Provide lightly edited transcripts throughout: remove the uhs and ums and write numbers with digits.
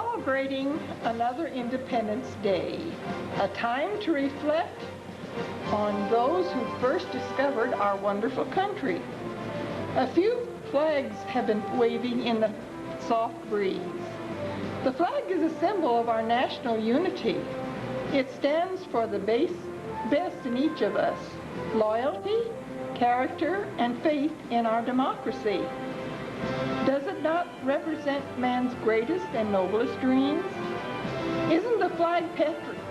celebrating another Independence Day, a time to reflect on those who first discovered our wonderful country. A few flags have been waving in the soft breeze. The flag is a symbol of our national unity. It stands for the best in each of us: loyalty, character, and faith in our democracy. Does it not represent man's greatest and noblest dreams? Isn't the flag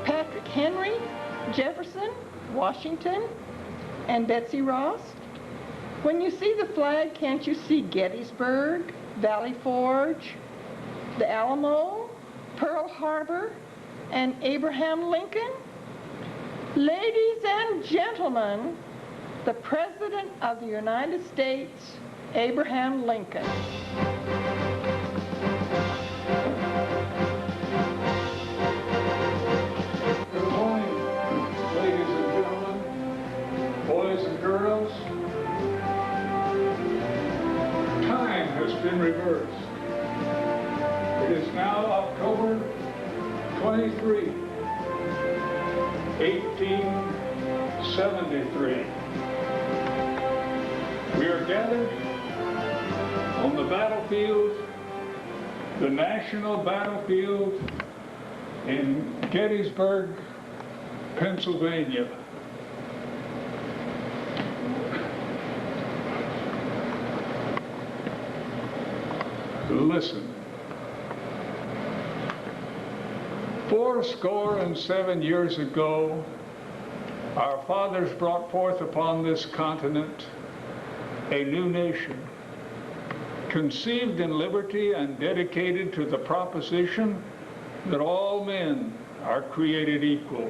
Patrick Henry, Jefferson, Washington, and Betsy Ross? When you see the flag, can't you see Gettysburg, Valley Forge, the Alamo, Pearl Harbor, and Abraham Lincoln? Ladies and gentlemen, the President of the United States, Abraham Lincoln. Good morning, ladies and gentlemen, boys and girls. Time has been reversed. It is now October 23, 1873. We are gathered on the battlefield, the national battlefield in Gettysburg, Pennsylvania. Listen. 87 years ago, our fathers brought forth upon this continent a new nation, conceived in liberty and dedicated to the proposition that all men are created equal.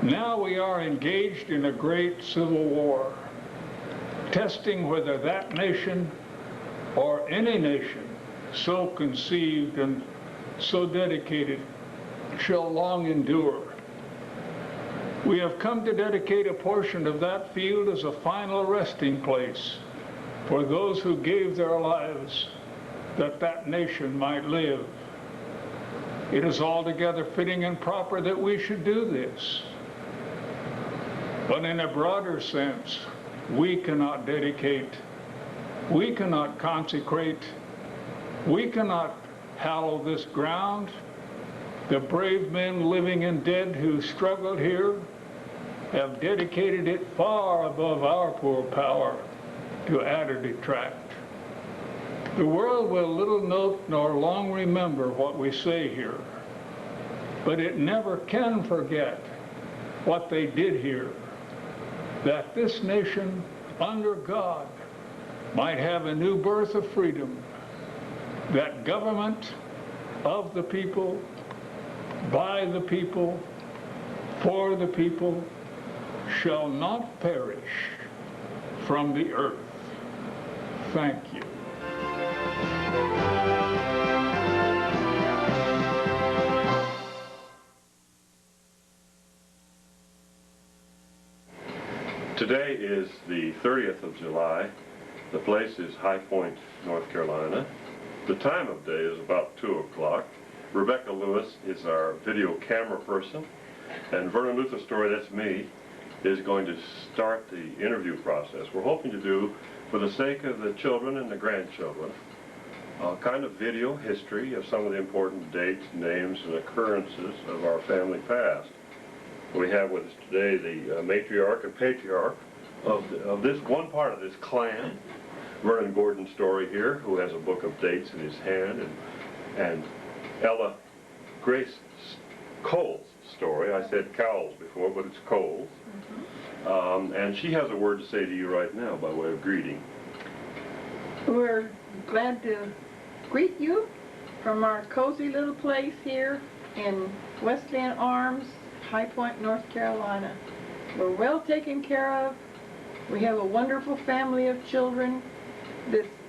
Now we are engaged in a great civil war, testing whether that nation or any nation so conceived and so dedicated shall long endure. We have come to dedicate a portion of that field as a final resting place for those who gave their lives that that nation might live. It is altogether fitting and proper that we should do this. But in a broader sense, we cannot dedicate, we cannot consecrate, we cannot hallow this ground. The brave men living and dead who struggled here have dedicated it far above our poor power to add or detract. The world will little note nor long remember what we say here, but it never can forget what they did here, that this nation under God might have a new birth of freedom, that government of the people, by the people, for the people, shall not perish from the earth. Thank you. Today is the 30th of July. The place is High Point, North Carolina. The time of day is about 2 o'clock. Rebecca Lewis is our video camera person, and Vernon Grace Story, that's me, is going to start the interview process. We're hoping to do, for the sake of the children and the grandchildren, a kind of video history of some of the important dates, names, and occurrences of our family past. We have with us today the matriarch and patriarch of this one part of this clan, Vernon Gordon Story here, who has a book of dates in his hand, and Ella Grace Cole's story. I said Cowles before, but it's Cole's. And she has a word to say to you right now by way of greeting. We're glad to greet you from our cozy little place here in Wesleyan Arms, High Point, North Carolina. We're well taken care of. We have a wonderful family of children.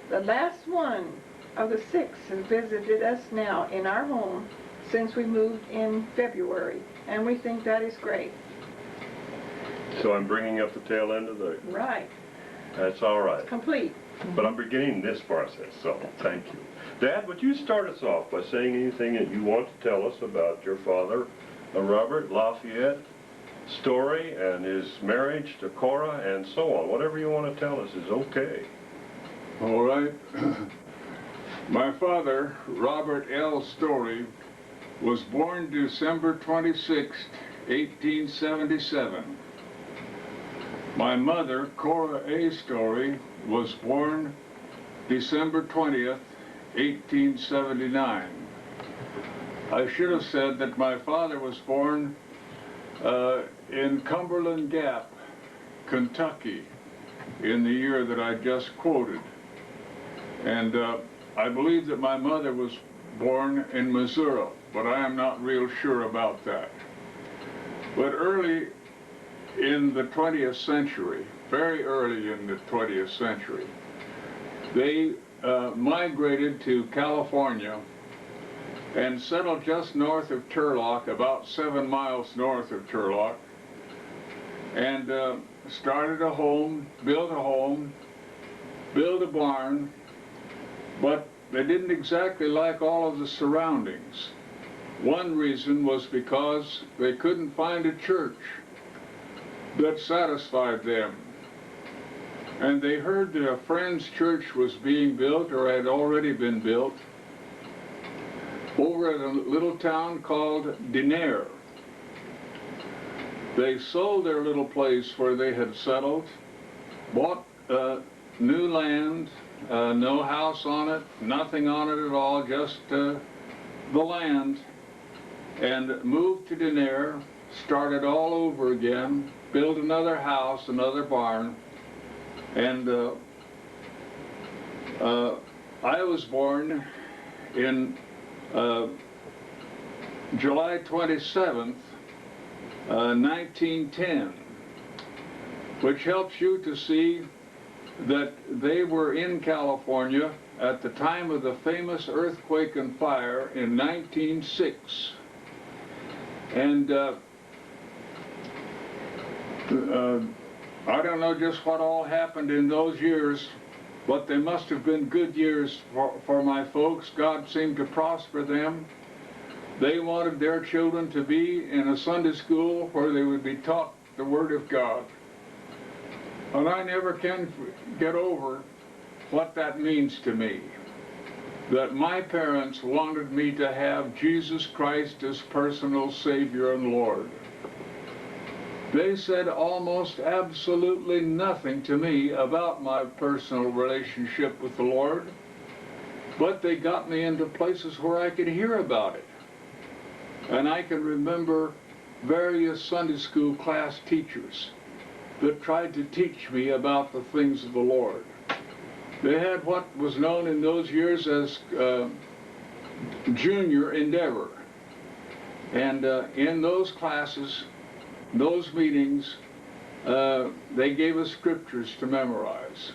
The last one of the 6 has visited us now in our home since we moved in February, and we think that is great. So I'm bringing up the tail end of the... Right. That's all right. Complete. But I'm beginning this process, so thank you. Dad, would you start us off by saying anything that you want to tell us about your father, Robert Lafayette Story, and his marriage to Cora, and so on? Whatever you want to tell us is okay. All right. My father, Robert L. Story, was born December 26, 1877. My mother, Cora A. Story, was born December 20th, 1879. I should have said that my father was born in Cumberland Gap, Kentucky, in the year that I just quoted. And I believe that my mother was born in Missouri, but I am not real sure about that. But early in the 20th century, very early in the 20th century, they migrated to California and settled just north of Turlock, about 7 miles north of Turlock, and started a home, built a barn, but they didn't exactly like all of the surroundings. One reason was because they couldn't find a church that satisfied them. And they heard that a friend's church was being built, or had already been built, over at a little town called Denair. They sold their little place where they had settled, bought new land, no house on it, nothing on it at all, just the land, and moved to Denair, started all over again, built another house, another barn, and I was born in July 27th, 1910, which helps you to see that they were in California at the time of the famous earthquake and fire in 1906. And I don't know just what all happened in those years, but they must have been good years for my folks. God seemed to prosper them. They wanted their children to be in a Sunday school where they would be taught the Word of God. And I never can get over what that means to me, that my parents wanted me to have Jesus Christ as personal Savior and Lord. They said almost absolutely nothing to me about my personal relationship with the Lord, but they got me into places where I could hear about it. And I can remember various Sunday school class teachers that tried to teach me about the things of the Lord. They had what was known in those years as junior endeavor. And in those classes, those meetings, they gave us scriptures to memorize.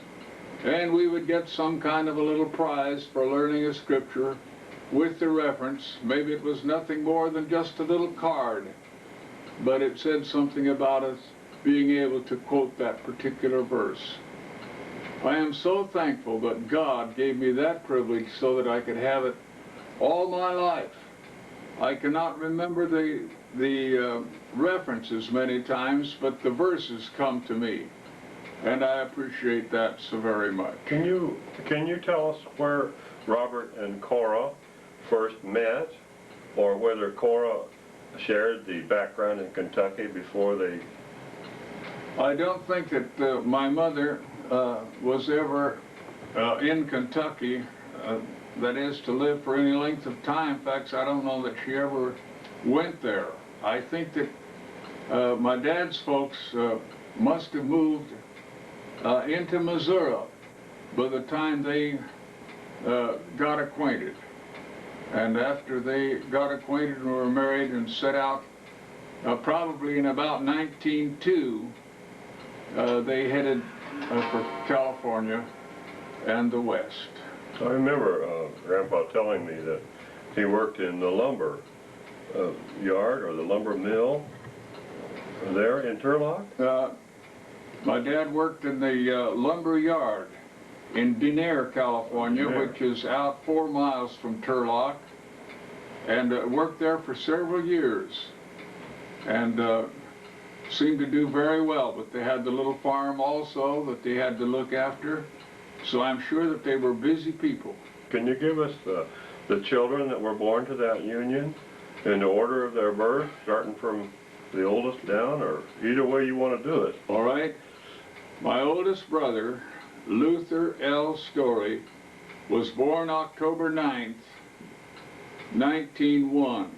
And we would get some kind of a little prize for learning a scripture with the reference. Maybe it was nothing more than just a little card, but it said something about us being able to quote that particular verse. I am so thankful that God gave me that privilege so that I could have it all my life. I cannot remember the references many times, but the verses come to me, and I appreciate that so very much. Can you tell us where Robert and Cora first met, or whether Cora shared the background in Kentucky before they... I don't think that my mother was ever in Kentucky, that is, to live for any length of time. In fact, I don't know that she ever went there. I think that my dad's folks must have moved into Missouri by the time they got acquainted. And after they got acquainted and were married and set out, probably in about 1902, they headed for California and the West. I remember Grandpa telling me that he worked in the lumber yard or the lumber mill there in Turlock. My dad worked in the lumber yard in Denair, California, Denair. which is out 4 miles from Turlock, and worked there for several years, and seemed to do very well. But they had the little farm also that they had to look after, so I'm sure that they were busy people. Can you give us the children that were born to that union in the order of their birth, starting from the oldest down, or either way you want to do it? All right. My oldest brother, Luther L. Story, was born October 9th, 1901.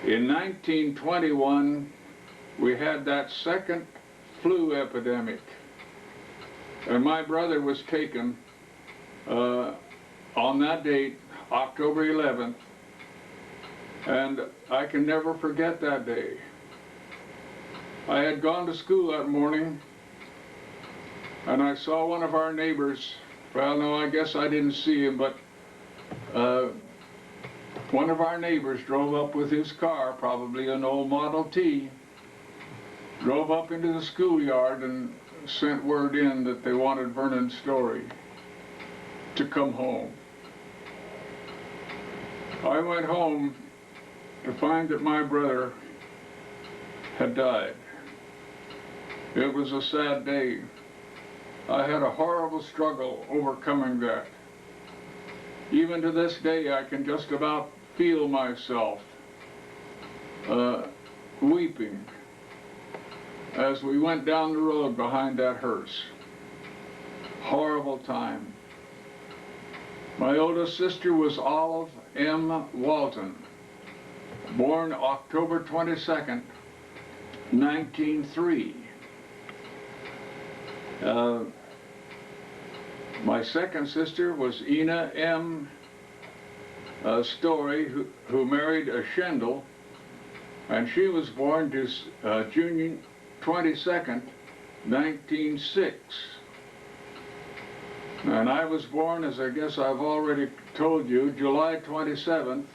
In 1921, we had that second flu epidemic, and my brother was taken on that date, October 11th, and I can never forget that day. I had gone to school that morning, and I saw one of our neighbors. Well, no, I guess I didn't see him, but one of our neighbors drove up with his car, probably an old Model T, drove up into the schoolyard and sent word in that they wanted Vernon Story to come home. I went home to find that my brother had died. It was a sad day. I had a horrible struggle overcoming that. Even to this day, I can just about feel myself weeping as we went down the road behind that hearse. Horrible time. My oldest sister was Olive M. Walton, born October 22nd, 1903. My second sister was Ina M. Story, who married a Schendel, and she was born June 22nd, 1906. And I was born, as I guess I've already told you, July 27th,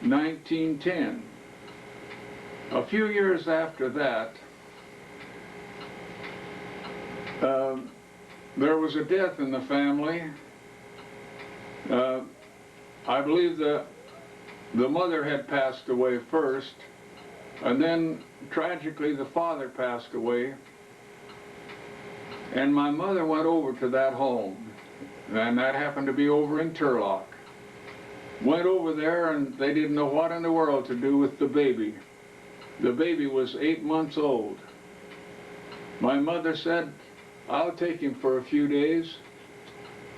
1910. A few years after that, there was a death in the family. I believe the mother had passed away first, and then tragically the father passed away. And my mother went over to that home, and that happened to be over in Turlock. Went over there, and they didn't know what in the world to do with the baby. The baby was 8 months old. My mother said, "I'll take him for a few days,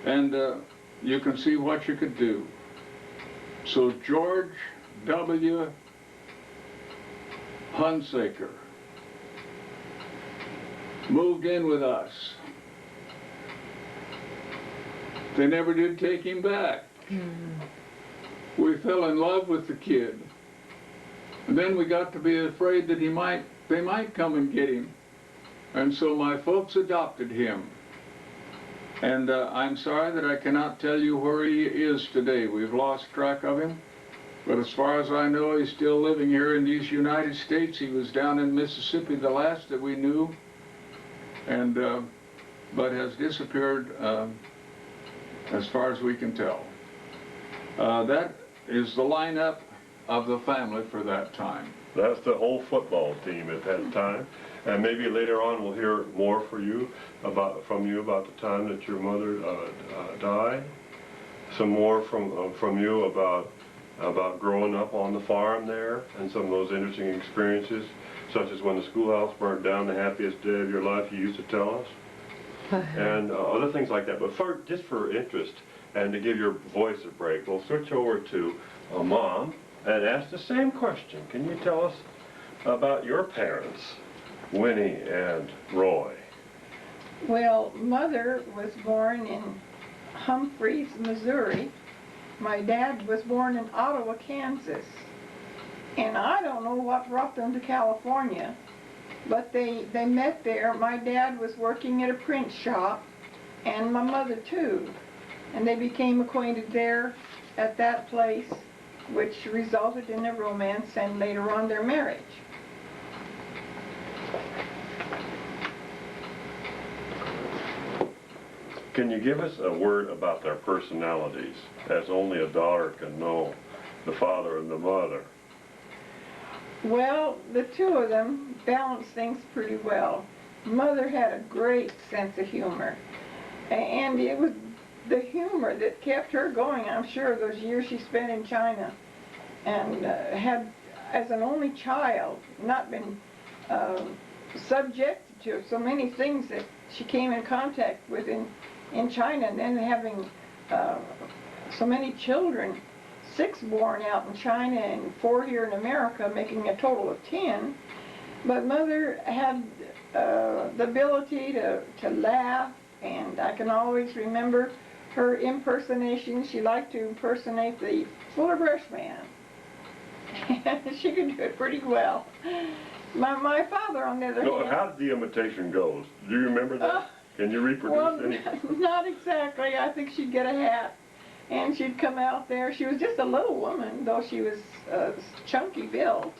and you can see what you could do." So George W. Hunsaker moved in with us. They never did take him back. We fell in love with the kid. And then we got to be afraid that they might come and get him. And so my folks adopted him. And I'm sorry that I cannot tell you where he is today. We've lost track of him. But as far as I know, he's still living here in these United States. He was down in Mississippi the last that we knew, and but has disappeared as far as we can tell. That is the lineup of the family for that time. That's the whole football team at that time. And maybe later on we'll hear more from you about the time that your mother died. Some more from you about growing up on the farm there, and some of those interesting experiences, such as when the schoolhouse burnt down, the happiest day of your life, you used to tell us, and other things like that. But just for interest and to give your voice a break, we'll switch over to Mom and ask the same question. Can you tell us about your parents, Winnie and Roy? Well, Mother was born in Humphreys, Missouri. My dad was born in Ottawa, Kansas. And I don't know what brought them to California, but they met there. My dad was working at a print shop, and my mother too. And they became acquainted there at that place, which resulted in their romance and later on their marriage. Can you give us a word about their personalities, as only a daughter can know the father and the mother? Well, the two of them balanced things pretty well. Mother had a great sense of humor, and it was the humor that kept her going, I'm sure, those years she spent in China, and had, as an only child, not been subjected to so many things that she came in contact with in China, and then having so many children, 6 born out in China and 4 here in America, making a total of 10. But Mother had the ability to laugh, and I can always remember her impersonation. She liked to impersonate the Fuller Brush Man. She could do it pretty well. My father, on the other hand... How did the imitation go? Do you remember that? Can you reproduce any? Not exactly. I think she'd get a hat, and she'd come out there. She was just a little woman, though she was chunky built,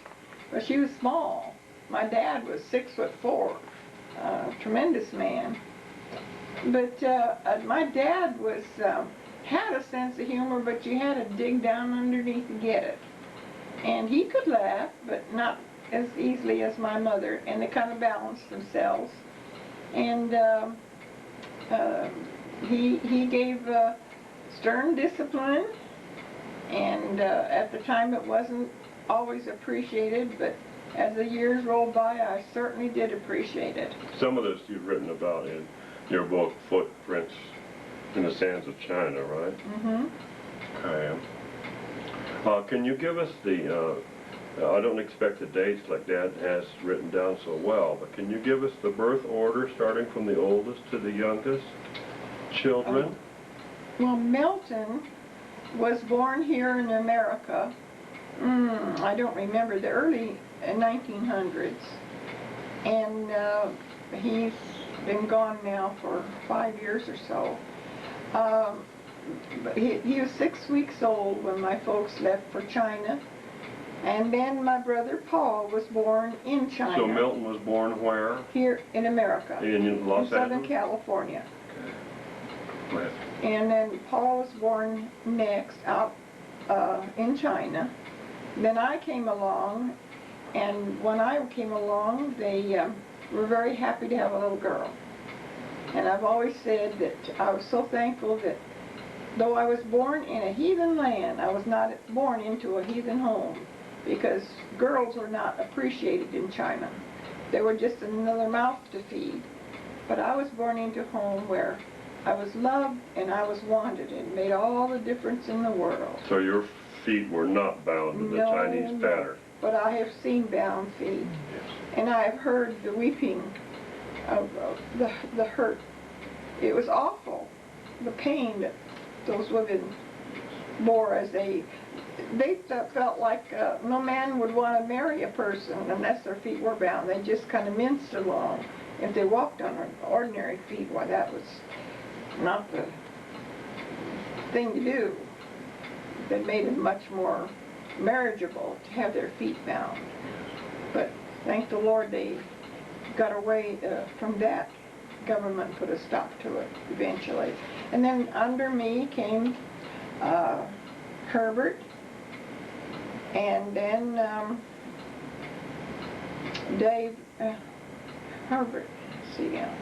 but she was small. My dad was 6'4", tremendous man. But my dad was had a sense of humor, but you had to dig down underneath to get it. And he could laugh, but not as easily as my mother, and they kind of balanced themselves. And he gave stern discipline, and at the time it wasn't always appreciated, but as the years rolled by, I certainly did appreciate it. Some of this you've written about in your book, Footprints in the Sands of China, right? Mm-hmm. Okay. Can you give us the, I don't expect the dates like Dad has written down so well, but can you give us the birth order starting from the oldest to the youngest children? Well, Milton was born here in America, I don't remember, the early 1900s, and he's been gone now for 5 years or so. But he was 6 weeks old when my folks left for China, and then my brother Paul was born in China. So Milton was born where? Here in America. In Los Angeles? Southern California. Okay. And then Paul was born next out in China. Then I came along, and when I came along, they were very happy to have a little girl. And I've always said that I was so thankful that though I was born in a heathen land, I was not born into a heathen home, because girls were not appreciated in China. They were just another mouth to feed. But I was born into a home where I was loved and I was wanted, and it made all the difference in the world. So your feet were not bound to the Chinese pattern? But I have seen bound feet. Yes. And I have heard the weeping of the hurt. It was awful, the pain that those women bore as they felt like no man would want to marry a person unless their feet were bound. They just kind of minced along. If they walked on ordinary feet, why, that was not the thing to do. That made it much more marriageable to have their feet bound. But thank the Lord they got away from that. Government put a stop to it eventually. And then under me came Herbert, and then Dave, Herbert, let's see now.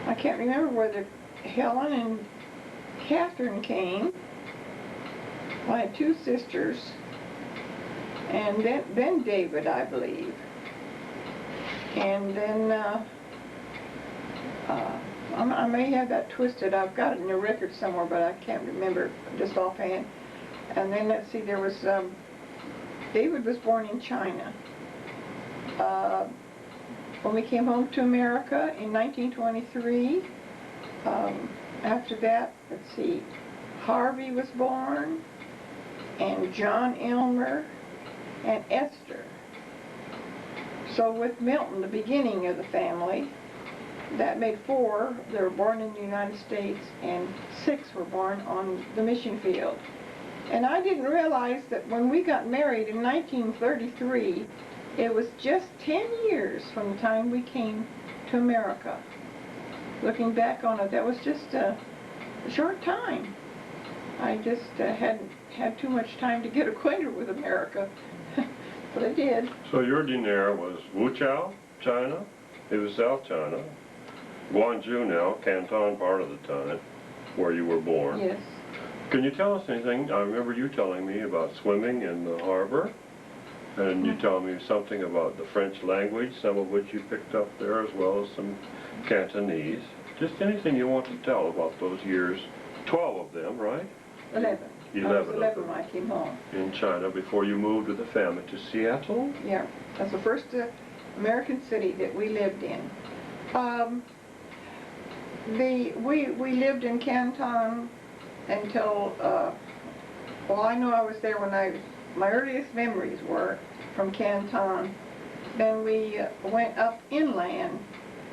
I can't remember whether Helen and Catherine came. Well, I had 2 sisters, and then David, I believe. And then, I may have that twisted. I've got it in a record somewhere, but I can't remember just offhand. And then, let's see, there was, David was born in China. When we came home to America in 1923, after that, let's see, Harvey was born, and John Elmer, and Esther. So with Milton, the beginning of the family, that made 4. They were born in the United States, and 6 were born on the mission field. And I didn't realize that when we got married in 1933, it was just 10 years from the time we came to America. looking back on it, that was just a short time. I just hadn't had too much time to get acquainted with America, but I did. So your dinar was Wuchao, China. It was South China. Guangzhou now, Canton part of the time, where you were born. Yes. Can you tell us anything? I remember you telling me about swimming in the harbor, and you told me something about the French language, some of which you picked up there, as well as some Cantonese. Just anything you want to tell about those years. 12 of them, right? 11. 11 I was 11 of them. when I came home. In China before you moved with the family to Seattle? Yeah, that's the first American city that we lived in. We lived in Canton until, well, I know I was there when my earliest memories were from Canton. Then we went up inland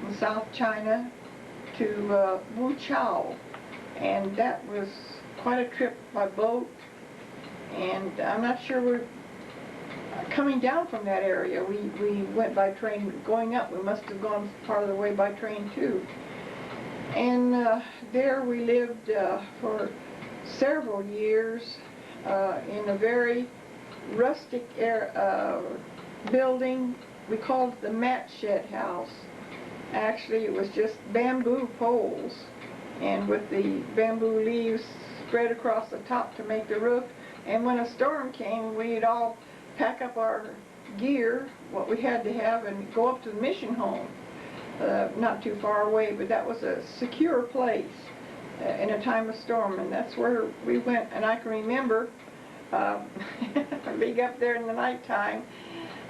in South China to Wuchao, and that was quite a trip by boat. And I'm not sure we're coming down from that area. We went by train. Going up, we must have gone part of the way by train too. And there we lived for several years in a very rustic building. We called it the mat shed house. Actually, it was just bamboo poles, and with the bamboo leaves spread across the top to make the roof. And when a storm came, we'd all pack up our gear, what we had to have, and go up to the mission home. Not too far away, but that was a secure place in a time of storm, and that's where we went. And I can remember being up there in the nighttime.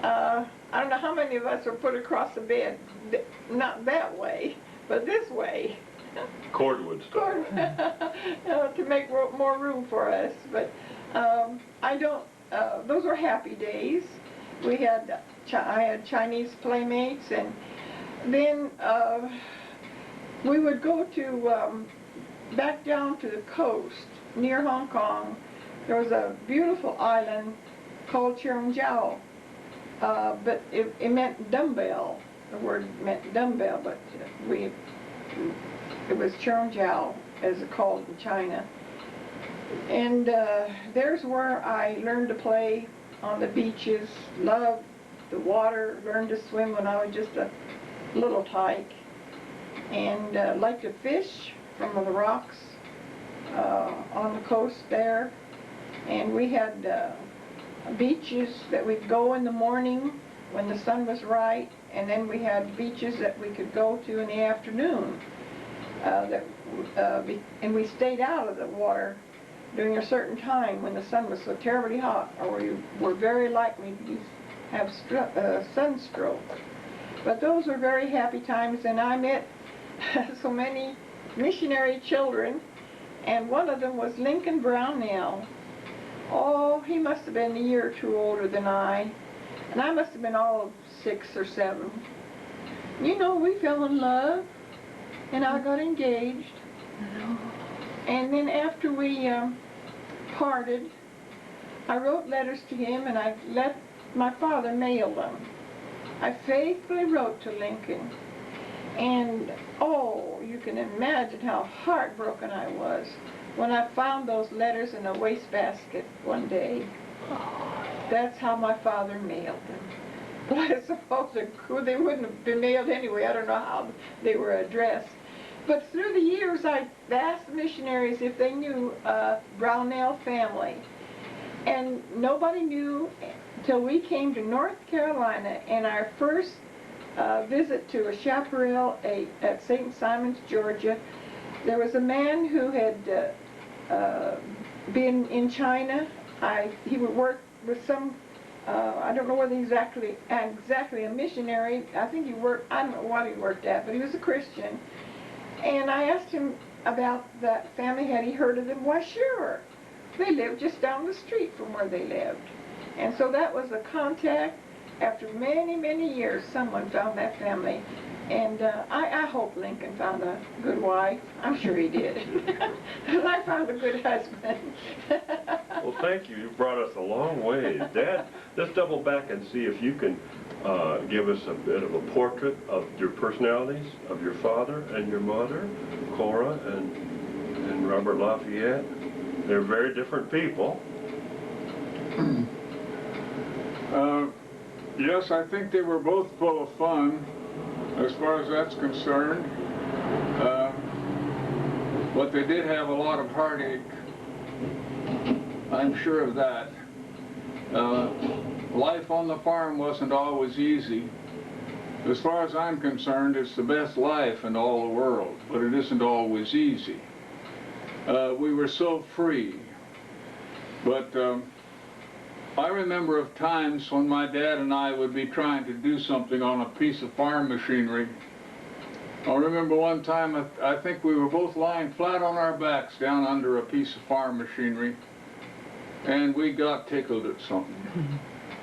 I don't know how many of us were put across the bed, not that way, but this way. Cordwood style. To make more room for us. But those were happy days. I had Chinese playmates, and then we would go to back down to the coast near Hong Kong. There was a beautiful island called Cheongjiao, but it meant dumbbell. The word meant dumbbell, but it was Cheongjiao, as it's called in China. And there's where I learned to play on the beaches, loved the water, learned to swim when I was just a little tyke, and liked to fish from the rocks on the coast there. And we had beaches that we'd go in the morning when the sun was right, and then we had beaches that we could go to in the afternoon. And we stayed out of the water during a certain time when the sun was so terribly hot, or we were very likely to have sunstroke. But those were very happy times, and I met so many missionary children, and one of them was Lincoln Brownell. Oh, he must have been a year or two older than I, and I must have been all of 6 or 7. You know, we fell in love, and I got engaged. And then after we parted, I wrote letters to him, and I let my father mail them. I faithfully wrote to Lincoln, and oh, you can imagine how heartbroken I was when I found those letters in a wastebasket one day. That's how my father mailed them. But I suppose they wouldn't have been mailed anyway. I don't know how they were addressed. But through the years, I asked the missionaries if they knew Brownell family. And nobody knew until we came to North Carolina, and our first visit to a chaparral at St. Simons, Georgia. There was a man who had been in China. He would work with some, I don't know whether he's exactly a missionary. I think I don't know what he worked at, but he was a Christian. And I asked him about that family. Had he heard of them? Why, sure. They lived just down the street from where they lived. And so that was a contact. After many, many years, someone found that family. And I hope Lincoln found a good wife. I'm sure he did. And I found a good husband. Well, thank you. You brought us a long way. Dad, let's double back and see if you can give us a bit of a portrait of your personalities, of your father and your mother, Cora and Robert Lafayette. They're very different people. Yes, I think they were both full of fun, as far as that's concerned. But they did have a lot of heartache. I'm sure of that. Life on the farm wasn't always easy. As far as I'm concerned, it's the best life in all the world, but it isn't always easy. We were so free. But I remember of times when my dad and I would be trying to do something on a piece of farm machinery. I remember one time, I think we were both lying flat on our backs down under a piece of farm machinery, and we got tickled at something.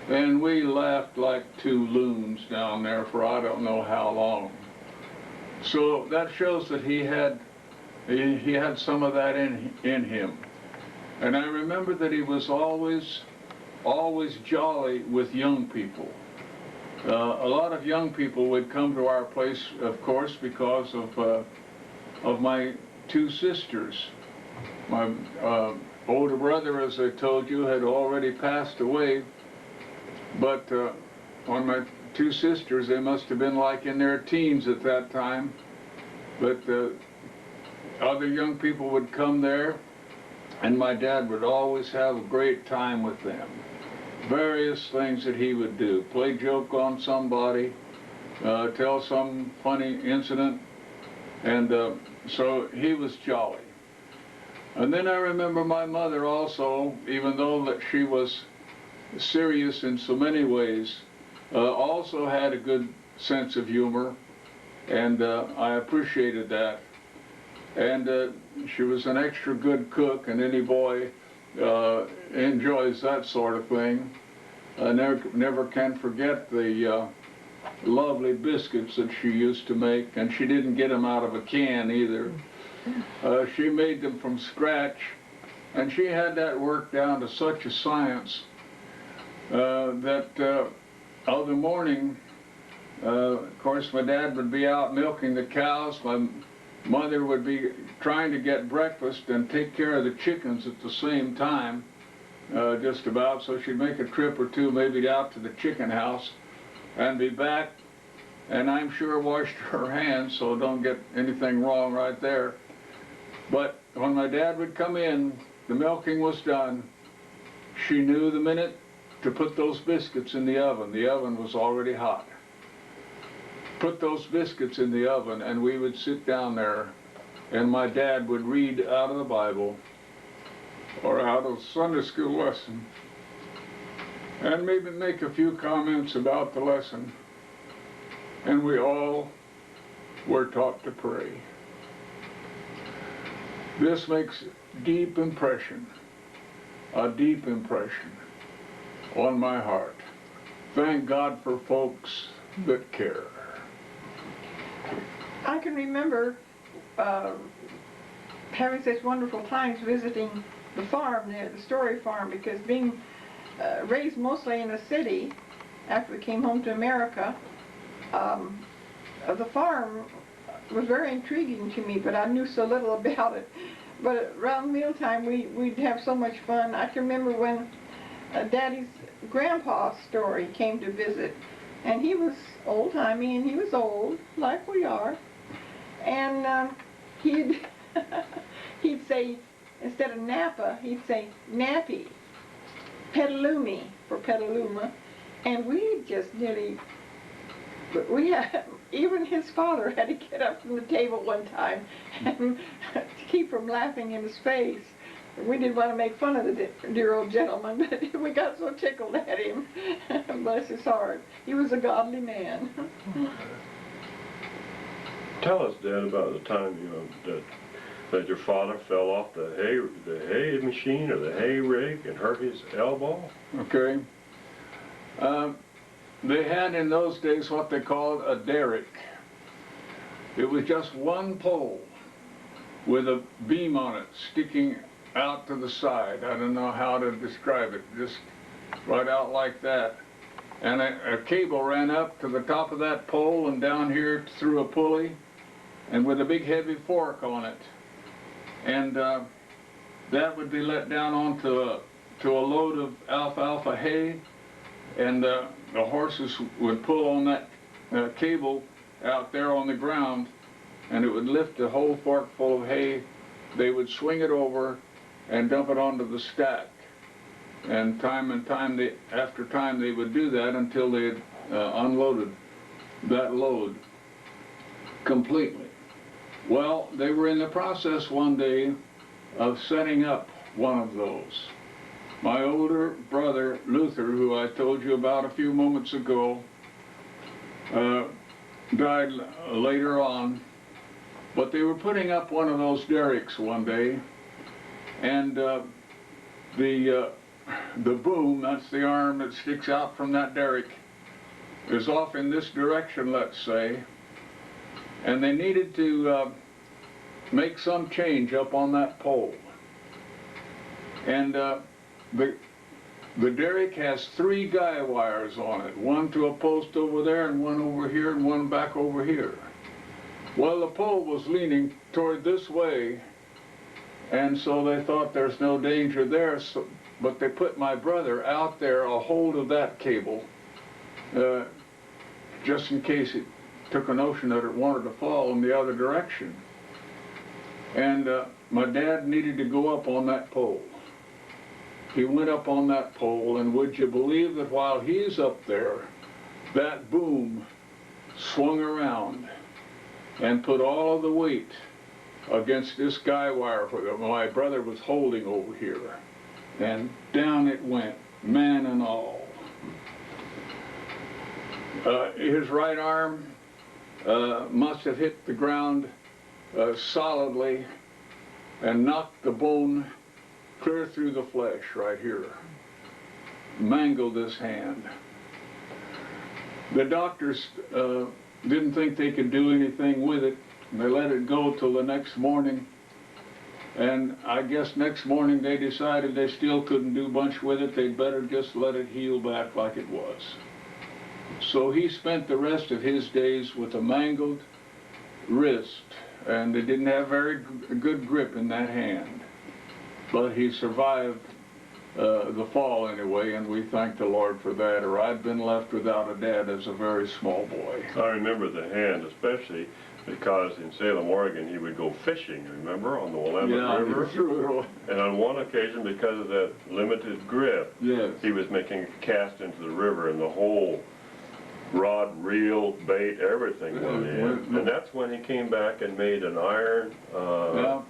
And we laughed like two loons down there for I don't know how long. So that shows that he had some of that in him. And I remember that he was always jolly with young people. A lot of young people would come to our place, of course, because of my two sisters. My older brother, as I told you, had already passed away, but on my two sisters, they must have been like in their teens at that time. But other young people would come there, and my dad would always have a great time with them. Various things that he would do, play joke on somebody, tell some funny incident, and so he was jolly. And then I remember my mother also, even though that she was serious in so many ways, also had a good sense of humor, and I appreciated that. And she was an extra good cook, and any boy enjoys that sort of thing. I never can forget the lovely biscuits that she used to make, and she didn't get them out of a can either. She made them from scratch, and she had that work down to such a science that of the morning, of course, my dad would be out milking the cows. My mother would be trying to get breakfast and take care of the chickens at the same time, just about, so she'd make a trip or two maybe out to the chicken house and be back, and I'm sure washed her hands, so don't get anything wrong right there. But when my dad would come in, the milking was done, she knew the minute to put those biscuits in the oven. The oven was already hot. Put those biscuits in the oven, and we would sit down there, and my dad would read out of the Bible or out of Sunday school lesson, and maybe make a few comments about the lesson, and we all were taught to pray. This makes a deep impression on my heart. Thank God for folks that care. I can remember having such wonderful times visiting the farm there, the Story farm, because being raised mostly in the city after we came home to America, the farm was very intriguing to me, but I knew so little about it. But around mealtime, we'd have so much fun. I can remember when Daddy's grandpa Story came to visit, and he was old-timey, and he was old, like we are, and he'd say, instead of Napa, he'd say Nappy, Petaluma for Petaluma, and we just nearly, even his father had to get up from the table one time and to keep from laughing in his face. We didn't want to make fun of the dear old gentleman, but we got so tickled at him. Bless his heart. He was a godly man. Tell us, Dad, about the time that your father fell off the hay machine or the hay rig and hurt his elbow. Okay. They had in those days what they called a derrick. It was just one pole with a beam on it sticking out to the side. I don't know how to describe it, just right out like that. and a cable ran up to the top of that pole and down here through a pulley, and with a big heavy fork on it. And that would be let down onto a load of alfalfa hay, and the horses would pull on that cable out there on the ground, and it would lift a whole fork full of hay. They would swing it over and dump it onto the stack. And time after time they would do that until they had unloaded that load completely. Well, they were in the process one day of setting up one of those. My older brother, Luther, who I told you about a few moments ago, died later on, but they were putting up one of those derricks one day, and the boom, that's the arm that sticks out from that derrick, is off in this direction, let's say, and they needed to make some change up on that pole. And the derrick has 3 guy wires on it, one to a post over there and one over here and one back over here. Well, the pole was leaning toward this way, and so they thought there's no danger there, but they put my brother out there a hold of that cable, just in case it took a notion that it wanted to fall in the other direction. And my dad needed to go up on that pole. He went up on that pole, and would you believe that while he's up there, that boom swung around and put all of the weight against this guy wire that my brother was holding over here. And down it went, man and all. His right arm must have hit the ground solidly and knocked the bone clear through the flesh right here. Mangled his hand. The doctors didn't think they could do anything with it. They let it go till the next morning. And I guess next morning they decided they still couldn't do much with it. They'd better just let it heal back like it was. So he spent the rest of his days with a mangled wrist, and they didn't have very good grip in that hand. But he survived the fall anyway, and we thank the Lord for that, or I'd been left without a dad as a very small boy. I remember the hand especially because in Salem, Oregon, he would go fishing, remember, on the Willamette River? And on one occasion, because of that limited grip, yes, he was making a cast into the river, and the whole rod, reel, bait, everything went in. And that's when he came back and made an iron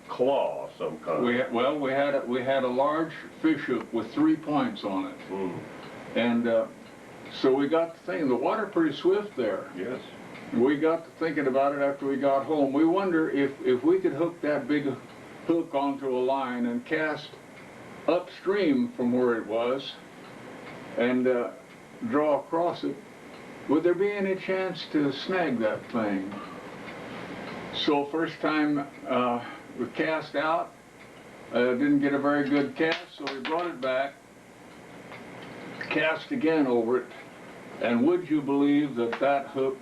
claw of some kind. We had a large fish hook with 3 points on it. And so we got to thinking, the water pretty swift there. Yes. We got to thinking about it after we got home. We wonder if we could hook that big hook onto a line and cast upstream from where it was and draw across it, would there be any chance to snag that thing? So first time we cast out, didn't get a very good cast, so we brought it back, cast again over it, and would you believe that that hook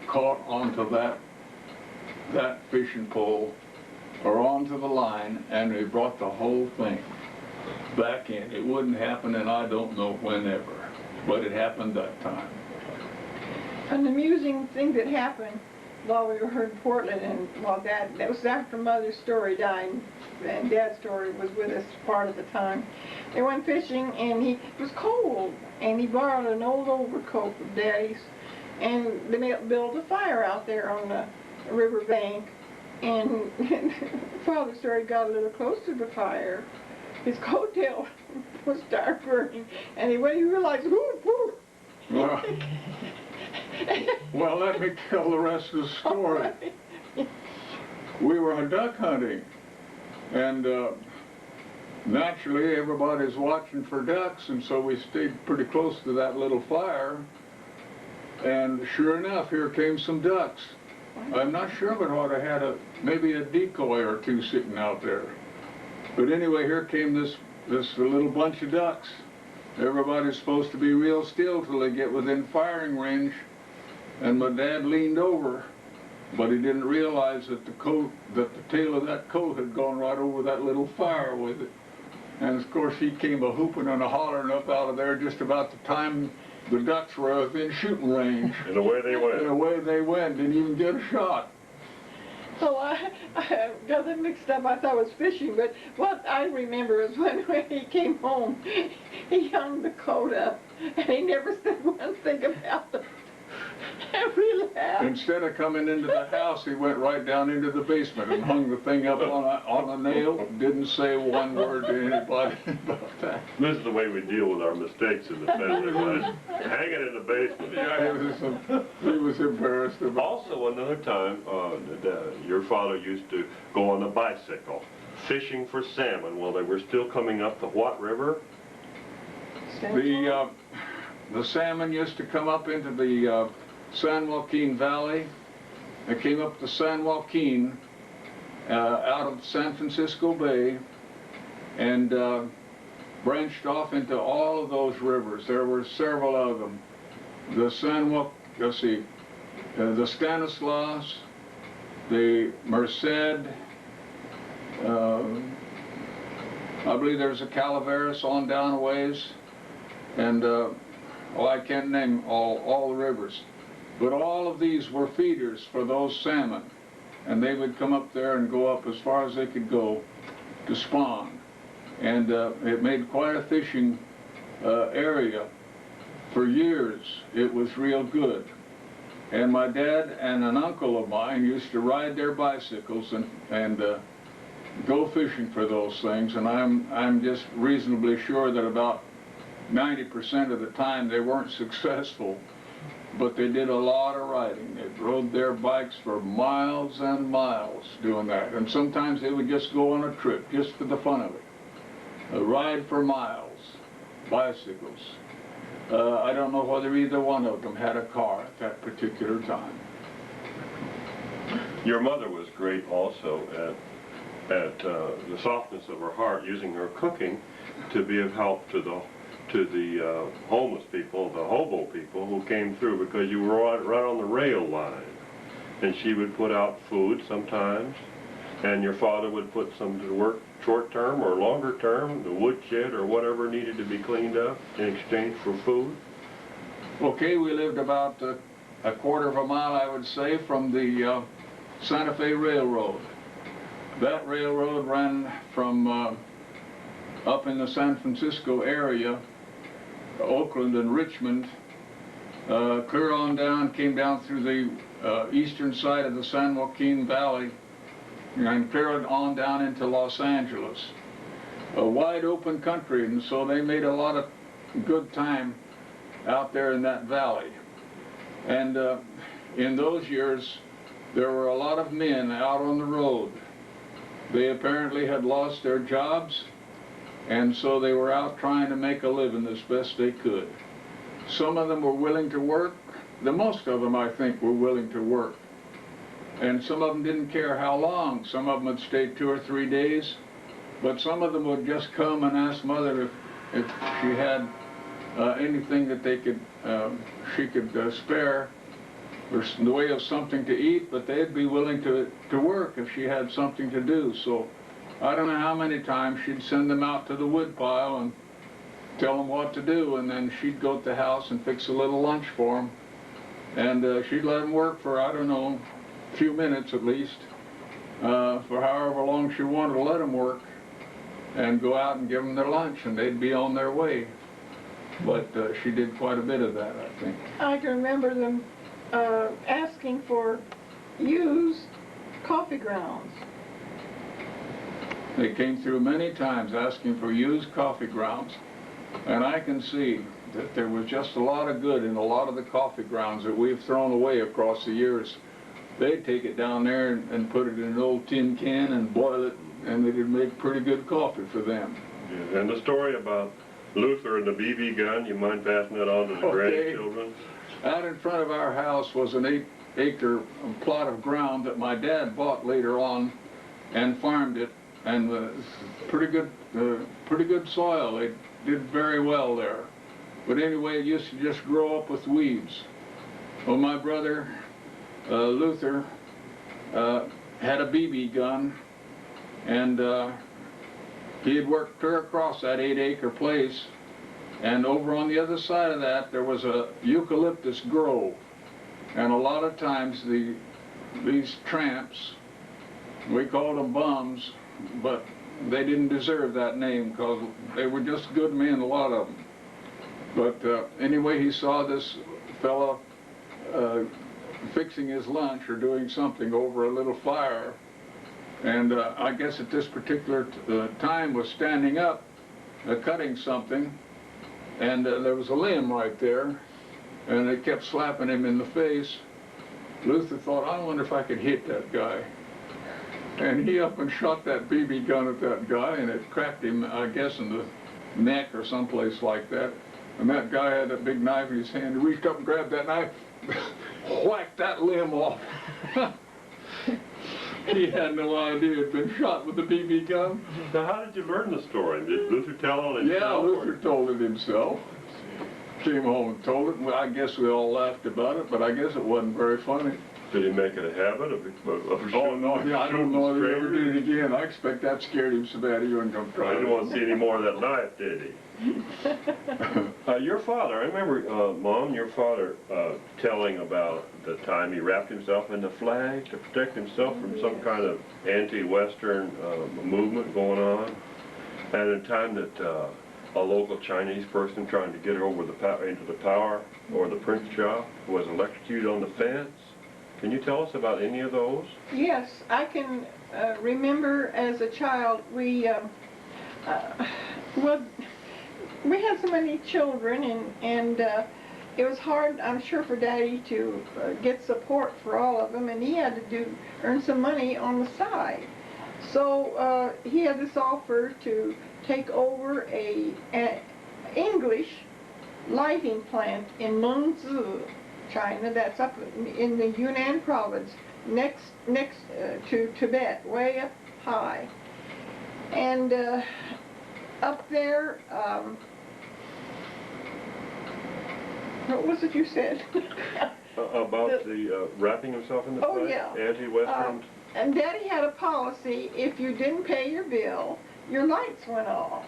caught onto that fishing pole or onto the line, and we brought the whole thing back in. It wouldn't happen, and I don't know whenever, but it happened that time. An amusing thing that happened while we were in Portland, and while that was after Mother's Story died, and Dad's Story was with us part of the time. They went fishing, and it was cold, and he borrowed an old overcoat of Daddy's, and they built a fire out there on the river bank, and Father Story got a little close to the fire. His coattail was started burning, and when he realized, whoo. Well, let me tell the rest of the story. We were duck hunting, and naturally everybody's watching for ducks, and so we stayed pretty close to that little fire, and sure enough, here came some ducks. I'm not sure, but ought to had maybe a decoy or two sitting out there. But anyway, here came this little bunch of ducks, everybody's supposed to be real still till they get within firing range. And my dad leaned over, but he didn't realize that the tail of that coat had gone right over that little fire with it. And of course he came a whooping and a hollering up out of there just about the time the ducks were within shooting range. And away they went. And away they went, didn't even get a shot. So I got them mixed up. I thought it was fishing, but what I remember is when he came home, he hung the coat up, and he never said one thing about it. And we laughed. Instead of coming into the house, he went right down into the basement and hung the thing up on a nail. Didn't say one word to anybody about that. This is the way we deal with our mistakes in the family, right? Hang it in the basement. Yeah, he was embarrassed about it. Also, another time, your father used to go on a bicycle fishing for salmon while they were still coming up the what river? The salmon used to come up into the San Joaquin Valley. They came up the San Joaquin out of San Francisco Bay and branched off into all of those rivers. There were several of them. The the Stanislaus, the Merced, I believe there's a Calaveras on down a ways, and I can't name all the rivers. But all of these were feeders for those salmon, and they would come up there and go up as far as they could go to spawn. And it made quite a fishing area. For years, it was real good. And my dad and an uncle of mine used to ride their bicycles and go fishing for those things, and I'm just reasonably sure that about 90% of the time they weren't successful, but they did a lot of riding. They rode their bikes for miles and miles doing that, and sometimes they would just go on a trip just for the fun of it. A ride for miles, bicycles. I don't know whether either one of them had a car at that particular time. Your mother was great also at the softness of her heart, using her cooking to be of help to the homeless people, the hobo people who came through, because you were right on the rail line. And she would put out food sometimes, and your father would put some to work short term or longer term, the woodshed or whatever needed to be cleaned up in exchange for food. Okay, we lived about a quarter of a mile, I would say, from the Santa Fe Railroad. That railroad ran from up in the San Francisco area, Oakland and Richmond, clear on down, came down through the eastern side of the San Joaquin Valley, and cleared on down into Los Angeles. A wide open country, and so they made a lot of good time out there in that valley. And in those years, there were a lot of men out on the road. They apparently had lost their jobs, and so they were out trying to make a living as best they could. Some of them were willing to work. The most of them, I think, were willing to work. And some of them didn't care how long. Some of them would stay 2 or 3 days, but some of them would just come and ask Mother if she had anything that she could spare, or in the way of something to eat, but they'd be willing to work if she had something to do. So I don't know how many times she'd send them out to the wood pile and tell them what to do, and then she'd go to the house and fix a little lunch for them. And she'd let them work for, I don't know, a few minutes at least, for however long she wanted to let them work, and go out and give them their lunch, and they'd be on their way. But she did quite a bit of that, I think. I can remember them asking for used coffee grounds. They came through many times asking for used coffee grounds, and I can see that there was just a lot of good in a lot of the coffee grounds that we've thrown away across the years. They'd take it down there and put it in an old tin can and boil it, and they could make pretty good coffee for them. Yeah. And the story about Luther and the BB gun, you mind passing that on to the grandchildren? Out in front of our house was an 8-acre plot of ground that my dad bought later on and farmed it and pretty good soil. They did very well there. But anyway, it used to just grow up with weeds. Well, my brother Luther had a BB gun, and he had worked clear across that 8-acre place, and over on the other side of that there was a eucalyptus grove, and a lot of times these tramps, we called them bums, but they didn't deserve that name because they were just good men, a lot of them. But anyway, he saw this fellow fixing his lunch or doing something over a little fire, and I guess at this particular time was standing up cutting something, and there was a limb right there, and it kept slapping him in the face. Luther thought, I wonder if I could hit that guy. And he up and shot that BB gun at that guy, and it cracked him, I guess, in the neck or someplace like that. And that guy had a big knife in his hand. He reached up and grabbed that knife, whacked that limb off. He had no idea he'd been shot with a BB gun. Now, how did you learn the story? Did Luther tell on himself? Yeah, Luther told it himself. Came home and told it. Well, I guess we all laughed about it, but I guess it wasn't very funny. Did he make it a habit of Oh, no, yeah, I don't know if he ever did it again. I expect that scared him so bad he wouldn't come try I it. didn't want to see any more of that knife, did he? Your father, I remember, Mom, your father telling about the time he wrapped himself in the flag to protect himself from some kind of anti-Western movement going on. And the time that a local Chinese person trying to get over into the tower or the print shop was electrocuted on the fence. Can you tell us about any of those? Yes, I can remember as a child, we had so many children, and it was hard, I'm sure, for Daddy to get support for all of them, and he had to earn some money on the side. So he had this offer to take over a English lighting plant in Mengzi, China, that's up in the Yunnan province, next to Tibet, way up high. And up there, what was it you said? About the wrapping himself in the flag? Yeah. Anti-Western? And Daddy had a policy, if you didn't pay your bill, your lights went off.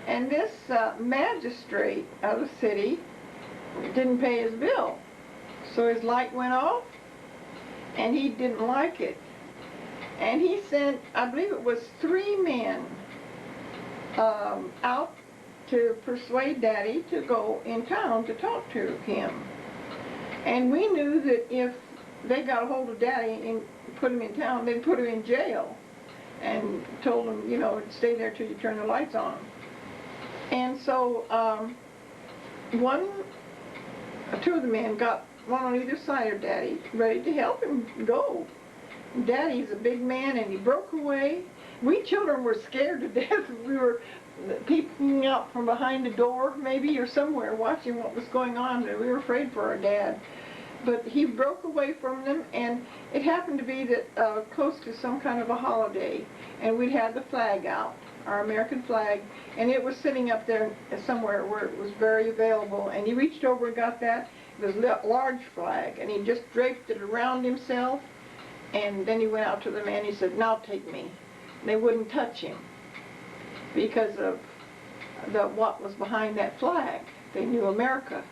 And this magistrate of the city didn't pay his bill. So his light went off, and he didn't like it. And he sent, I believe it was 3 men out to persuade Daddy to go in town to talk to him. And we knew that if they got a hold of Daddy and put him in town, they'd put him in jail, and told him, you know, stay there till you turn the lights on. And so two of the men got one on either side of Daddy, ready to help him go. Daddy's a big man, and he broke away. We children were scared to death. We were peeking out from behind the door, maybe, or somewhere, watching what was going on. We were afraid for our dad. But he broke away from them, and it happened to be that close to some kind of a holiday, and we'd had the flag out, our American flag, and it was sitting up there somewhere where it was very available, and he reached over and got that. It was a large flag, and he just draped it around himself, and then he went out to the man, he said, now take me. And they wouldn't touch him because of what was behind that flag. They knew America,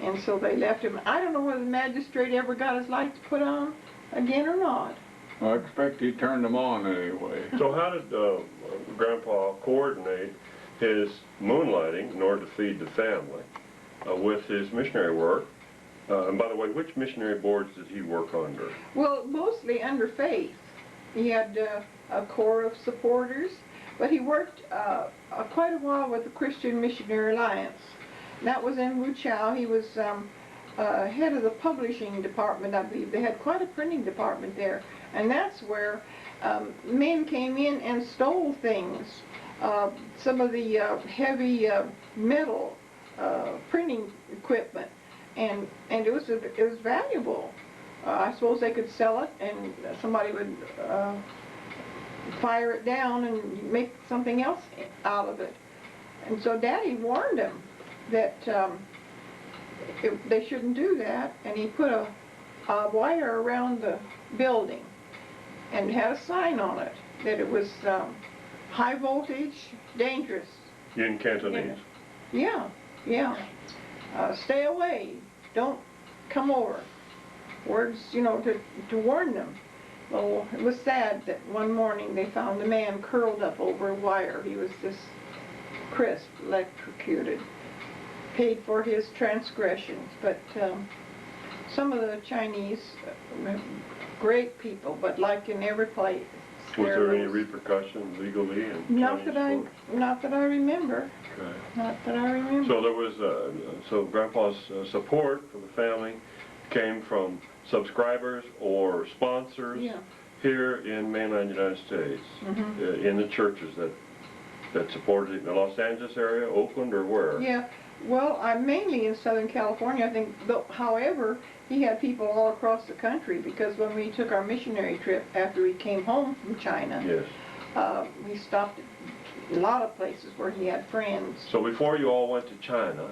and so they left him. I don't know whether the magistrate ever got his lights put on again or not. I expect he turned them on anyway. So how did Grandpa coordinate his moonlighting in order to feed the family with his missionary work? And by the way, which missionary boards did he work under? Well, mostly under Faith. He had a corps of supporters, but he worked quite a while with the Christian Missionary Alliance. That was in Wuchao. He was head of the publishing department, I believe. They had quite a printing department there. And that's where men came in and stole things. Some of the heavy metal printing equipment. And it was valuable. I suppose they could sell it, and somebody would fire it down and make something else out of it. And so Daddy warned them that they shouldn't do that, and he put a wire around the building and had a sign on it that it was high voltage, dangerous. In Cantonese. Yeah, yeah. Stay away. Don't come over. Words, you know, to warn them. Well, it was sad that one morning they found a man curled up over a wire. He was just crisp, electrocuted. Paid for his transgressions. But some of the Chinese, great people, but like in every place. Was there any repercussions legally? Not that I remember. Okay. Not that I remember. So there was, so Grandpa's support for the family came from subscribers or sponsors here in mainland United States, in the churches that supported it in the Los Angeles area, Oakland, or where? Yeah. Well, I'm mainly in Southern California, I think. However, he had people all across the country, because when we took our missionary trip after we came home from China, we stopped at a lot of places where he had friends. So before you all went to China,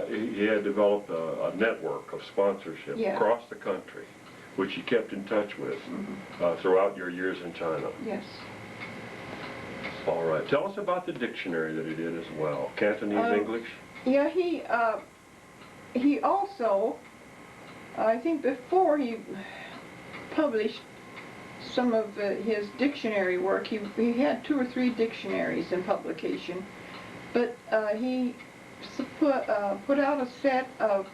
he had developed a network of sponsorship across the country, which he kept in touch with throughout your years in China. Yes. All right. Tell us about the dictionary that he did as well. Cantonese English? Yeah, he also, I think before he published some of his dictionary work, he had 2 or 3 dictionaries in publication, but he put out a set of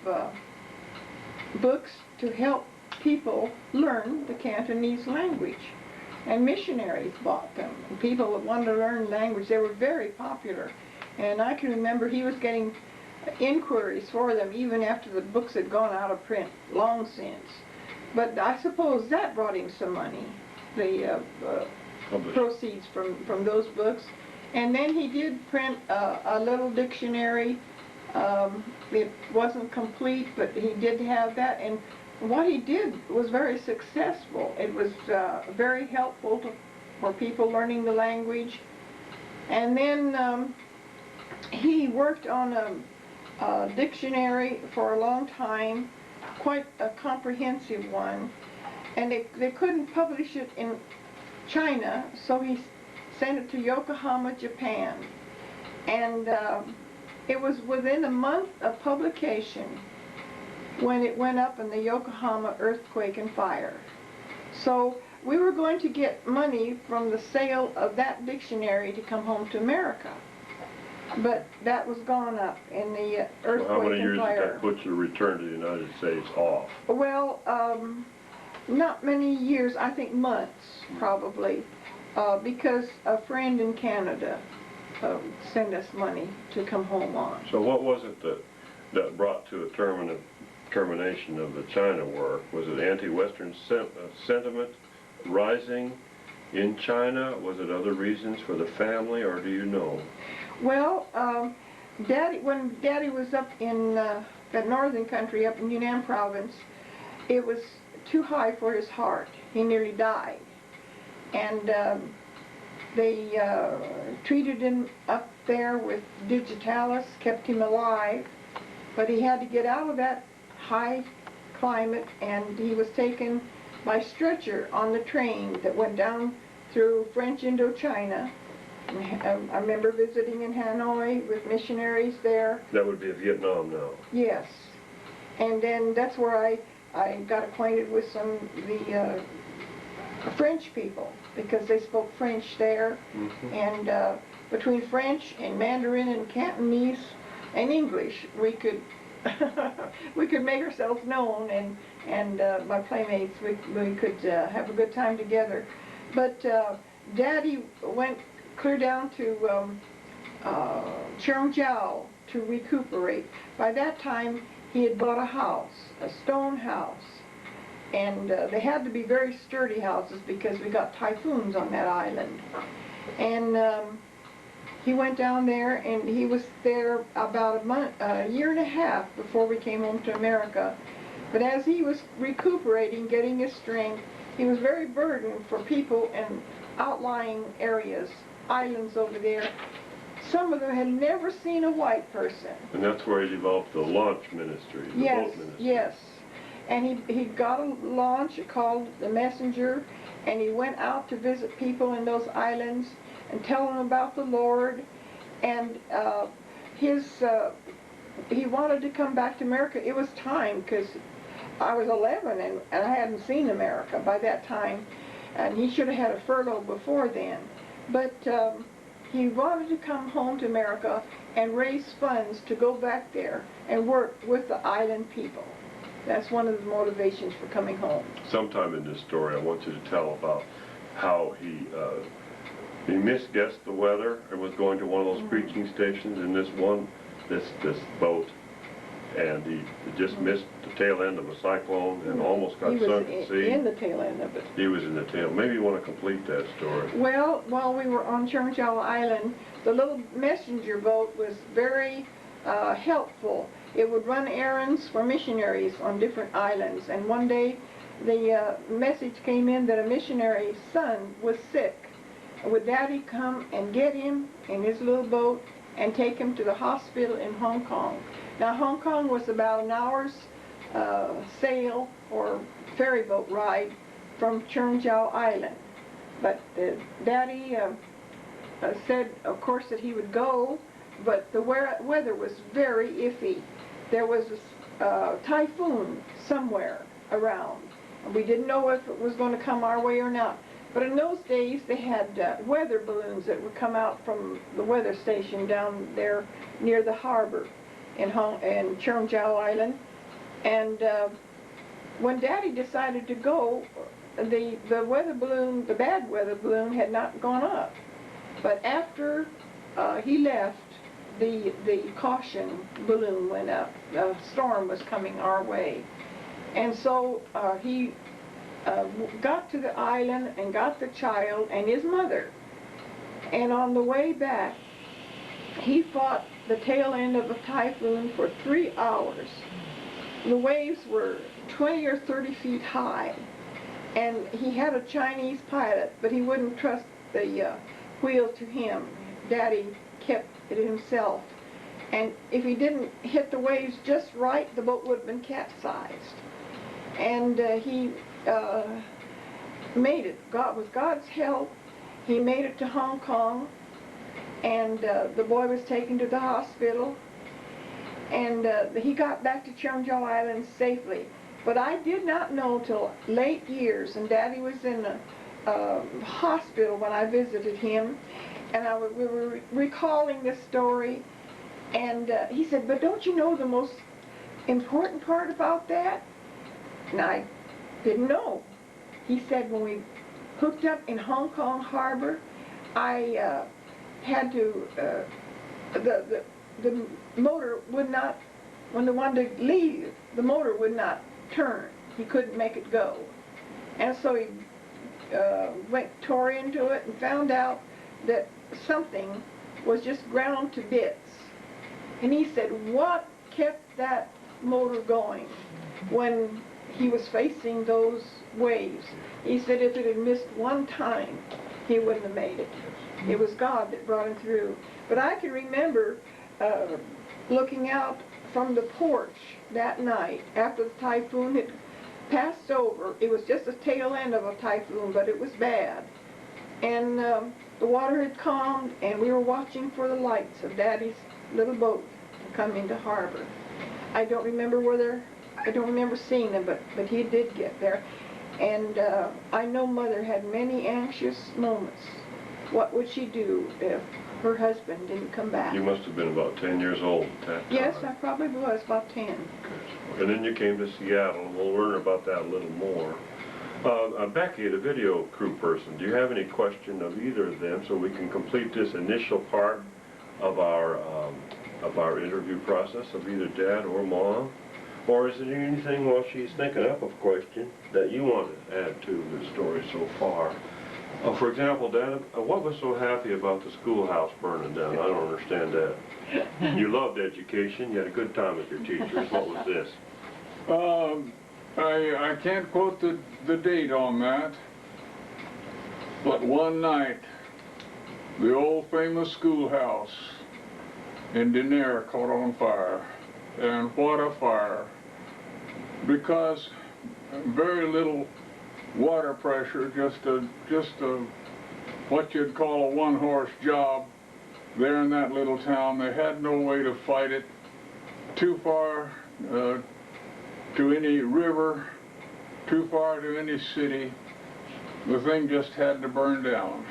books to help people learn the Cantonese language. And missionaries bought them. And people that wanted to learn language, they were very popular. And I can remember he was getting inquiries for them even after the books had gone out of print long since. But I suppose that brought him some money, the proceeds from those books. And then he did print a little dictionary. It wasn't complete, but he did have that. And what he did was very successful. It was very helpful for people learning the language. And then he worked on a dictionary for a long time, quite a comprehensive one, and they couldn't publish it in China, so he sent it to Yokohama, Japan. And it was within a month of publication when it went up in the Yokohama earthquake and fire. So we were going to get money from the sale of that dictionary to come home to America. But that was gone up in the earthquake and fire. How many years did that put your return to the United States off? Well, not many years, I think months probably, because a friend in Canada sent us money to come home on. So what was it that brought to a termination of the China work? Was it anti-Western sentiment rising in China? Was it other reasons for the family, or do you know? Well, when Daddy was up in that northern country, up in Yunnan province, it was too high for his heart. He nearly died. And they treated him up there with digitalis, kept him alive, but he had to get out of that high climate, and he was taken by stretcher on the train that went down through French Indochina. I remember visiting in Hanoi with missionaries there. That would be Vietnam now. Yes. And then that's where I got acquainted with some of the French people, because they spoke French there. And between French and Mandarin and Cantonese and English, we could we could make ourselves known, and my playmates, we could have a good time together. But Daddy went clear down to Cheongjiao to recuperate. By that time, he had bought a house, a stone house, and they had to be very sturdy houses because we got typhoons on that island. And he went down there, and he was there about a year and a half before we came home to America. But as he was recuperating, getting his strength, he was very burdened for people, and outlying areas, islands over there. Some of them had never seen a white person. And that's where he developed the launch ministry, the Yes, boat ministry. yes. And he got a launch called the Messenger, and he went out to visit people in those islands and tell them about the Lord. And he wanted to come back to America. It was time, because I was 11 and I hadn't seen America by that time, and he should have had a furlough before then. But he wanted to come home to America and raise funds to go back there and work with the island people. That's one of the motivations for coming home. Sometime in this story, I want you to tell about how he misguessed the weather and was going to one of those preaching stations in this boat, and he just missed the tail end of a cyclone and almost got sunk at sea. He was in the tail end of it. He was in the tail. Maybe you want to complete that story. Well, while we were on Chernchow Island, the little messenger boat was very helpful. It would run errands for missionaries on different islands, and one day the message came in that a missionary's son was sick. Would Daddy come and get him in his little boat and take him to the hospital in Hong Kong? Now, Hong Kong was about an hour's sail or ferry boat ride from Chernchow Island. But Daddy said, of course, that he would go, but the weather was very iffy. There was a typhoon somewhere around. We didn't know if it was going to come our way or not. But in those days, they had weather balloons that would come out from the weather station down there near the harbor in Chernchow Island. And when Daddy decided to go, the weather balloon, the bad weather balloon, had not gone up. But after he left, the caution balloon went up. A storm was coming our way. And so he got to the island and got the child and his mother. And on the way back, he fought the tail end of a typhoon for 3 hours. The waves were 20 or 30 feet high. And he had a Chinese pilot, but he wouldn't trust the wheel to him. Daddy kept it himself. And if he didn't hit the waves just right, the boat would have been capsized. And he made it. With God's help, he made it to Hong Kong, and the boy was taken to the hospital, and he got back to Chernchow Island safely. But I did not know till late years, and Daddy was in a hospital when I visited him, and we were recalling this story, and he said, "But don't you know the most important part about that?" And I didn't know. He said, when we hooked up in Hong Kong Harbor, I had to, the motor would not, when they wanted to leave, the motor would not turn. He couldn't make it go. And so he tore into it and found out that something was just ground to bits. And he said, what kept that motor going when he was facing those waves? He said if it had missed one time, he wouldn't have made it. It was God that brought him through. But I can remember looking out from the porch that night after the typhoon had passed over. It was just the tail end of a typhoon, but it was bad. And the water had calmed, and we were watching for the lights of Daddy's little boat to come into harbor. I don't remember seeing them, but he did get there. And I know Mother had many anxious moments. What would she do if her husband didn't come back? You must have been about 10 years old at that time. Yes, I probably was, about 10. Good. And then you came to Seattle, and we'll learn about that a little more. Becky, the video crew person, do you have any question of either of them so we can complete this initial part of our interview process of either Dad or Mom? Or is there anything while she's thinking up a question that you want to add to the story so far? For example, Dad, what was so happy about the schoolhouse burning down? I don't understand that. You loved education. You had a good time with your teachers. What was this? I can't quote the date on that, But one night, the old famous schoolhouse in Denair caught on fire. And what a fire. Because very little water pressure, just a what you'd call a one-horse job there in that little town. They had no way to fight it. Too far to any river, too far to any city. The thing just had to burn down.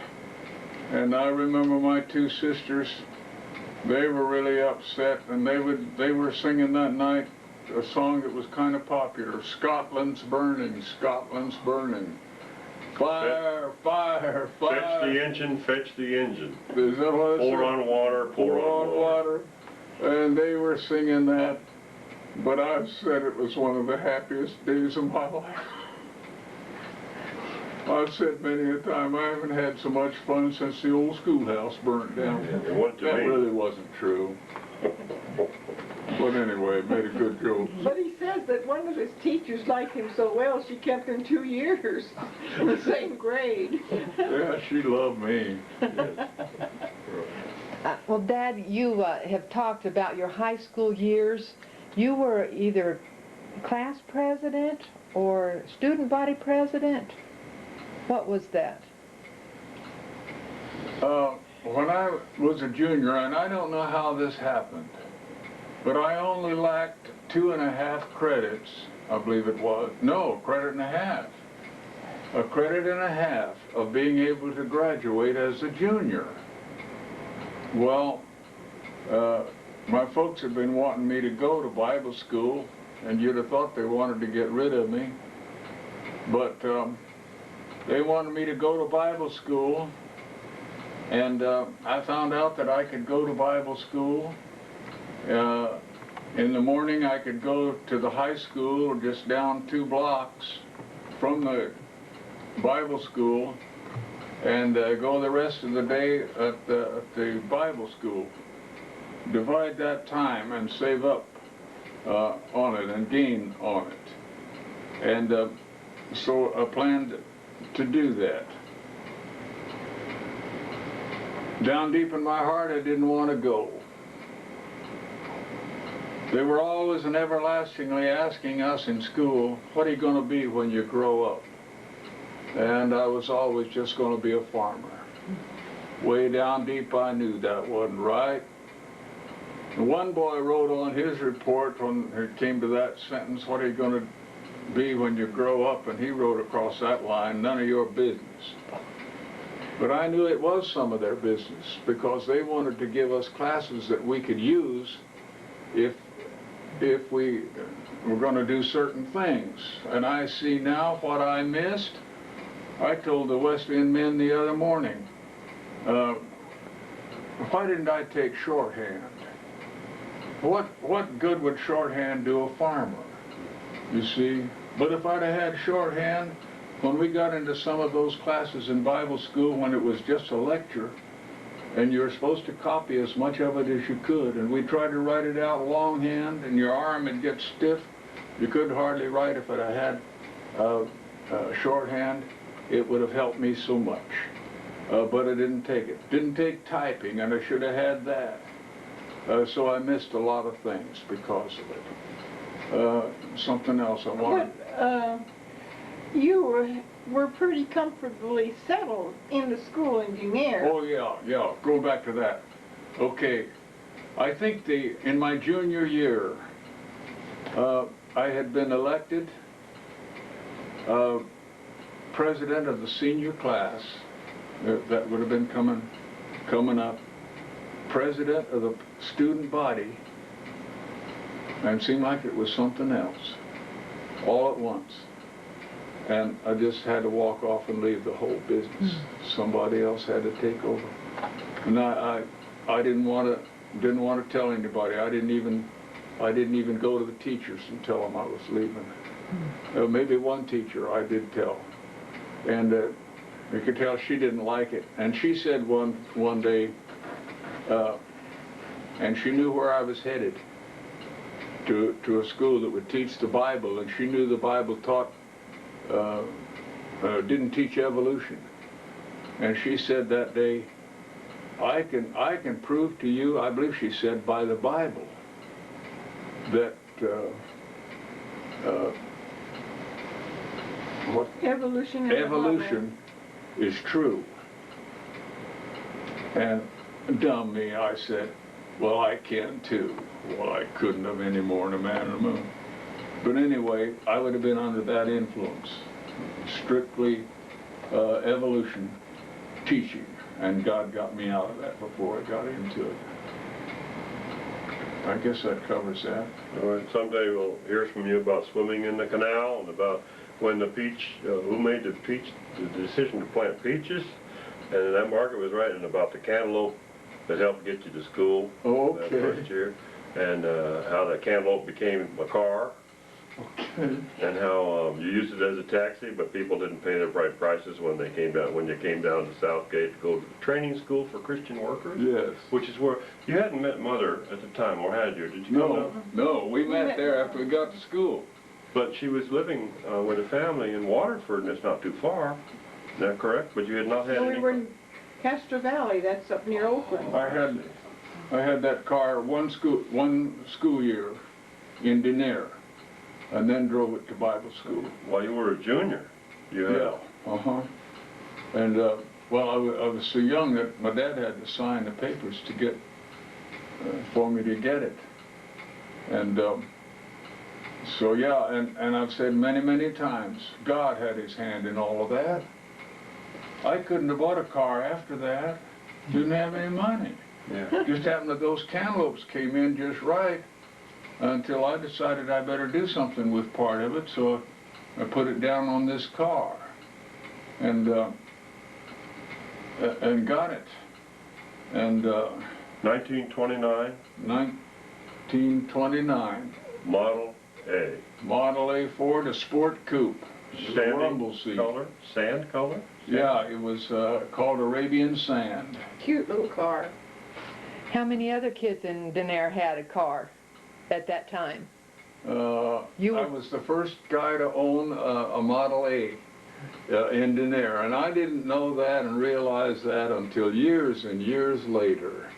And I remember my two sisters, they were really upset, and they were singing that night a song that was kind of popular, Scotland's burning, Scotland's burning. Fire, fire, fire. Fetch the engine, fetch the engine. Is that what it said? Pour on water, Pour on water. And they were singing that, but I've said it was one of the happiest days of my life. I've said many a time, I haven't had so much fun since the old schoolhouse burnt down. That really wasn't true. But anyway, it made a good joke. But he says that one of his teachers liked him so well, she kept him 2 years in the same grade. Yeah, she loved me. Well, Dad, you have talked about your high school years. You were either class president or student body president. What was that? When I was a junior, and I don't know how this happened, but I only lacked 2.5 credits, I believe it was. No, credit and a half. A credit and a half of being able to graduate as a junior. Well, my folks had been wanting me to go to Bible school, and you'd have thought they wanted to get rid of me. But they wanted me to go to Bible school, and I found out that I could go to Bible school. In the morning I could go to the high school just down 2 blocks from the Bible school and go the rest of the day at the Bible school. Divide that time and save up on it and gain on it. And so I planned to do that. Down deep in my heart, I didn't want to go. They were always and everlastingly asking us in school, what are you going to be when you grow up? And I was always just going to be a farmer. Way down deep, I knew that wasn't right. And one boy wrote on his report when it came to that sentence, what are you going to be when you grow up? And he wrote across that line, none of your business. But I knew it was some of their business because they wanted to give us classes that we could use if we were going to do certain things. And I see now what I missed. I told the West End men the other morning, why didn't I take shorthand? What good would shorthand do a farmer? You see? But if I'd have had shorthand, when we got into some of those classes in Bible school when it was just a lecture, and you were supposed to copy as much of it as you could, and we tried to write it out longhand, and your arm would get stiff. You couldn't hardly write if it had shorthand. It would have helped me so much. But I didn't take it. Didn't take typing, and I should have had that. So I missed a lot of things because of it. Something else I wanted. But you were pretty comfortably settled in the school in Denair. Oh yeah. Go back to that. Okay. I think in my junior year, I had been elected president of the senior class. That would have been coming up. President of the student body. And it seemed like it was something else. All at once. And I just had to walk off and leave the whole business. Somebody else had to take over. And I didn't want to tell anybody. I didn't even go to the teachers and tell them I was leaving. Maybe one teacher I did tell. And you could tell she didn't like it. And she said one day, and she knew where I was headed, to a school that would teach the Bible, and she knew the Bible didn't teach evolution. And she said that day, I can prove to you, I believe she said, by the Bible, that what evolution is true. And dumb me, I said, well, I can too. Well, I couldn't have any more than a man on the moon. But anyway, I would have been under that influence. Strictly evolution teaching. And God got me out of that before I got into it. I guess that covers that. All right, someday we'll hear from you about swimming in the canal and about when the peach, who made the decision to plant peaches, and that market was right, and about the cantaloupe that helped get you to school that first year, and how the cantaloupe became a car. Okay. And how you used it as a taxi, but people didn't pay the right prices when they came down. When you came down to Southgate to go to the training school for Christian workers. Yes. Which is where you hadn't met Mother at the time, or had you? Did you? No. We met there after we got to school. But she was living with a family in Waterford, and it's not too far. Is that correct? But you had not had. No, any... we were in Castro Valley. That's up near Oakland. I had that car one school year in Denair. And then drove it to Bible school. While you were a junior, you had... Yeah, And, well, I was so young that my dad had to sign the papers to get, for me to get it. And so, yeah, and I've said many, many times, God had his hand in all of that. I couldn't have bought a car after that. Didn't have any money. Yeah. Just happened that those cantaloupes came in just right. Until I decided I better do something with part of it, so I put it down on this car, and got it. And 1929. 1929. Model A. Model A Ford, a sport coupe. Rumble seat. Color? Sand color? Yeah, it was called Arabian Sand. Cute little car. How many other kids in Denair had a car at that time? I was the first guy to own a Model A in Denair, and I didn't know that and realize that until years and years later.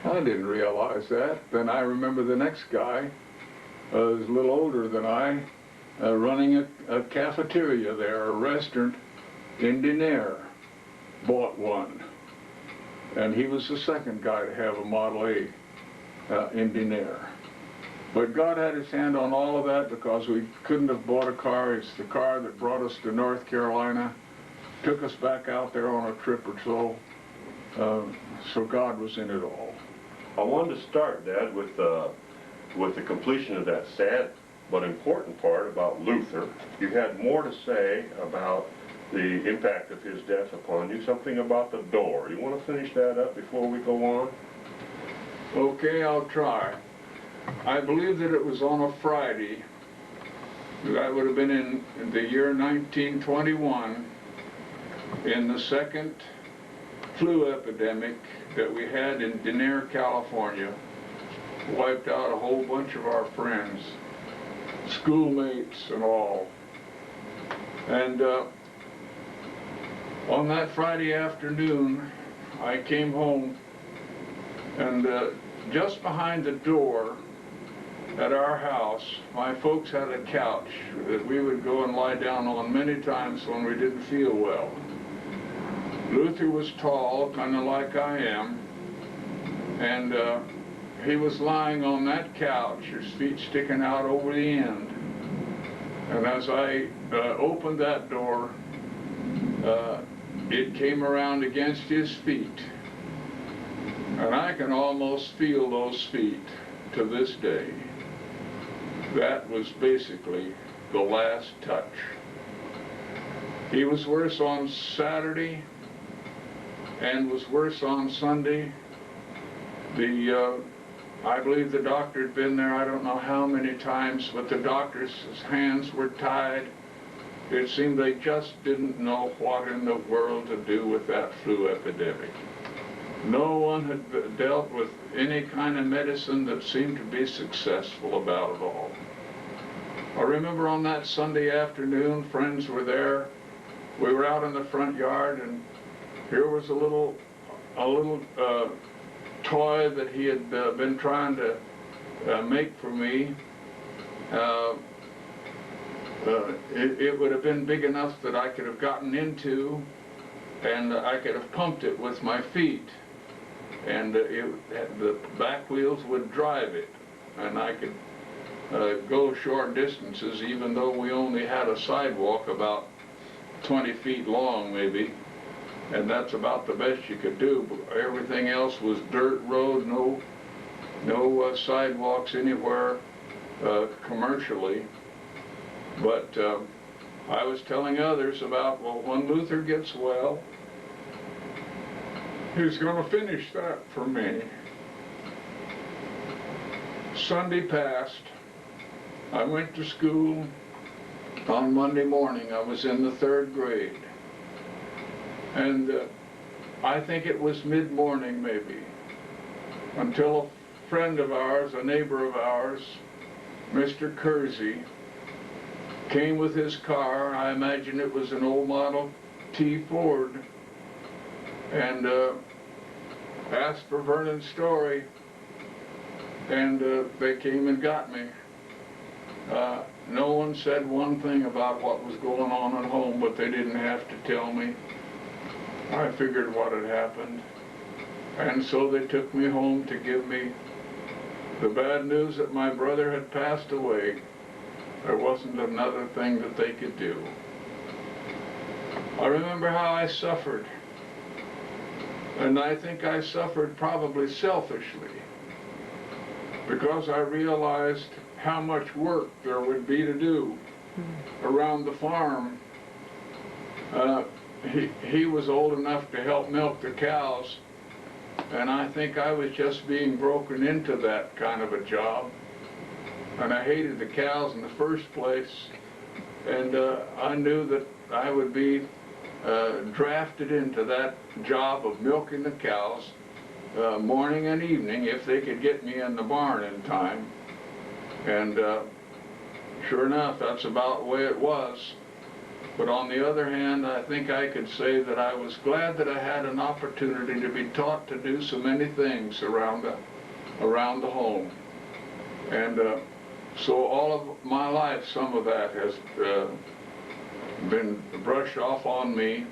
I didn't realize that. Then I remember the next guy, was a little older than I, running a cafeteria there, a restaurant in Denair, bought one. And he was the second guy to have a Model A in Denair. But God had his hand on all of that because we couldn't have bought a car. It's the car that brought us to North Carolina, took us back out there on a trip or so. So God was in it all. I wanted to start, Dad, with the completion of that sad but important part about Luther. You had more to say about the impact of his death upon you, something about the door. You want to finish that up before we go on? Okay, I'll try. I believe that it was on a Friday. That would have been in the year 1921, in the second flu epidemic that we had in Denair, California. Wiped out a whole bunch of our friends, schoolmates and all. And on that Friday afternoon, I came home, and just behind the door at our house, my folks had a couch that we would go and lie down on many times when we didn't feel well. Luther was tall, kind of like I am, and he was lying on that couch, his feet sticking out over the end. And as I opened that door, it came around against his feet. And I can almost feel those feet to this day. That was basically the last touch. He was worse on Saturday and was worse on Sunday. I believe the doctor had been there I don't know how many times, but the doctor's hands were tied. It seemed they just didn't know what in the world to do with that flu epidemic. No one had dealt with any kind of medicine that seemed to be successful about it all. I remember on that Sunday afternoon, friends were there. We were out in the front yard, and here was a little toy that he had been trying to make for me. It would have been big enough that I could have gotten into, and I could have pumped it with my feet, and the back wheels would drive it, and I could go short distances, even though we only had a sidewalk about 20 feet long maybe, and that's about the best you could do. Everything else was dirt road, no sidewalks anywhere commercially. But I was telling others about, well, when Luther gets well, he's going to finish that for me. Sunday passed. I went to school. On Monday morning, I was in the 3rd grade. And I think it was mid-morning maybe, until a friend of ours, a neighbor of ours, Mr. Kersey, came with his car. I imagine it was an old Model T Ford, and asked for Vernon Story, and they came and got me. No one said one thing about what was going on at home, but they didn't have to tell me. I figured what had happened, and so they took me home to give me the bad news that my brother had passed away. There wasn't another thing that they could do. I remember how I suffered, and I think I suffered probably selfishly, because I realized how much work there would be to do around the farm. He was old enough to help milk the cows, and I think I was just being broken into that kind of a job. And I hated the cows in the first place, and I knew that I would be drafted into that job of milking the cows morning and evening if they could get me in the barn in time. And sure enough, that's about the way it was. But on the other hand, I think I could say that I was glad that I had an opportunity to be taught to do so many things around the home. And so all of my life, some of that has been brushed off on me.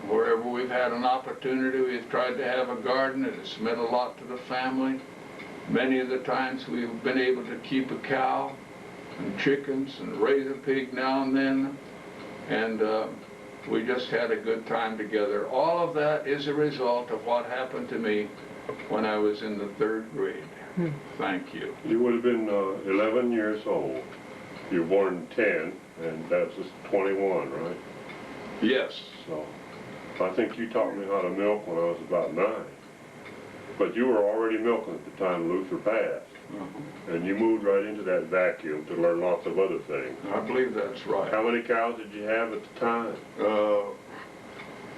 Wherever we've had an opportunity, we've tried to have a garden. It has meant a lot to the family. Many of the times we've been able to keep a cow and chickens and raise a pig now and then, and we just had a good time together. All of that is a result of what happened to me when I was in the 3rd grade. Thank you. You would have been 11 years old. You were born in 10, and that's just 21, right? Yes. So I think you taught me how to milk when I was about 9. But you were already milking at the time Luther passed. And you moved right into that vacuum to learn lots of other things. I believe that's right. How many cows did you have at the time?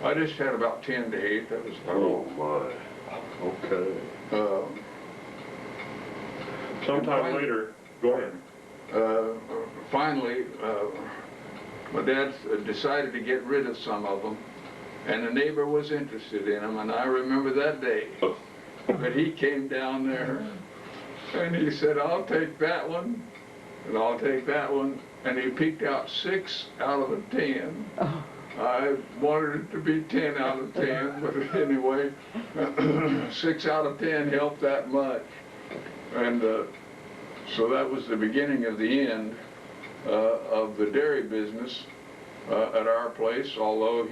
I just had about 10 to 8. That was about Oh my. Okay. Sometime later, go ahead. Finally, my dad decided to get rid of some of them, and a neighbor was interested in them, and I remember that day. But he came down there, and he said, I'll take that one, and I'll take that one, and he picked out 6 out of the 10. I wanted it to be 10 out of 10, but anyway, 6 out of 10 helped that much. And so that was the beginning of the end of the dairy business at our place, although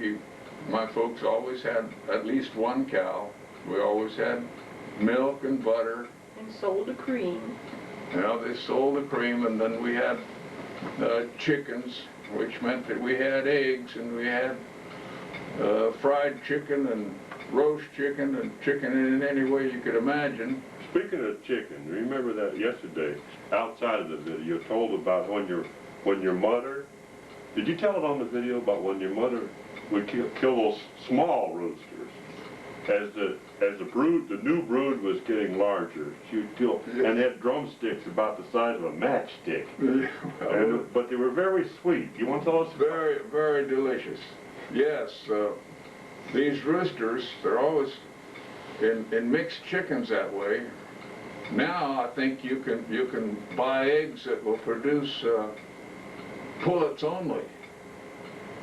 my folks always had at least 1 cow. We always had milk and butter. And sold the cream. Yeah, they sold the cream, and then we had chickens, which meant that we had eggs, and we had fried chicken and roast chicken and chicken in any way you could imagine. Speaking of chicken, remember that yesterday, outside of the video, told about when your mother, did you tell it on the video about when your mother would kill those small roosters? As the brood, the new brood was getting larger, she would kill, and had drumsticks about the size of a matchstick. But they were very sweet. You want to tell us? Very, very delicious. Yes. these roosters, they're always in mixed chickens that way. Now I think you can buy eggs that will produce pullets only.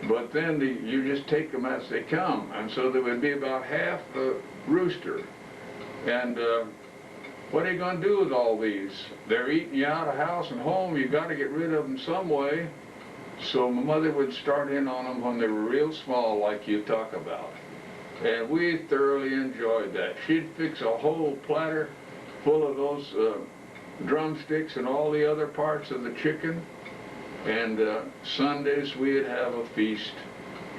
But then you just take them as they come, and so there would be about half a rooster. And what are you going to do with all these? They're eating you out of house and home. You got to get rid of them some way. So my mother would start in on them when they were real small, like you talk about. And we thoroughly enjoyed that. She'd fix a whole platter full of those drumsticks and all the other parts of the chicken. And Sundays we'd have a feast.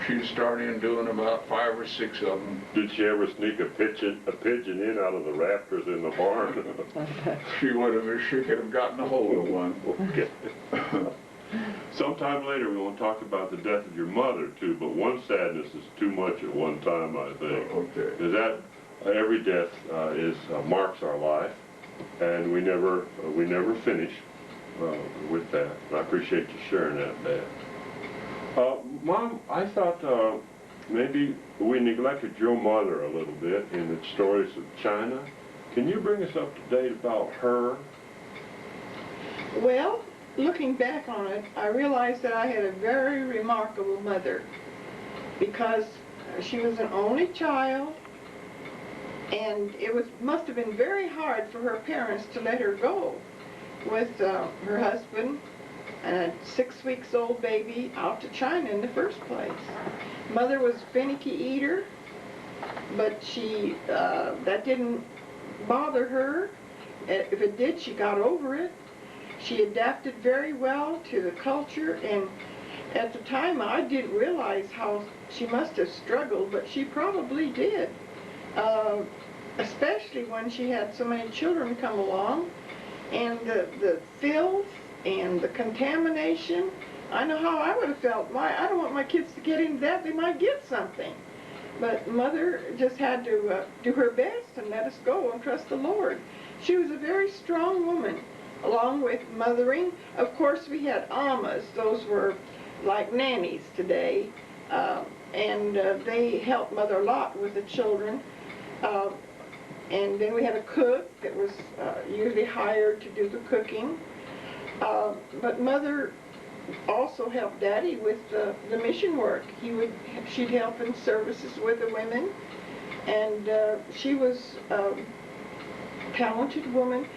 She'd start in doing about 5 or 6 of them. Did she ever sneak a pigeon in out of the rafters in the barn? She would have if she could have gotten a hold of one. Okay. Sometime later we want to talk about the death of your mother too, but one sadness is too much at one time, I think. Okay. Is that every death marks our life, and we never finish with that. I appreciate you sharing that, Dad. Mom, I thought maybe we neglected your mother a little bit in the stories of China. Can you bring us up to date about her? Well, looking back on it, I realized that I had a very remarkable mother because she was an only child, and it must have been very hard for her parents to let her go with her husband and a 6-week-old baby out to China in the first place. Mother was a finicky eater, but she that didn't bother her. If it did, she got over it. She adapted very well to the culture, and at the time I didn't realize how she must have struggled, but she probably did. Especially when she had so many children come along, and the filth and the contamination. I know how I would have felt. I don't want my kids to get into that. They might get something. But Mother just had to do her best and let us go and trust the Lord. She was a very strong woman. Along with mothering, of course, we had amas. Those were like nannies today, and they helped Mother a lot with the children. And then we had a cook that was usually hired to do the cooking. But Mother also helped Daddy with the mission work. She'd help in services with the women, and she was a talented woman.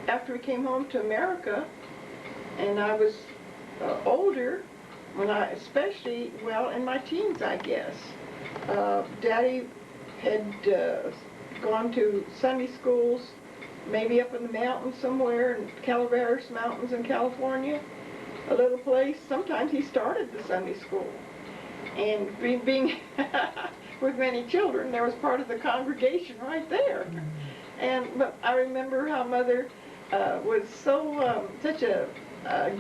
After we came home to America, and I was older, especially in my teens, I guess, Daddy had gone to Sunday schools, maybe up in the mountains somewhere, in Calaveras Mountains in California, a little place. Sometimes he started the Sunday school. And being with many children, there was part of the congregation right there. But I remember how Mother was such a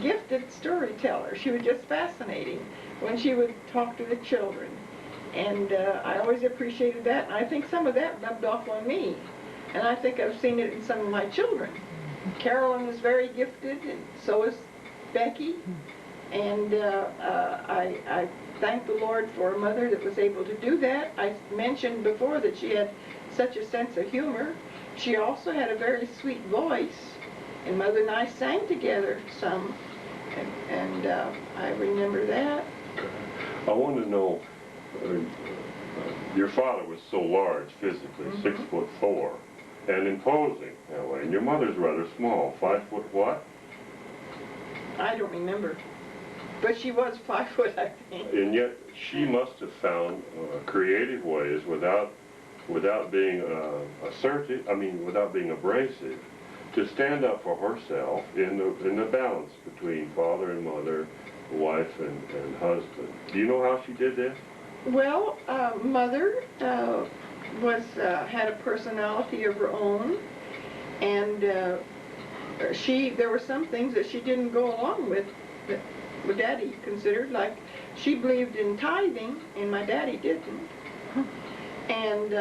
gifted storyteller. She was just fascinating when she would talk to the children. And I always appreciated that. And I think some of that rubbed off on me. And I think I've seen it in some of my children. Carolyn is very gifted, and so is Becky. And I thank the Lord for a mother that was able to do that. I mentioned before that she had such a sense of humor. She also had a very sweet voice, and Mother and I sang together some, and I remember that. I want to know, your father was so large physically, 6'4", and imposing that way, and your mother's rather small, 5 foot what? I don't remember, but she was 5 foot, I think. And yet she must have found creative ways without being assertive, without being abrasive, to stand up for herself in the balance between father and mother, wife and husband. Do you know how she did this? Well, Mother had a personality of her own, and there were some things that she didn't go along with that my Daddy considered, like she believed in tithing, and my Daddy didn't. And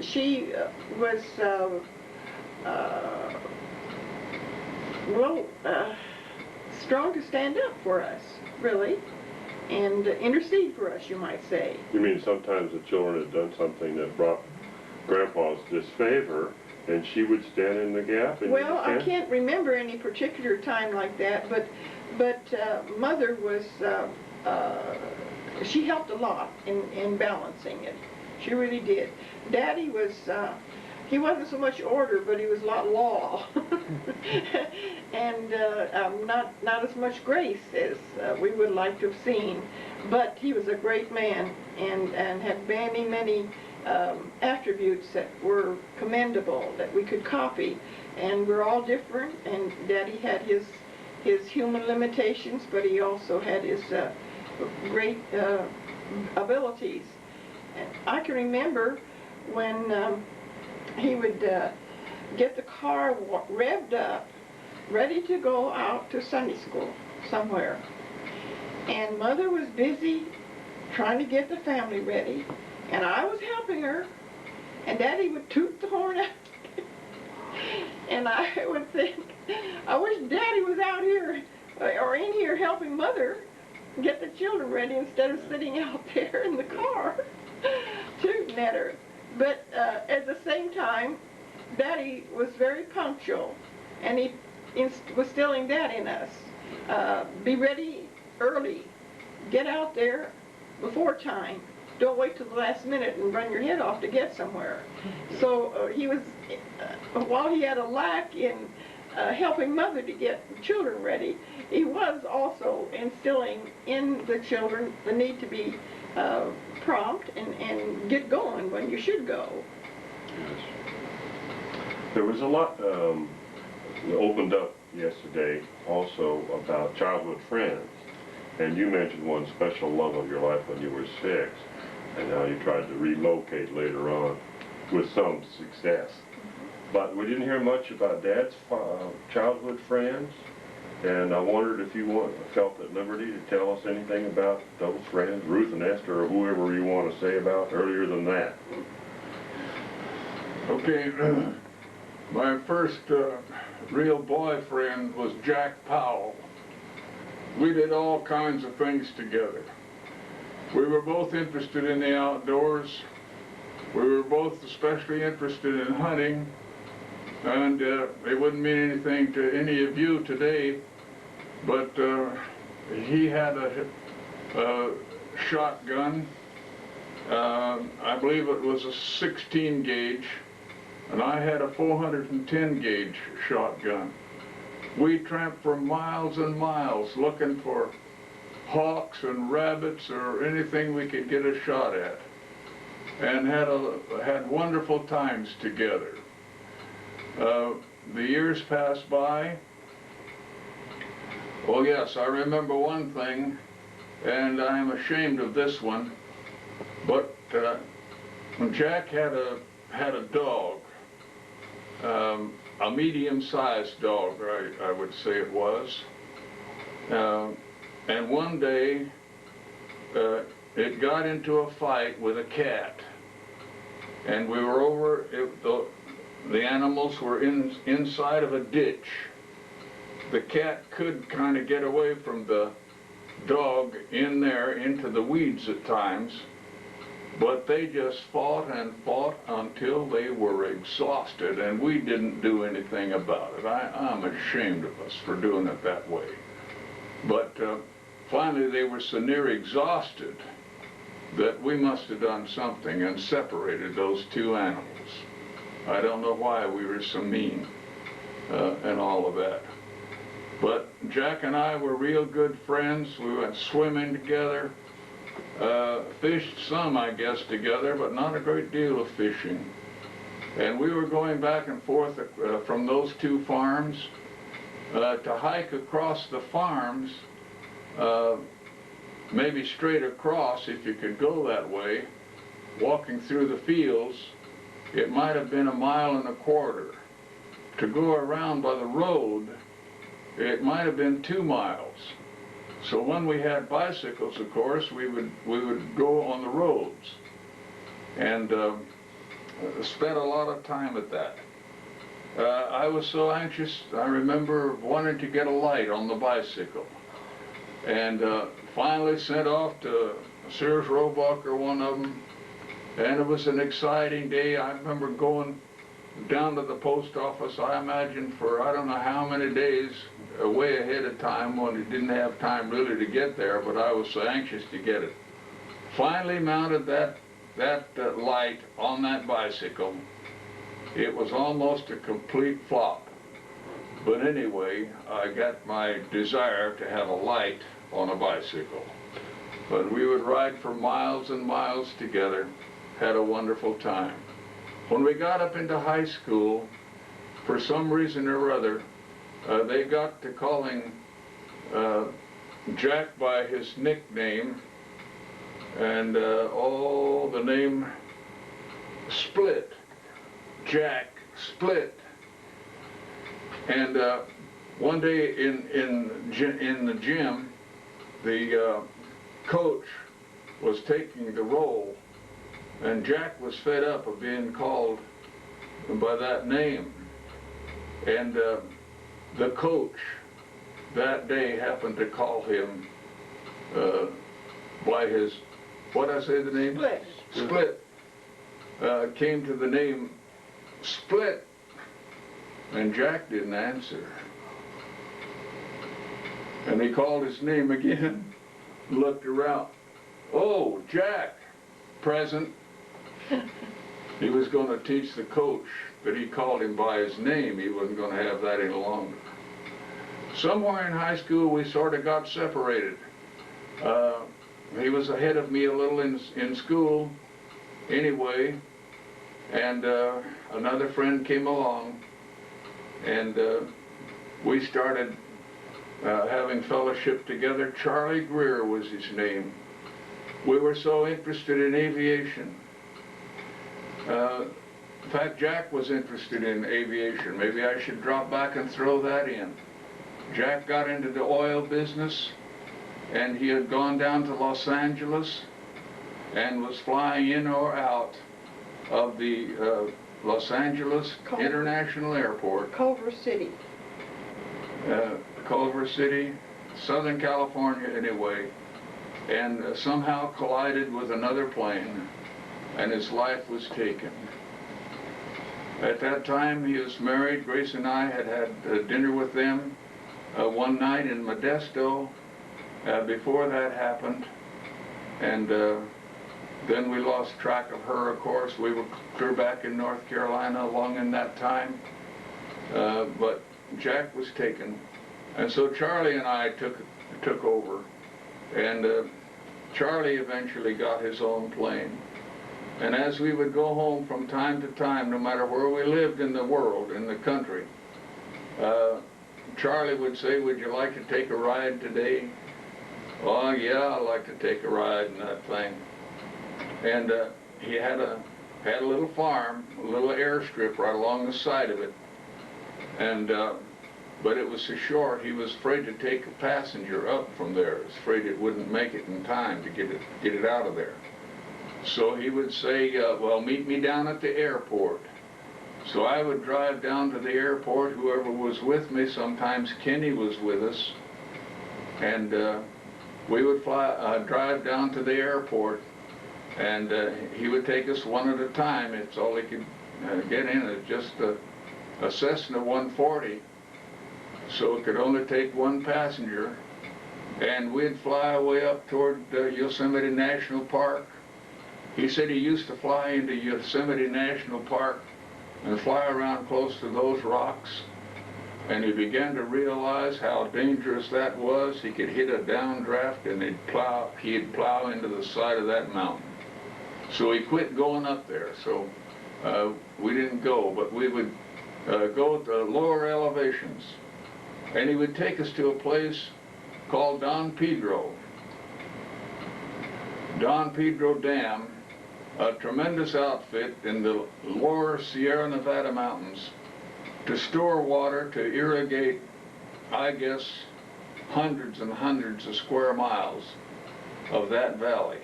she was strong to stand up for us, really. and intercede for us, you might say. You mean sometimes the children had done something that brought Grandpa's disfavor, and she would stand in the gap? And Well, I can't remember any particular time like that, but Mother was, she helped a lot in balancing it. She really did. Daddy was, he wasn't so much order, but he was a lot law. And not as much grace as we would like to have seen. But he was a great man and had many attributes that were commendable, that we could copy. And we're all different, and Daddy had his human limitations, but he also had his great abilities. And I can remember when he would get the car revved up, ready to go out to Sunday school somewhere. And Mother was busy trying to get the family ready, and I was helping her, and Daddy would toot the horn out. And I would think, I wish Daddy was out here or in here helping Mother get the children ready instead of sitting out there in the car tooting at her. But at the same time, Daddy was very punctual, and he was instilling that in us. Be ready early. Get out there before time. Don't wait till the last minute and run your head off to get somewhere. So he was, while he had a lack in helping Mother to get children ready, he was also instilling in the children the need to be prompt and get going when you should go. Yes. There was a lot opened up yesterday also about childhood friends. And you mentioned one special love of your life when you were 6, and how you tried to relocate later on with some success. But we didn't hear much about Dad's childhood friends, and I wondered if you felt at liberty to tell us anything about those friends, Ruth and Esther, or whoever you want to say about earlier than that. Okay, my first real boyfriend was Jack Powell. We did all kinds of things together. We were both interested in the outdoors. We were both especially interested in hunting. And it wouldn't mean anything to any of you today, but he had a shotgun. I believe it was a 16 gauge, and I had a 410 gauge shotgun. We tramped for miles and miles looking for hawks and rabbits or anything we could get a shot at, and had wonderful times together. The years passed by. Oh yes, I remember one thing, and I'm ashamed of this one, but Jack had a dog, a medium-sized dog, I would say it was. And one day, it got into a fight with a cat. And we were over, the animals were inside of a ditch. The cat could kind of get away from the dog in there into the weeds at times. But they just fought and fought until they were exhausted, and we didn't do anything about it. I'm ashamed of us for doing it that way. But finally they were so near exhausted that we must have done something and separated those two animals. I don't know why we were so mean and all of that. But Jack and I were real good friends. We went swimming together. Fished some, I guess, together, but not a great deal of fishing. And we were going back and forth from those two farms to hike across the farms, maybe straight across if you could go that way, walking through the fields. It might have been 1.25 miles. To go around by the road, it might have been 2 miles. So when we had bicycles, of course, we would go on the roads, and spent a lot of time at that. I was so anxious. I remember wanting to get a light on the bicycle, and finally sent off to Sears Roebuck or one of them, and it was an exciting day. I remember going down to the post office, I imagine for I don't know how many days, way ahead of time when he didn't have time really to get there, but I was so anxious to get it. Finally mounted that light on that bicycle. It was almost a complete flop. But anyway, I got my desire to have a light on a bicycle. But we would ride for miles and miles together, had a wonderful time. When we got up into high school, for some reason or other, they got to calling Jack by his nickname, and the name Split, Jack Split. And one day in the gym, the coach was taking the roll, and Jack was fed up of being called by that name. And the coach that day happened to call him by his, what'd I say the name? Split. Split. Came to the name Split, and Jack didn't answer. And he called his name again, looked around. Oh, Jack, present. He was going to teach the coach that he called him by his name. He wasn't going to have that any longer. Somewhere in high school, we sort of got separated. He was ahead of me a little in school anyway, and another friend came along, and we started having fellowship together. Charlie Greer was his name. We were so interested in aviation. In fact, Jack was interested in aviation. Maybe I should drop back and throw that in. Jack got into the oil business, and he had gone down to Los Angeles and was flying in or out of the Los Angeles International Airport. Culver City. Culver City, Southern California anyway, and somehow collided with another plane, and his life was taken. At that time, he was married. Grace and I had dinner with them one night in Modesto before that happened, and then we lost track of her, of course. We were clear back in North Carolina along in that time, but Jack was taken. And so Charlie and I took over, and Charlie eventually got his own plane. And as we would go home from time to time, no matter where we lived in the world, in the country, Charlie would say, "Would you like to take a ride today?" "Oh, yeah, I'd like to take a ride in that thing." And he had a little farm, a little airstrip right along the side of it. And but it was so short, he was afraid to take a passenger up from there. He was afraid it wouldn't make it in time to get it out of there. So he would say, well, meet me down at the airport. So I would drive down to the airport, whoever was with me. Sometimes Kenny was with us. And we would drive down to the airport, and he would take us one at a time. It's all he could get in. It's just a Cessna 140. So it could only take one passenger. And we'd fly away up toward Yosemite National Park. He said he used to fly into Yosemite National Park and fly around close to those rocks. And he began to realize how dangerous that was. He could hit a downdraft and he'd plow into the side of that mountain. So he quit going up there. So we didn't go, but we would go to lower elevations. And he would take us to a place called Don Pedro. Don Pedro Dam, a tremendous outfit in the lower Sierra Nevada mountains to store water to irrigate, I guess, hundreds and hundreds of square miles of that valley.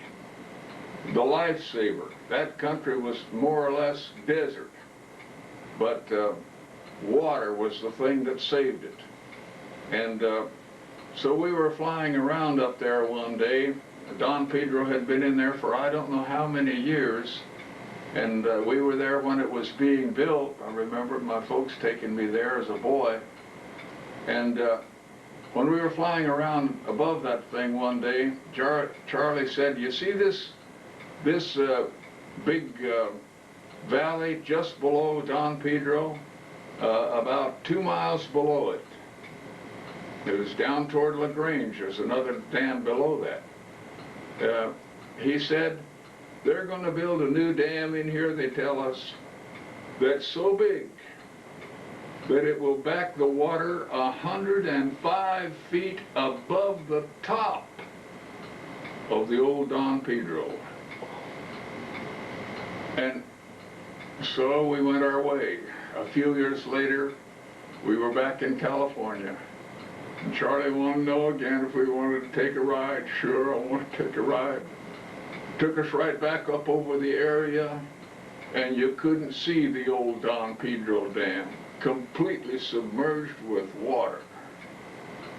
The lifesaver. That country was more or less desert, but water was the thing that saved it. And So we were flying around up there one day. Don Pedro had been in there for I don't know how many years, and we were there when it was being built. I remember my folks taking me there as a boy, and when we were flying around above that thing one day, Charlie said, "You see this big valley just below Don Pedro? About 2 miles below it. It was down toward LaGrange. There's another dam below that." He said, "They're going to build a new dam in here, they tell us, that's so big that it will back the water 105 feet above the top of the old Don Pedro." And so we went our way. A few years later, we were back in California. And Charlie wanted to know again if we wanted to take a ride. Sure, I want to take a ride. Took us right back up over the area, and you couldn't see the old Don Pedro Dam, completely submerged with water.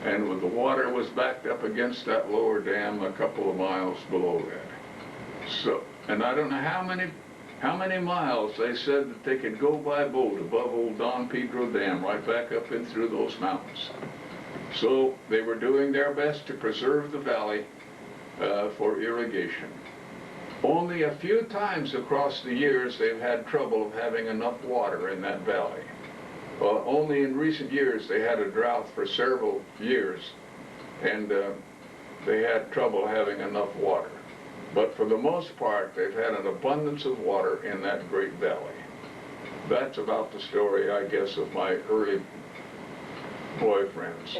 And the water was backed up against that lower dam a couple of miles below that. So, and I don't know how many miles they said that they could go by boat above old Don Pedro Dam, right back up in through those mountains. So they were doing their best to preserve the valley for irrigation. Only a few times across the years they've had trouble of having enough water in that valley. Only in recent years they had a drought for several years, and they had trouble having enough water. But for the most part, they've had an abundance of water in that great valley. That's about the story, I guess, of my early boyfriends.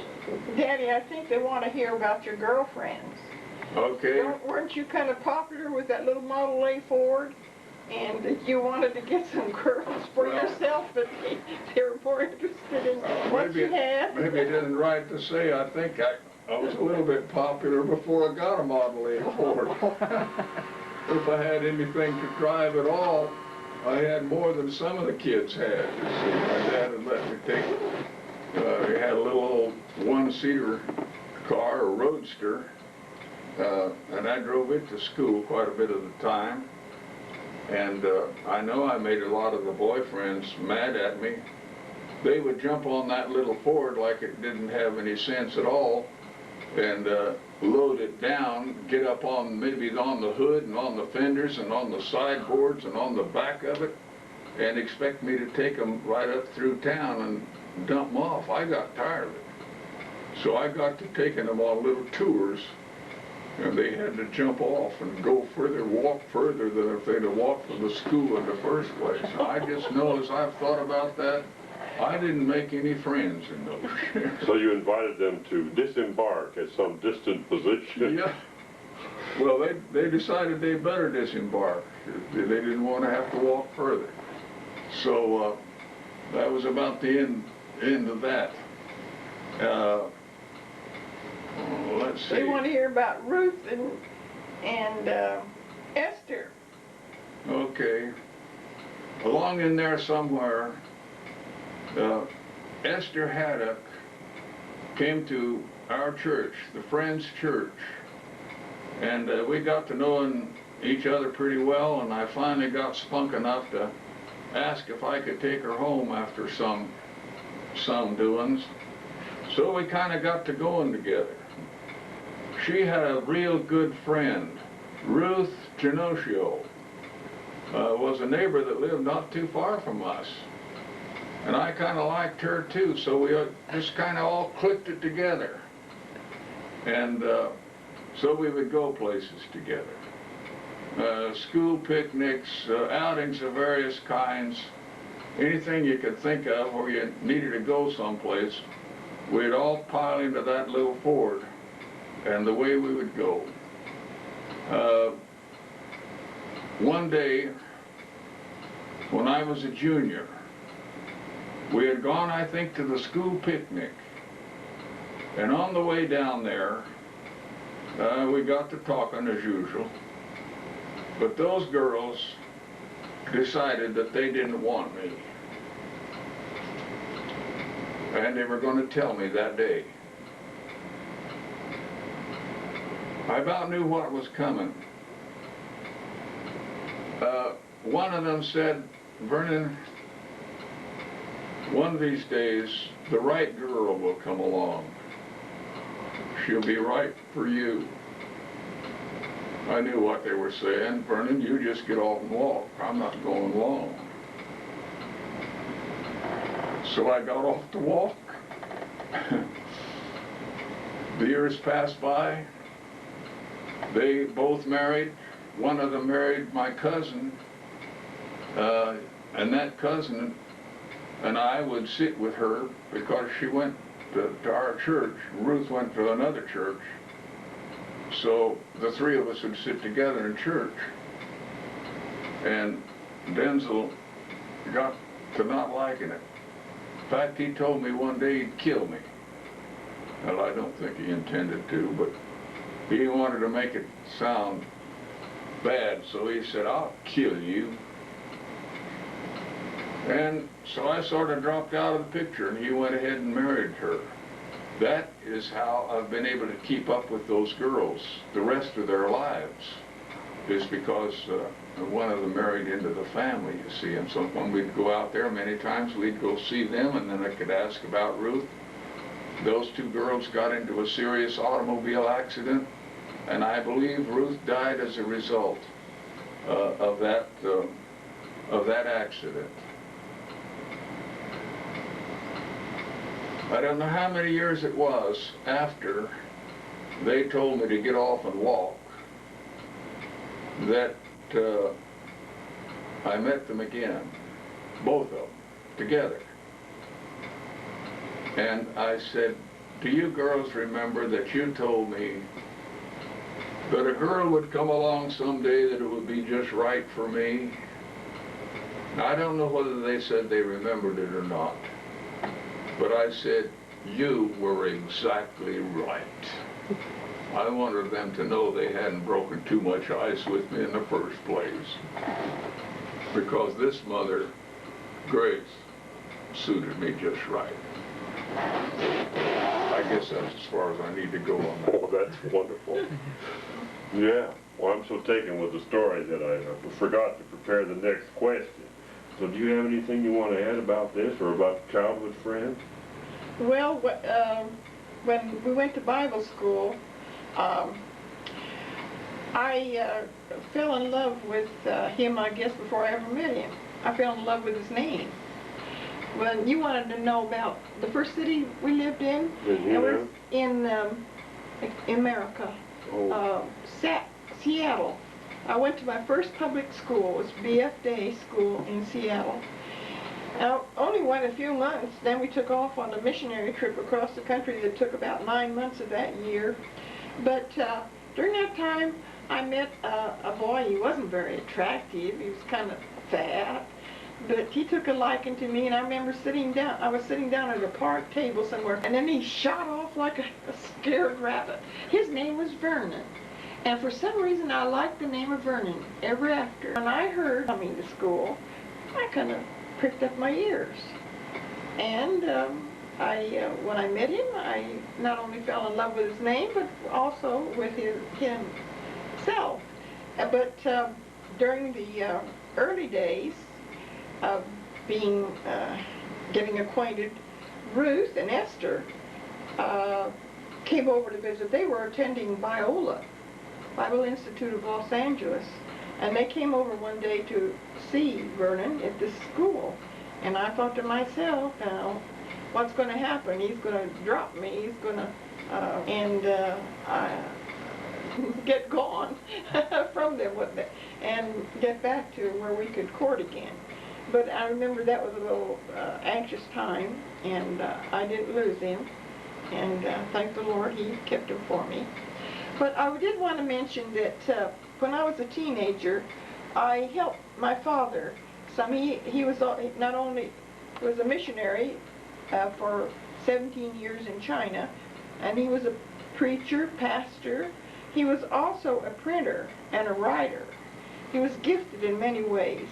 Daddy, I think they want to hear about your girlfriends. Okay. Weren't you kind of popular with that little Model A Ford? And you wanted to get some girls for yourself, but they were more interested in what you had. Maybe it isn't right to say. I think I was a little bit popular before I got a Model A Ford. If I had anything to drive at all, I had more than some of the kids had. You see, my dad had let me take. He had a little old one-seater car, a roadster, and I drove it to school quite a bit of the time. And I know I made a lot of the boyfriends mad at me. They would jump on that little Ford like it didn't have any sense at all, and load it down, get up on maybe on the hood and on the fenders and on the sideboards and on the back of it, and expect me to take them right up through town and dump them off. I got tired of it. So I got to taking them on little tours, and they had to jump off and go further, walk further than if they'd have walked from the school in the first place. I just know as I've thought about that, I didn't make any friends in those years. So you invited them to disembark at some distant position? Yeah. Well, they decided they better disembark. They didn't want to have to walk further. So that was about the end of that. Let's see. They want to hear about Ruth and Esther. Okay. Along in there somewhere, Esther Haddock came to our church, the Friends Church, and we got to knowing each other pretty well, and I finally got spunk enough to ask if I could take her home after some doings. So we kind of got to going together. She had a real good friend, Ruth Genosio, was a neighbor that lived not too far from us. And I kind of liked her too, so we just kind of all clicked it together. And so we would go places together. School picnics, outings of various kinds, anything you could think of where you needed to go someplace, we'd all pile into that little Ford, and the way we would go. One day, when I was a junior, we had gone, I think, to the school picnic, and on the way down there, we got to talking as usual, but those girls decided that they didn't want me, and they were going to tell me that day. I about knew what was coming. One of them said, Vernon, one of these days, the right girl will come along. She'll be right for you. I knew what they were saying. Vernon, you just get off and walk. I'm not going long. So I got off to walk. The years passed by. They both married. One of them married my cousin. And that cousin and I would sit with her because she went to our church. Ruth went to another church. So the three of us would sit together in church. And Denzel got to not liking it. In fact, he told me one day he'd kill me. Well, I don't think he intended to, but he wanted to make it sound bad, so he said, I'll kill you. And so I sort of dropped out of the picture, and he went ahead and married her. That is how I've been able to keep up with those girls the rest of their lives, is because one of them married into the family, you see. And so when we'd go out there, many times we'd go see them, and then I could ask about Ruth. Those two girls got into a serious automobile accident, and I believe Ruth died as a result of that accident. I don't know how many years it was after they told me to get off and walk that I met them again, both of them, together. And I said, do you girls remember that you told me that a girl would come along someday that it would be just right for me? Now, I don't know whether they said they remembered it or not, but I said, you were exactly right. I wanted them to know they hadn't broken too much ice with me in the first place, because this mother, Grace, suited me just right. I guess that's as far as I need to go on that. Oh, that's wonderful. Yeah. Well, I'm so taken with the story that I forgot to prepare the next question. So do you have anything you want to add about this or about childhood friends? Well, when we went to Bible school, I fell in love with him, I guess, before I ever met him. I fell in love with his name. Well, you wanted to know about the first city we lived in? It was in America, Seattle. I went to my first public school. It was B.F. Day School in Seattle. Now, only went a few months, then we took off on a missionary trip across the country that took about 9 months of that year. But during that time, I met a boy. He wasn't very attractive. He was kind of fat. But he took a liking to me, and I remember I was sitting down at a park table somewhere, and then he shot off like a scared rabbit. His name was Vernon. And for some reason, I liked the name of Vernon ever after. When I heard coming to school, I kind of pricked up my ears. And when I met him, I not only fell in love with his name, but also with himself. But during the early days of getting acquainted, Ruth and Esther came over to visit. They were attending Biola, Bible Institute of Los Angeles, and they came over one day to see Vernon at this school. And I thought to myself, now, what's going to happen? He's going to drop me. He's going to, get gone from them and get back to where we could court again. But I remember that was a little anxious time, and I didn't lose him. And thank the Lord, he kept him for me. But I did want to mention that when I was a teenager, I helped my father. He was not only was a missionary for 17 years in China, and he was a preacher, pastor. He was also a printer and a writer. He was gifted in many ways.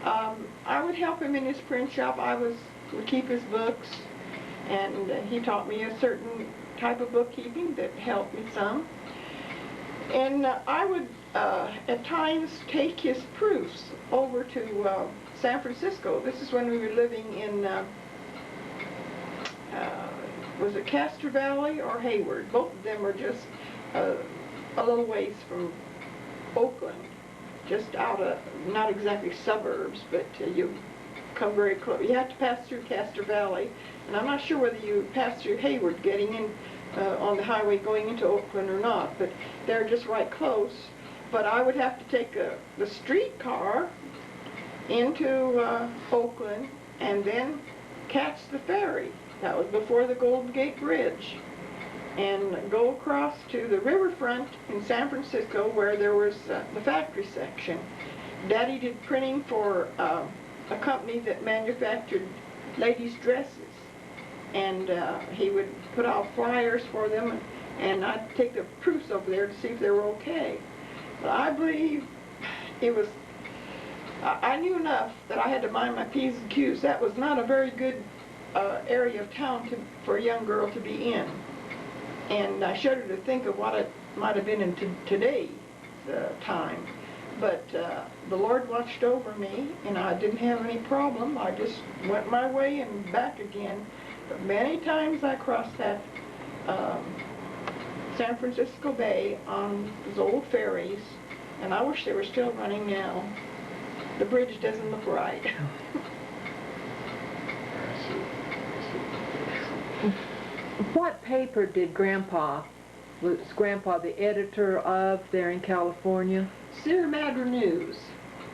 I would help him in his print shop. I would keep his books, and he taught me a certain type of bookkeeping that helped me some. And I would at times take his proofs over to San Francisco. This is when we were living in, was it Castro Valley or Hayward? Both of them were just a little ways from Oakland, just out of, not exactly suburbs, but you come very close. You have to pass through Castro Valley, and I'm not sure whether you pass through Hayward getting in on the highway going into Oakland or not, but they're just right close. But I would have to take the streetcar into Oakland and then catch the ferry. That was before the Golden Gate Bridge. And go across to the riverfront in San Francisco where there was the factory section. Daddy did printing for a company that manufactured ladies' dresses. And he would put out flyers for them, and I'd take the proofs over there to see if they were okay. But I believe it was, I knew enough that I had to mind my P's and Q's. That was not a very good area of town for a young girl to be in. And I shudder to think of what it might have been in today's time. But the Lord watched over me, and I didn't have any problem. I just went my way and back again. But many times I crossed that San Francisco Bay on those old ferries, and I wish they were still running now. The bridge doesn't look right. What paper did Grandpa, was Grandpa the editor of there in California? Sierra Madre News.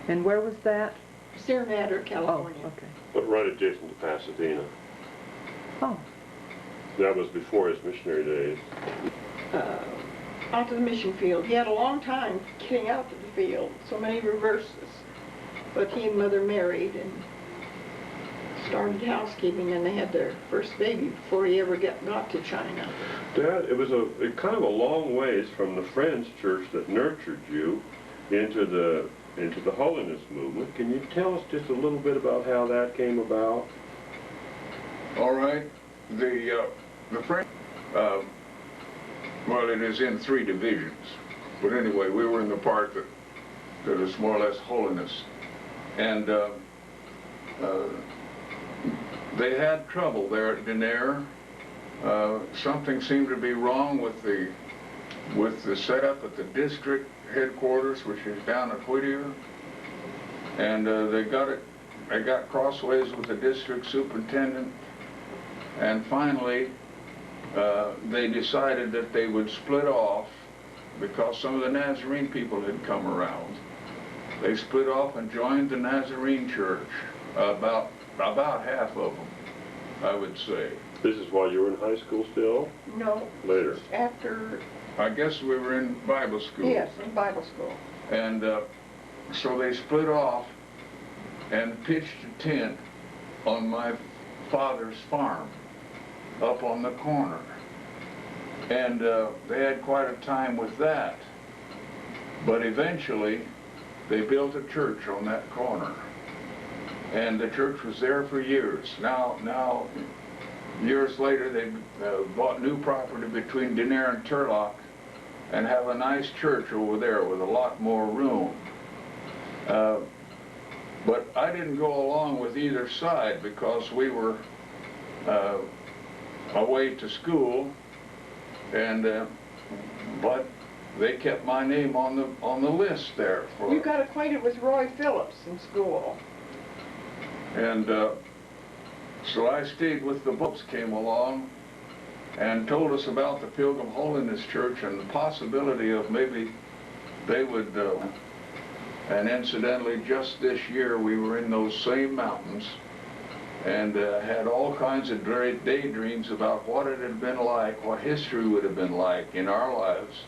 And where was that? Sierra Madre, California. Oh, okay. But right adjacent to Pasadena. Oh. That was before his missionary days. Out to the mission field. He had a long time getting out to the field, so many reverses. But he and Mother married and started housekeeping, and they had their first baby before he ever got to China. Dad, it was kind of a long ways from the Friends Church that nurtured you into the holiness movement. Can you tell us just a little bit about how that came about? All right. The Friends, well, it is in 3 divisions. But anyway, we were in the part that is more or less holiness. And they had trouble there at Denair. Something seemed to be wrong with the setup at the district headquarters, which is down at Whittier. And they got crossways with the district superintendent. And finally, they decided that they would split off because some of the Nazarene people had come around. They split off and joined the Nazarene church, about half of them, I would say. This is while you were in high school still? No. Later. After. I guess we were in Bible school. Yes, in Bible school. And so they split off and pitched a tent on my father's farm up on the corner. And they had quite a time with that. But eventually, they built a church on that corner. And the church was there for years. Now, years later, they bought new property between Denair and Turlock and have a nice church over there with a lot more room. But I didn't go along with either side because we were away to school, and but they kept my name on the list there. You got acquainted with Roy Phillips in school. And so I stayed with the books, came along and told us about the Pilgrim Holiness Church and the possibility of maybe they would, and incidentally just this year we were in those same mountains and had all kinds of daydreams about what it had been like, what history would have been like in our lives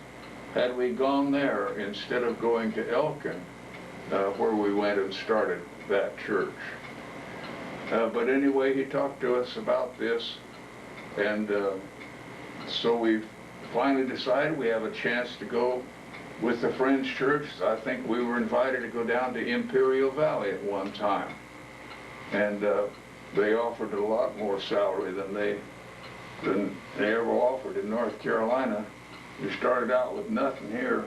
had we gone there instead of going to Elkin, where we went and started that church. But anyway, he talked to us about this, and so we finally decided we have a chance to go with the Friends Church. I think we were invited to go down to Imperial Valley at one time, and they offered a lot more salary than they ever offered in North Carolina. We started out with nothing here,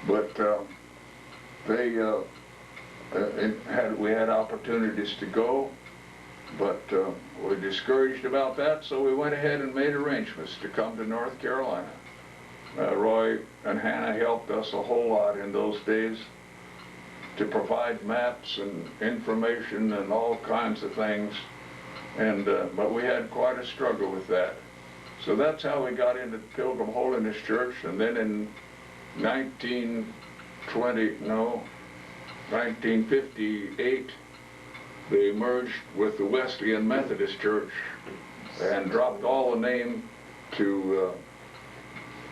but we had opportunities to go, but we were discouraged about that, so we went ahead and made arrangements to come to North Carolina. Roy and Hannah helped us a whole lot in those days to provide maps and information and all kinds of things, and but we had quite a struggle with that. So that's how we got into Pilgrim Holiness Church, and then in 1958, they merged with the Wesleyan Methodist Church and dropped all the name to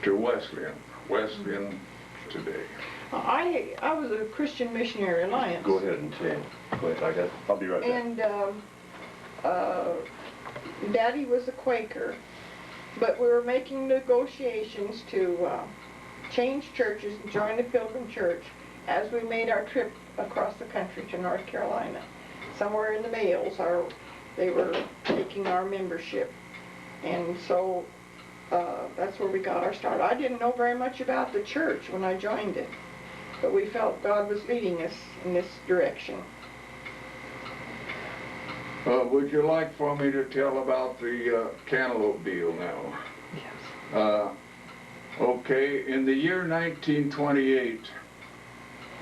Wesleyan today. I was a Christian Missionary Alliance. Go ahead and change. Go ahead, I'll be right back. And Daddy was a Quaker, but we were making negotiations to change churches and join the Pilgrim Church as we made our trip across the country to North Carolina. Somewhere in the mails, they were taking our membership, and so that's where we got our start. I didn't know very much about the church when I joined it, but we felt God was leading us in this direction. Would you like for me to tell about the cantaloupe deal now? Yes. Okay, in the year 1928,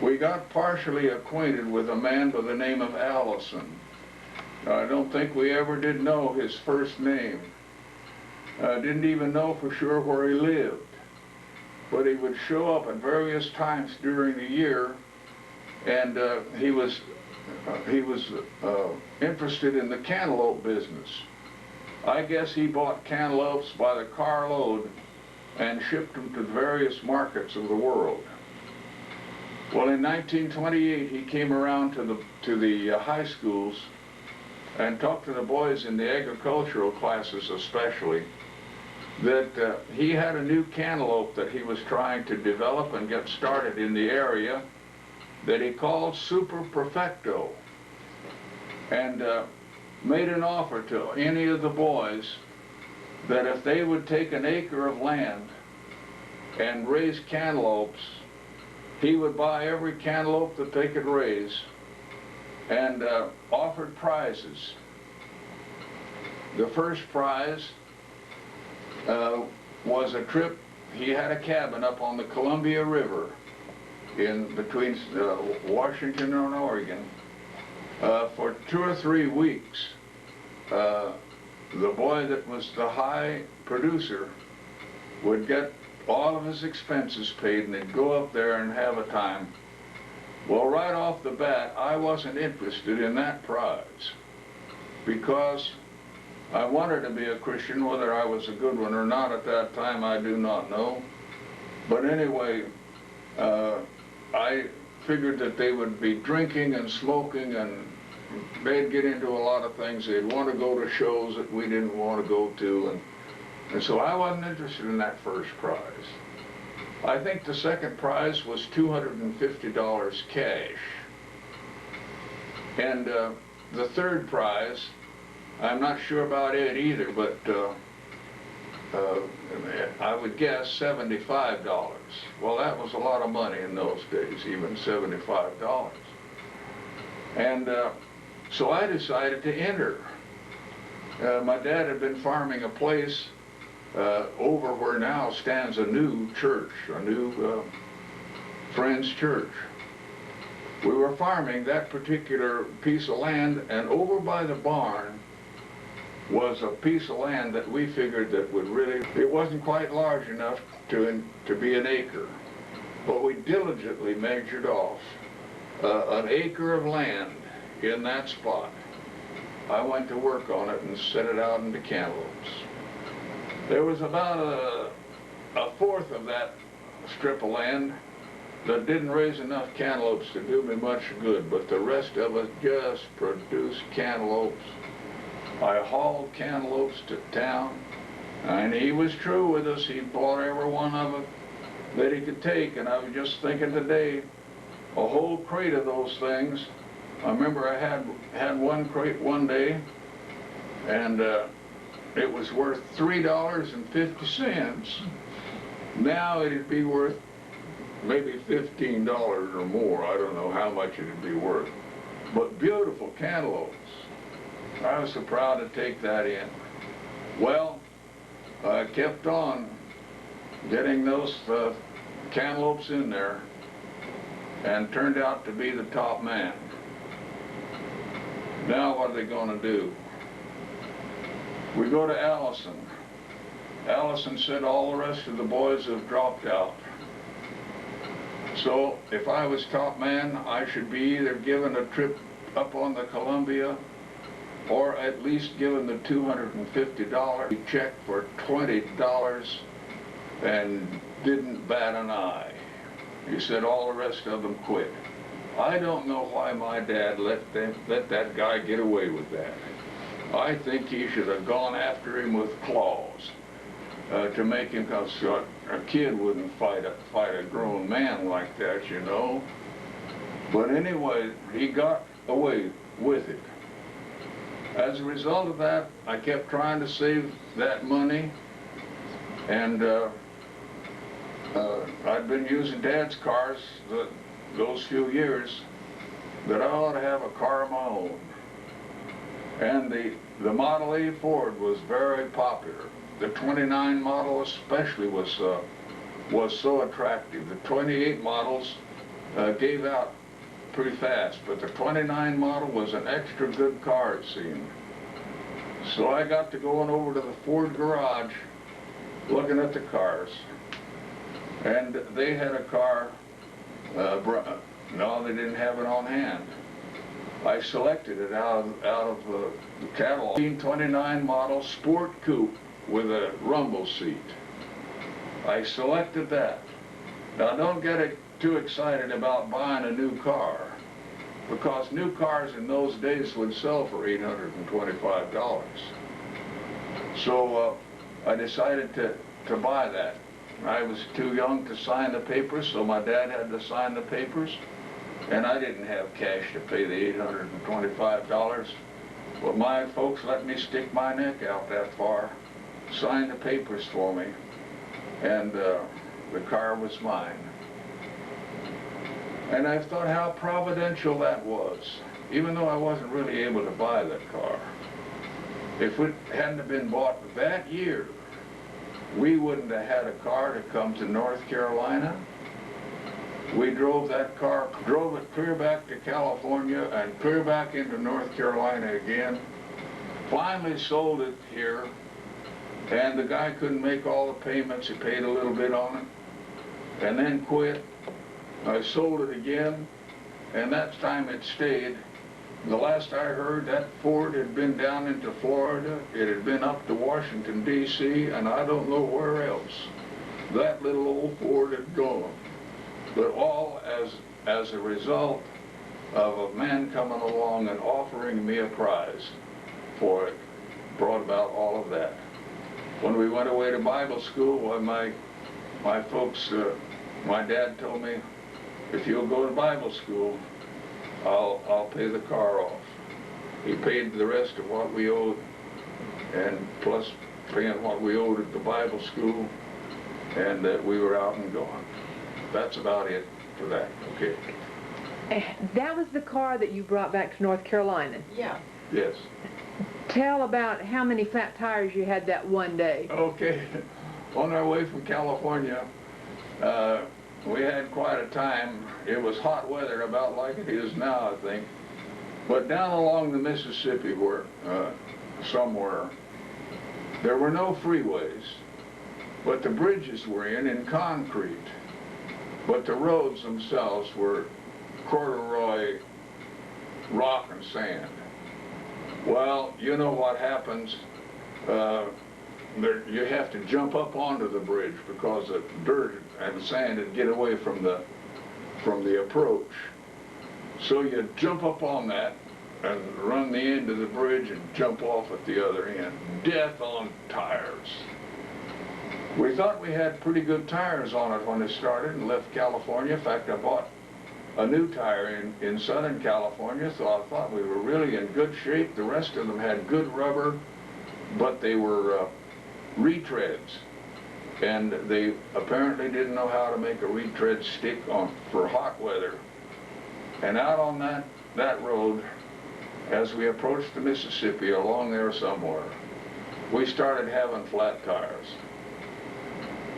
we got partially acquainted with a man by the name of Allison. I don't think we ever did know his first name. Didn't even know for sure where he lived. But he would show up at various times during the year, and he was interested in the cantaloupe business. I guess he bought cantaloupes by the carload and shipped them to various markets of the world. Well, in 1928, he came around to the high schools and talked to the boys in the agricultural classes especially, that he had a new cantaloupe that he was trying to develop and get started in the area that he called Super Perfecto, and made an offer to any of the boys that if they would take an acre of land and raise cantaloupes, he would buy every cantaloupe that they could raise, and offered prizes. The first prize was a trip. He had a cabin up on the Columbia River in between Washington and Oregon. For 2 or 3 weeks, the boy that was the high producer would get all of his expenses paid, and they'd go up there and have a time. Well, right off the bat, I wasn't interested in that prize because I wanted to be a Christian. Whether I was a good one or not at that time, I do not know. But anyway, I figured that they would be drinking and smoking, and they'd get into a lot of things. They'd want to go to shows that we didn't want to go to, and so I wasn't interested in that first prize. I think the second prize was $250 cash. And the third prize, I'm not sure about it either, but I would guess $75. Well, that was a lot of money in those days, even $75. And so I decided to enter. My dad had been farming a place over where now stands a new church, a new Friends Church. We were farming that particular piece of land, and over by the barn was a piece of land that we figured that would really, it wasn't quite large enough to be an acre, but we diligently measured off an acre of land in that spot. I went to work on it and set it out into cantaloupes. There was about a fourth of that strip of land that didn't raise enough cantaloupes to do me much good, but the rest of it just produced cantaloupes. I hauled cantaloupes to town, and he was true with us. He bought every one of them that he could take, and I was just thinking today, a whole crate of those things. I remember I had one crate one day, and it was worth $3.50. Now it'd be worth maybe $15 or more. I don't know how much it'd be worth. But beautiful cantaloupes. I was so proud to take that in. Well, I kept on getting those cantaloupes in there and turned out to be the top man. Now what are they going to do? We go to Allison. Allison said all the rest of the boys have dropped out. So if I was top man, I should be either given a trip up on the Columbia or at least given the $250 check for $20 and didn't bat an eye. He said all the rest of them quit. I don't know why my dad let that guy get away with that. I think he should have gone after him with claws to make him, because a kid wouldn't fight a grown man like that, you know. But anyway, he got away with it. As a result of that, I kept trying to save that money, and I'd been using Dad's cars those few years, that I ought to have a car of my own. And the Model A Ford was very popular. The 29 model especially was so attractive. The 28 models gave out pretty fast, but the 29 model was an extra good car, it seemed. So I got to going over to the Ford garage, looking at the cars, and they had a car. No, they didn't have it on hand. I selected it out of the catalog. 29 model Sport Coupe with a rumble seat. I selected that. Now don't get too excited about buying a new car, because new cars in those days would sell for $825. So I decided to buy that. I was too young to sign the papers, so my dad had to sign the papers, and I didn't have cash to pay the $825. But my folks let me stick my neck out that far, sign the papers for me, and the car was mine. And I thought how providential that was, even though I wasn't really able to buy that car. If it hadn't have been bought that year, we wouldn't have had a car to come to North Carolina. We drove that car, drove it clear back to California and clear back into North Carolina again. Finally sold it here, and the guy couldn't make all the payments. He paid a little bit on it, and then quit. I sold it again, and that time it stayed. The last I heard, that Ford had been down into Florida. It had been up to Washington, D.C., and I don't know where else. That little old Ford had gone. But all as a result of a man coming along and offering me a prize for it, brought about all of that. When we went away to Bible school, well, my folks, my dad told me, if you'll go to Bible school, I'll pay the car off. He paid the rest of what we owed, and plus paying what we owed at the Bible school, and we were out and gone. That's about it for that, okay? That was the car that you brought back to North Carolina? Yeah. Yes. Tell about how many flat tires you had that one day. Okay. On our way from California, we had quite a time. It was hot weather, about like it is now, I think. But down along the Mississippi, somewhere, there were no freeways, but the bridges were in concrete. But the roads themselves were corduroy rock and sand. Well, you know what happens. You have to jump up onto the bridge because the dirt and sand would get away from the approach. So you jump up on that and run the end of the bridge and jump off at the other end. Death on tires. We thought we had pretty good tires on it when it started and left California. In fact, I bought a new tire in Southern California, so I thought we were really in good shape. The rest of them had good rubber, but they were retreads. And they apparently didn't know how to make a retread stick for hot weather. And out on that road, as we approached the Mississippi along there somewhere, we started having flat tires.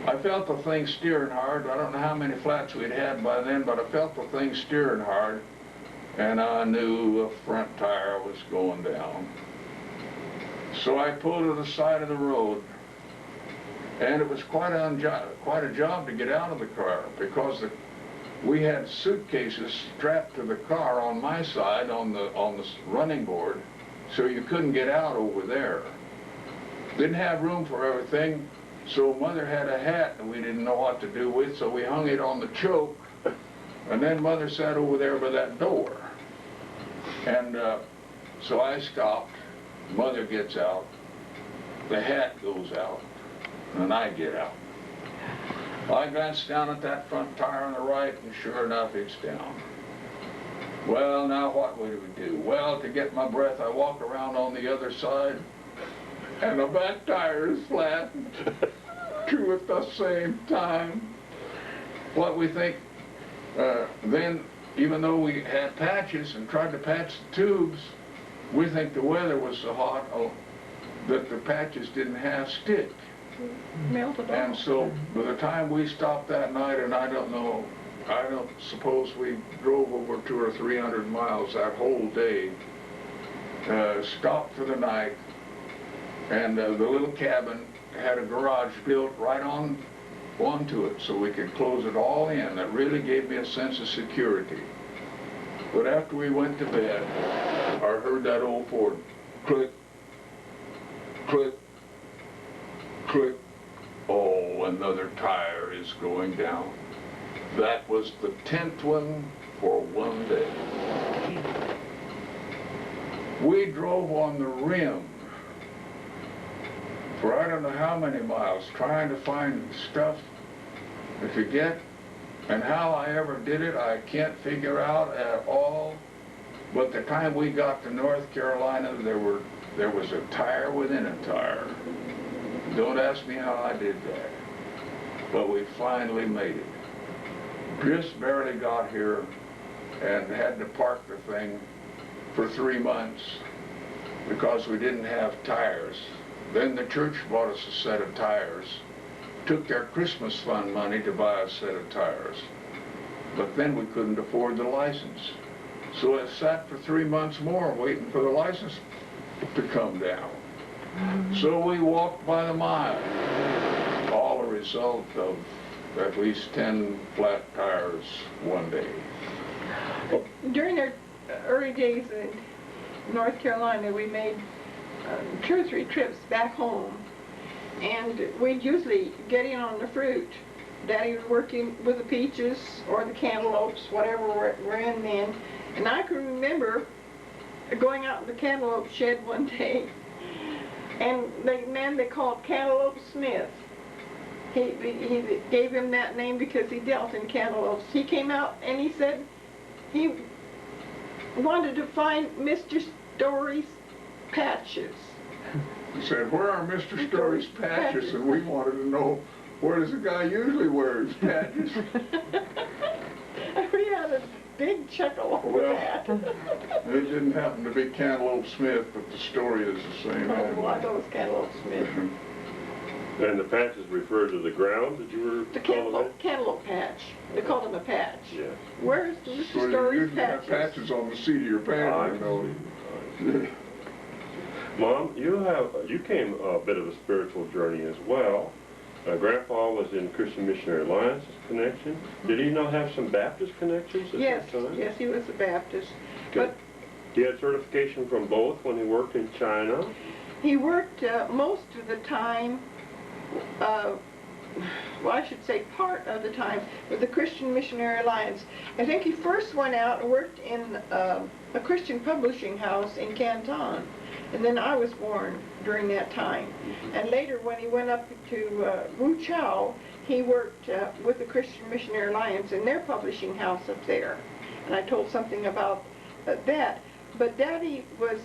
I felt the thing steering hard. I don't know how many flats we'd had by then, but I felt the thing steering hard, and I knew the front tire was going down. So I pulled to the side of the road, and it was quite a job to get out of the car, because we had suitcases strapped to the car on my side on the running board, so you couldn't get out over there. Didn't have room for everything, so Mother had a hat that we didn't know what to do with, so we hung it on the choke, and then Mother sat over there by that door. And so I stopped, Mother gets out, the hat goes out, and I get out. I glanced down at that front tire on the right, and sure enough, it's down. Well, now what would we do? Well, to get my breath, I walk around on the other side, and the back tire is flat, two at the same time. What we think, then, even though we had patches and tried to patch the tubes, we think the weather was so hot that the patches didn't have stick. Melted And off. so by the time we stopped that night, and I don't suppose we drove over 200 or 300 miles that whole day, stopped for the night, and the little cabin had a garage built right onto it, so we could close it all in. That really gave me a sense of security. But after we went to bed, I heard that old Ford click, click, click. Oh, another tire is going down. That was the 10th one for one day. We drove on the rim for I don't know how many miles trying to find stuff to forget, and how I ever did it I can't figure out at all. But the time we got to North Carolina, there was a tire within a tire. Don't ask me how I did that, but we finally made it. Just barely got here and had to park the thing for 3 months because we didn't have tires. Then the church bought us a set of tires, took their Christmas fund money to buy a set of tires, but then we couldn't afford the license. So it sat for 3 months more waiting for the license to come down. So we walked by the mile, all a result of at least 10 flat tires one day. During our early days in North Carolina, we made 2 or 3 trips back home, and we'd usually get in on the fruit. Daddy was working with the peaches or the cantaloupes, whatever we're in then. And I can remember going out in the cantaloupe shed one day, and the man they called Cantaloupe Smith, he gave him that name because he dealt in cantaloupes. He came out and he said he wanted to find Mr. Story's patches. He said, "Where are Mr. Story's patches?" And we wanted to know, where does the guy usually wear his patches? We had a big chuckle over that. It didn't happen to be Cantaloupe Smith, but the story is the same. Oh, well, I thought it was Cantaloupe Smith. And the patches refer to the ground that you were The calling it? cantaloupe patch. They called him a patch. Yes. Where's So Mr. you Story's usually have patches? patches on the seat of your pants, you know. Mom, you came a bit of a spiritual journey as well. Grandpa was in Christian Missionary Alliance's connection. Did he not have some Baptist connections at Yes, that time? yes, he was a Baptist. Okay. But He had certification from both when he worked in China? he worked most of the time, well, I should say part of the time, with the Christian Missionary Alliance. I think he first went out and worked in a Christian publishing house in Canton. And then I was born during that time. And later when he went up to Wu Chao, he worked with the Christian Missionary Alliance in their publishing house up there. And I told something about that. But Daddy was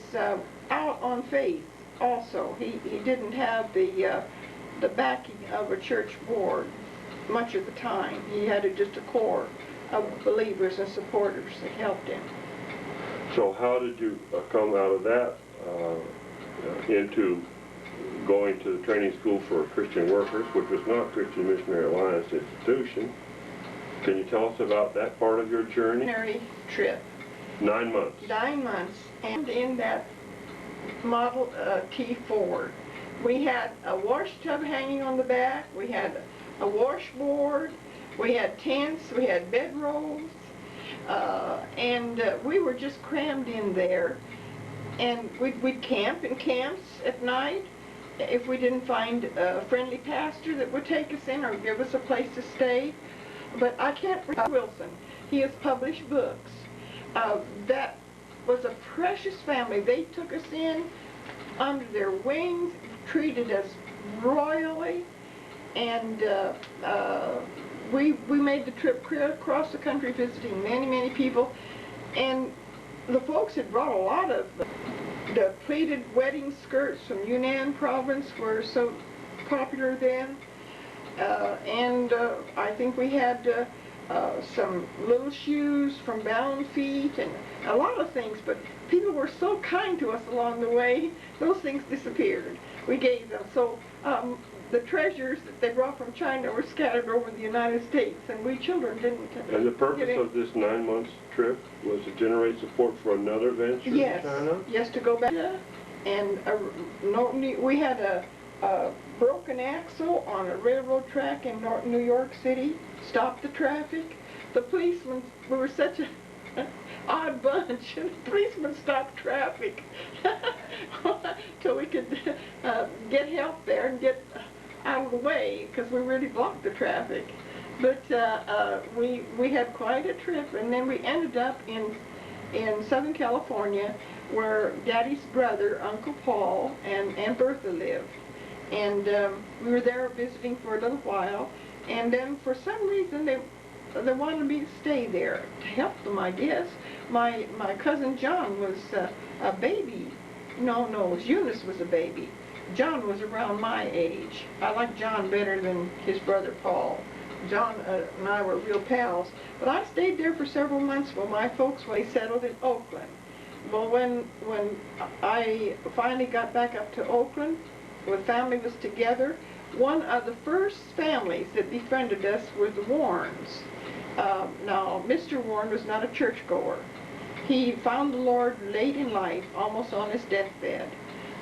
out on faith also. He didn't have the the backing of a church board much of the time. He had just a core of believers and supporters that helped him. So how did you come out of that into going to the training school for Christian workers, which was not Christian Missionary Alliance institution? Can you tell us about that part of your journey? Missionary trip. 9 months. 9 months, and in that Model T Ford, we had a wash tub hanging on the back, we had a washboard, we had tents, we had bedrolls, and we were just crammed in there. And we'd camp in camps at night if we didn't find a friendly pastor that would take us in or give us a place to stay. But I can't forget Wilson. He has published books. That was a precious family. They took us in under their wings, treated us royally, and we made the trip across the country visiting many people. And the folks had brought a lot of the pleated wedding skirts from Yunnan province were so popular then. And I think we had some little shoes from Bound Feet and a lot of things, but people were so kind to us along the way, those things disappeared. We gave them. So the treasures that they brought from China were scattered over the United States, and we children didn't. And the purpose of this 9 months trip was to generate support for another venture in China? Yes, to go back. And we had a broken axle on a railroad track in New York City, stopped the traffic. The policemen, we were such an odd bunch, and the policemen stopped traffic till we could get help there and get out of the way, because we really blocked the traffic. But we had quite a trip, and then we ended up in Southern California, where Daddy's brother, Uncle Paul, and Aunt Bertha lived. And we were there visiting for a little while, and then for some reason they wanted me to stay there to help them, I guess. My cousin John was a baby. No, Eunice was a baby. John was around my age. I liked John better than his brother Paul. John and I were real pals. But I stayed there for several months while my folks settled in Oakland. Well, when I finally got back up to Oakland, the family was together. One of the first families that befriended us were the Warrens. Now, Mr. Warren was not a churchgoer. He found the Lord late in life, almost on his deathbed.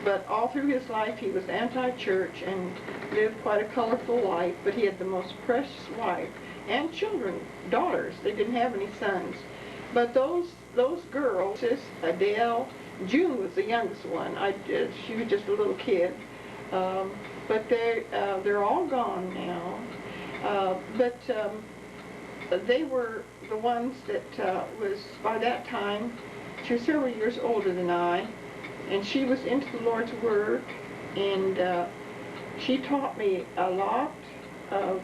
But all through his life, he was anti-church and lived quite a colorful life. But he had the most precious wife and children, daughters. They didn't have any sons. But those girls, Adele, June was the youngest one. She was just a little kid. But they're all gone now. But they were the ones that was, by that time, she was several years older than I, and she was into the Lord's Word, and she taught me a lot of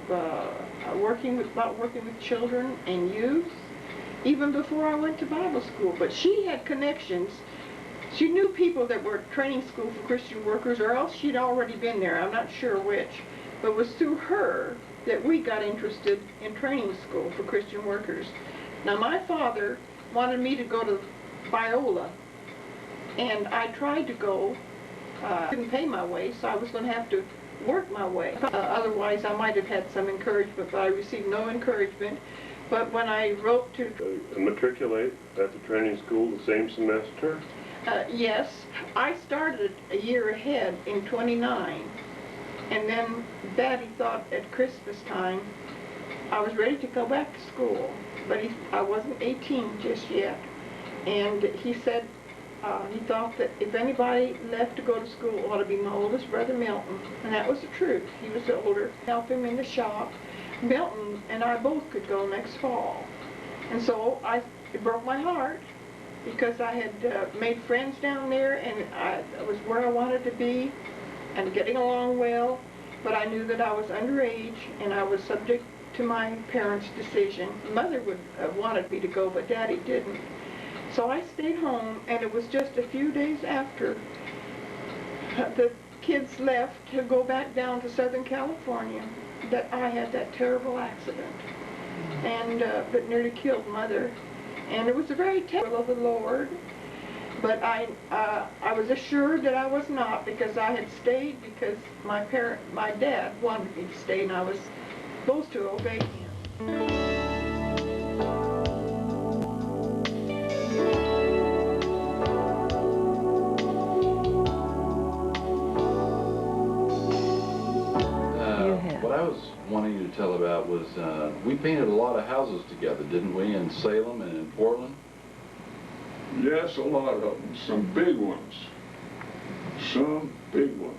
working with children and youth, even before I went to Bible school. But she had connections. She knew people that were at training school for Christian workers, or else she'd already been there. I'm not sure which. But it was through her that we got interested in training school for Christian workers. Now, my father wanted me to go to Biola, and I tried to go. I couldn't pay my way, so I was going to have to work my way. Otherwise, I might have had some encouragement, but I received no encouragement. But when I wrote to matriculate at the training school the same semester? Yes, I started a year ahead in 29, and then Daddy thought at Christmas time I was ready to go back to school, but I wasn't 18 just yet, and he said he thought that if anybody left to go to school, it ought to be my oldest brother Milton, and that was the truth. He was the older, help him in the shop. Milton and I both could go next fall, and so it broke my heart, because I had made friends down there, and I was where I wanted to be and getting along well, but I knew that I was underage and I was subject to my parents' decision. Mother would have wanted me to go, but Daddy didn't. So I stayed home, and it was just a few days after the kids left to go back down to Southern California that I had that terrible accident, and that nearly killed Mother. And it was a very terrible of the Lord, but I was assured that I was not, because I had stayed because my dad wanted me to stay, and I was supposed to obey him. What I was wanting you to tell about was we painted a lot of houses together, didn't we, in Salem and in Portland? Yes, a lot of them. Some big ones. Some big ones.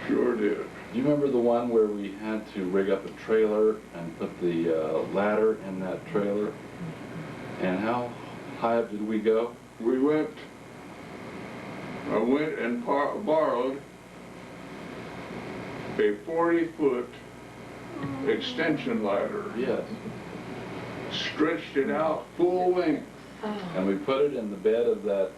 Sure did. Do you remember the one where we had to rig up a trailer and put the ladder in that trailer? And how high up did we go? I went and borrowed a 40-foot extension ladder. Yes. Stretched it out full length. And we put it in the bed of that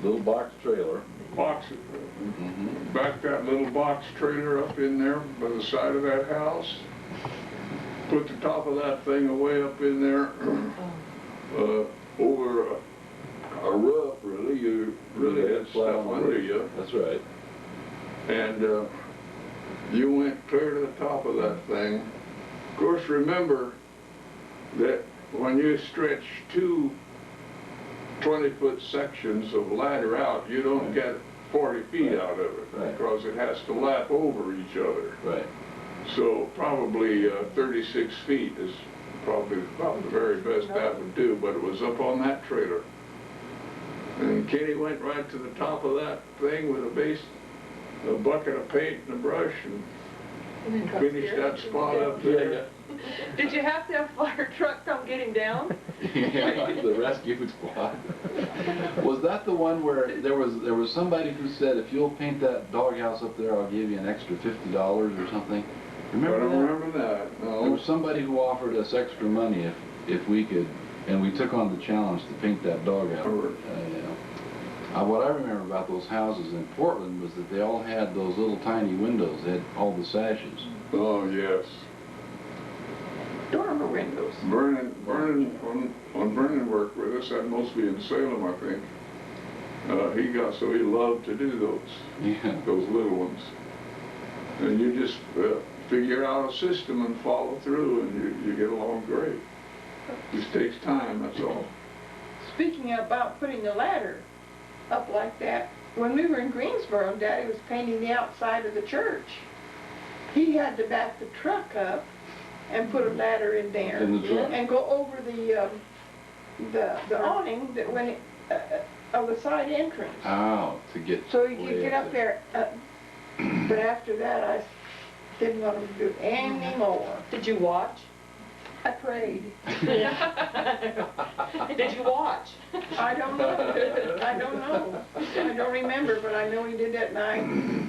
little box trailer. Backed that little box trailer up in there by the side of that house. Put the top of that thing away up in there over a roof, really. You really had stuff under you. That's right. And you went clear to the top of that thing. Of course, remember that when you stretch two 20-foot sections of ladder out, you don't get 40 feet out of it, because it has to lap over each other. Right. So probably 36 feet is probably about the very best that would do, but it was up on that trailer. And Kenny went right to the top of that thing with a bucket of paint and a brush, and finished that spot up there. Did you have to have a fire truck come get him down? Yeah, the rescue squad. Was that the one where there was somebody who said, if you'll paint that doghouse up there, I'll give you an extra $50 or something? Remember I don't that? remember that, no. There was somebody who offered us extra money if we could, and we took on the challenge to paint that doghouse. What I remember about those houses in Portland was that they all had those little tiny windows. They had all the sashes. Oh, yes. Dormer windows. Vernon, when Vernon worked with us, that mostly in Salem, I think. He loved to do those little ones. And you just figure out a system and follow through, and you get along great. Just takes time, that's all. Speaking about putting the ladder up like that, when we were in Greensboro, Daddy was painting the outside of the church. He had to back the truck up and put a ladder in there and go over the awning that went of the side entrance. Oh, to get. So you could get up there. But after that, I didn't want to do any more. Did you watch? I prayed. Did you watch? I don't know. I don't know. I don't remember, but I know he did that night.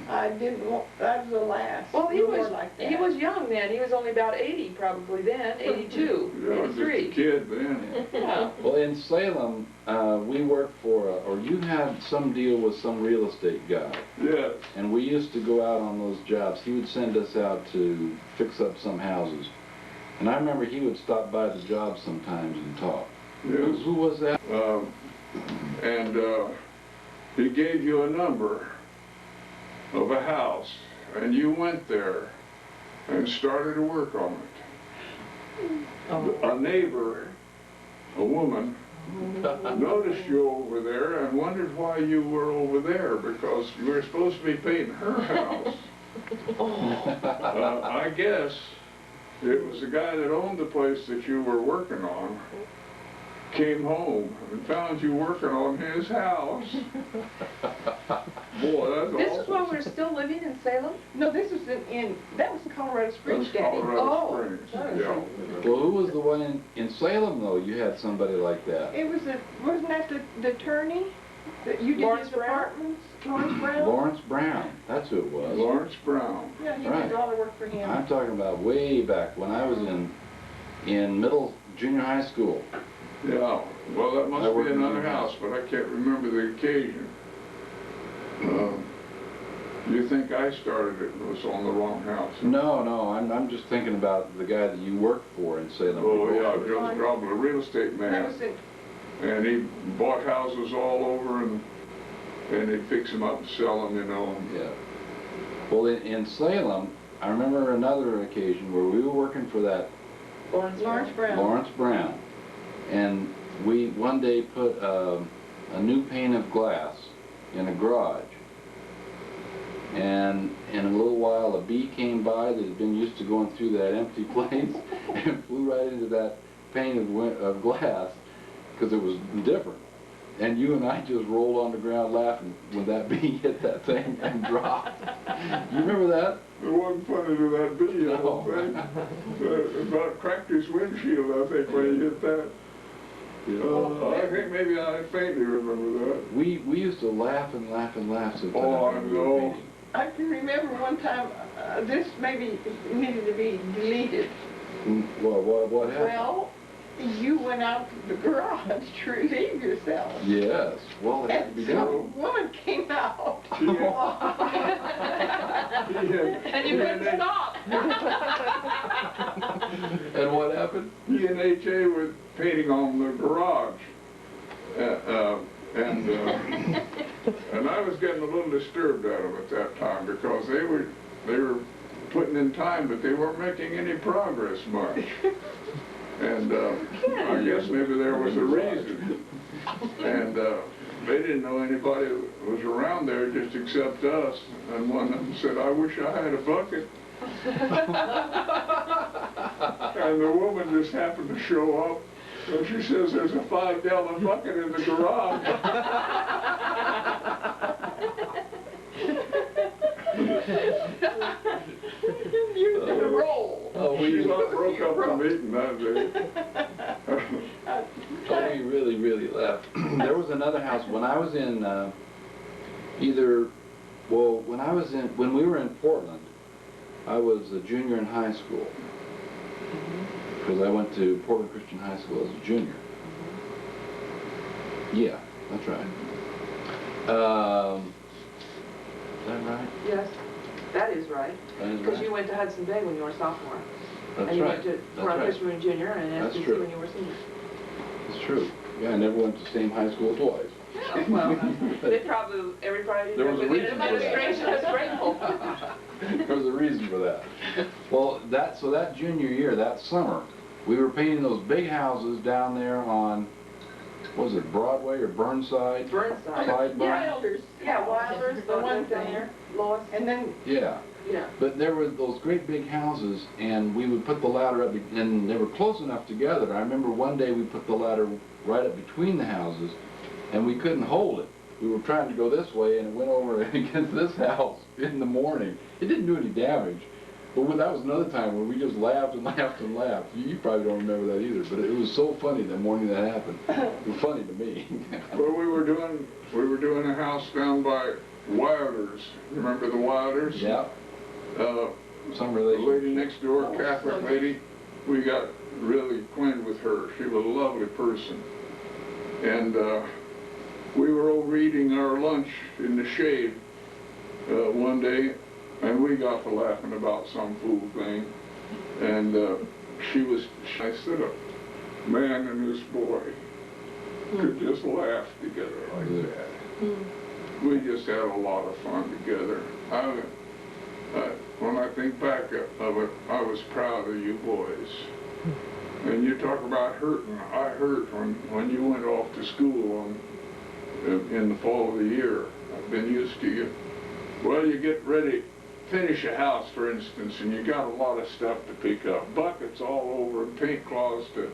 I didn't want, that was the last. Well, he no more was like that. he was young then. He was only about 80 probably then, 82, Yeah, I was just a 83. kid then. Yeah. Well, in Salem, we worked for, or you had some deal with some real estate guy. Yes. And we used to go out on those jobs. He would send us out to fix up some houses. And I remember he would stop by the job sometimes and talk. Yes. Who was that? And he gave you a number of a house, and you went there and started to work on it. A neighbor, a woman, noticed you over there and wondered why you were over there, because you were supposed to be painting her house. I guess it was the guy that owned the place that you were working on came home and found you working on his house. Boy, that's This awful. is when we're still living in Salem? No, this was that was Colorado Springs, That's Daddy. Colorado Springs. Yeah. Well, who was the one in Salem, though? You had somebody like that. It was wasn't that the attorney that you did Lawrence his Brown? apartments? Lawrence Brown? Lawrence Brown. That's who it was. Lawrence Brown. Yeah, he Right. did all the work for him. I'm talking about way back when I was in junior high school. Yeah, well, that I must worked be in another the house, but I can't remember the occasion. You think I started it and was on the wrong house? No, no, I'm just thinking about the guy that you worked for in Salem. Oh, yeah, Joe Strobel, a real estate That man. was it. And he bought houses all over and he'd fix them up and sell them, you know. Yeah. Well, in Salem, I remember another occasion where we were working for that Lawrence Brown. Lawrence Brown, and we one day put a new pane of glass in a garage, and in a little while a bee came by that had been used to going through that empty place and flew right into that pane of glass because it was different. And you and I just rolled on the ground laughing when that bee hit that thing and dropped. You remember that? It wasn't funny to that bee, I don't think. About cracked his windshield, I think, when he hit that. I think maybe I faintly remember that. We used to laugh and laugh and laugh sometimes. Oh, I when we were know. painting. I can remember one time, this maybe needed to be deleted. What happened? Well, you went out to the garage to relieve yourself. Yes. Well, it had to And be some done. woman came out. And you couldn't stop. And what happened? He and H.A. were painting on the garage. And I was getting a little disturbed at them at that time because they were putting in time, but they weren't making any progress much. And I guess maybe there was a reason. And they didn't know anybody was around there just except us. And one of them said, "I wish I had a bucket." And the woman just happened to show up. And she says, "There's a 5-gallon bucket in the garage." You did a roll. She about broke up the meeting that day. Oh, we really, really laughed. There was another house when I was in when we were in Portland, I was a junior in high school. Because I went to Portland Christian High School as a junior. Yeah, that's right. Is that right? Yes, that is right. That is Because right. you went to Hudson Bay when you were a sophomore. That's And you right. went to That's Ron right. Fishman Jr. and That's SBC true. when you were senior. It's true. Yeah, I never went to the same high school twice. Yeah, well, they probably, everybody There was a within reason the for that. administration was grateful. There was a reason for that. Well, that junior year, that summer, we were painting those big houses down there on, what was it, Broadway or Burnside? Burnside. Clyde Burn? Wilders. Yeah, Wilders, The one down thing. there, Lois. And then Yeah. Yeah. But there were those great big houses, and we would put the ladder up, and they were close enough together. I remember one day we put the ladder right up between the houses, and we couldn't hold it. We were trying to go this way, and it went over against this house in the morning. It didn't do any damage, but that was another time when we just laughed and laughed and laughed. You probably don't remember that either, but it was so funny that morning that happened. It was funny to me. Well, we were doing a house down by Wilders. Remember the Wilders? Yeah, some The relation. lady next door, Catholic lady, we got really acquainted with her. She was a lovely person. And we were over eating our lunch in the shade one day, and we got to laughing about some fool thing. And I said, a man and his boy could just laugh together like that. We just had a lot of fun together. When I think back of it, I was proud of you boys. And you talk about hurting. I hurt when you went off to school in the fall of the year. I've been used to you. Well, you get ready, finish a house, for instance, and you got a lot of stuff to pick up. Buckets all over and paint cloths to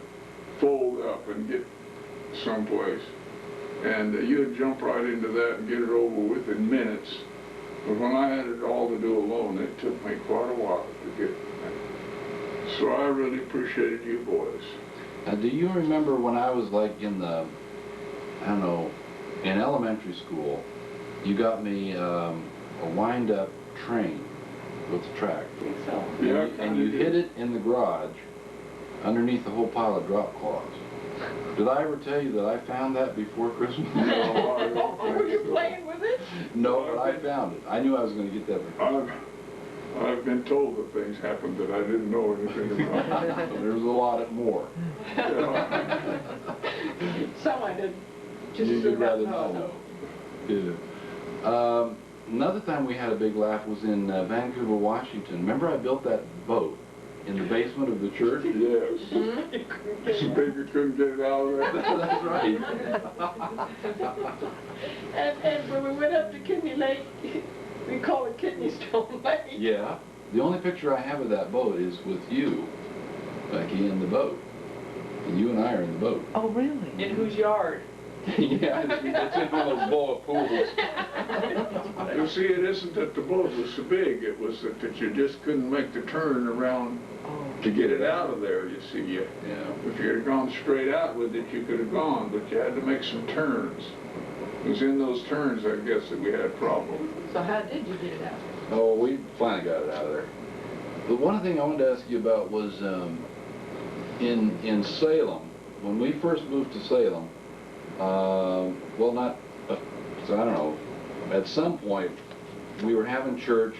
fold up and get someplace. And you'd jump right into that and get it over with in minutes. But when I had it all to do alone, it took me quite a while to get that. So I really appreciated you boys. Now, do you remember when I was like in the, I don't know, in elementary school, you got me a wind-up train with a track. I think so. Yeah, And you hid it in the garage underneath the whole pile of drop cloths. Did I ever tell you that I found that before Christmas? Were you playing with it? No, but I found it. I knew I was going to get that before. I've been told that things happened that I didn't know anything about. There's a lot more. Some I didn't. Just You'd so rather that not know. Yeah. Another time we had a big laugh was in Vancouver, Washington. Remember I built that boat in the basement of the church? Yes. So big you couldn't get it out of there. That's right. And when we went up to Kidney Lake, we call it Kidney Stone Lake. Yeah. The only picture I have of that boat is with you, Becky, in the boat. And you and I are in the boat. Oh, really? In whose yard? Yeah, it's in one of those boa pools. You see, it isn't that the boat was so big, it was that you just couldn't make the turn around to get it out of there, you see. If you had gone straight out with it, you could have gone, but you had to make some turns. It was in those turns, I guess, that we had problems. So how did you get it out? Oh, we finally got it out of there. The one thing I wanted to ask you about was in Salem, when we first moved to Salem, well, not, so I don't know, at some point, we were having church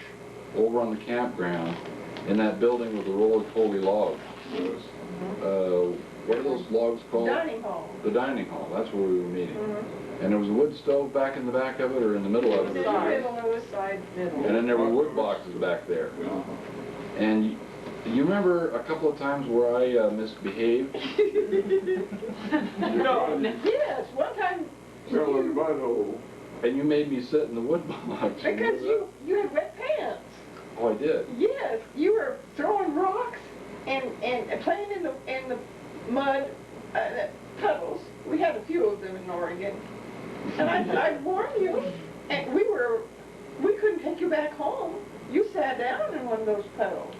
over on the campground in that building with the roly-poly logs. Yes. What are those logs called? Dining hall. The dining hall, that's where we were meeting. And there was a wood stove back in the back of it, or in the middle of In it? the middle. And then there were wood boxes back there. And you remember a couple of times where I misbehaved? No. Yes, one time. Fell in the mud hole. And you made me sit in the wood box. Because you had wet pants. Oh, I did? Yes, you were throwing rocks and playing in the mud puddles. We had a few of them in Oregon. And I warned you, and we couldn't take you back home. You sat down in one of those puddles.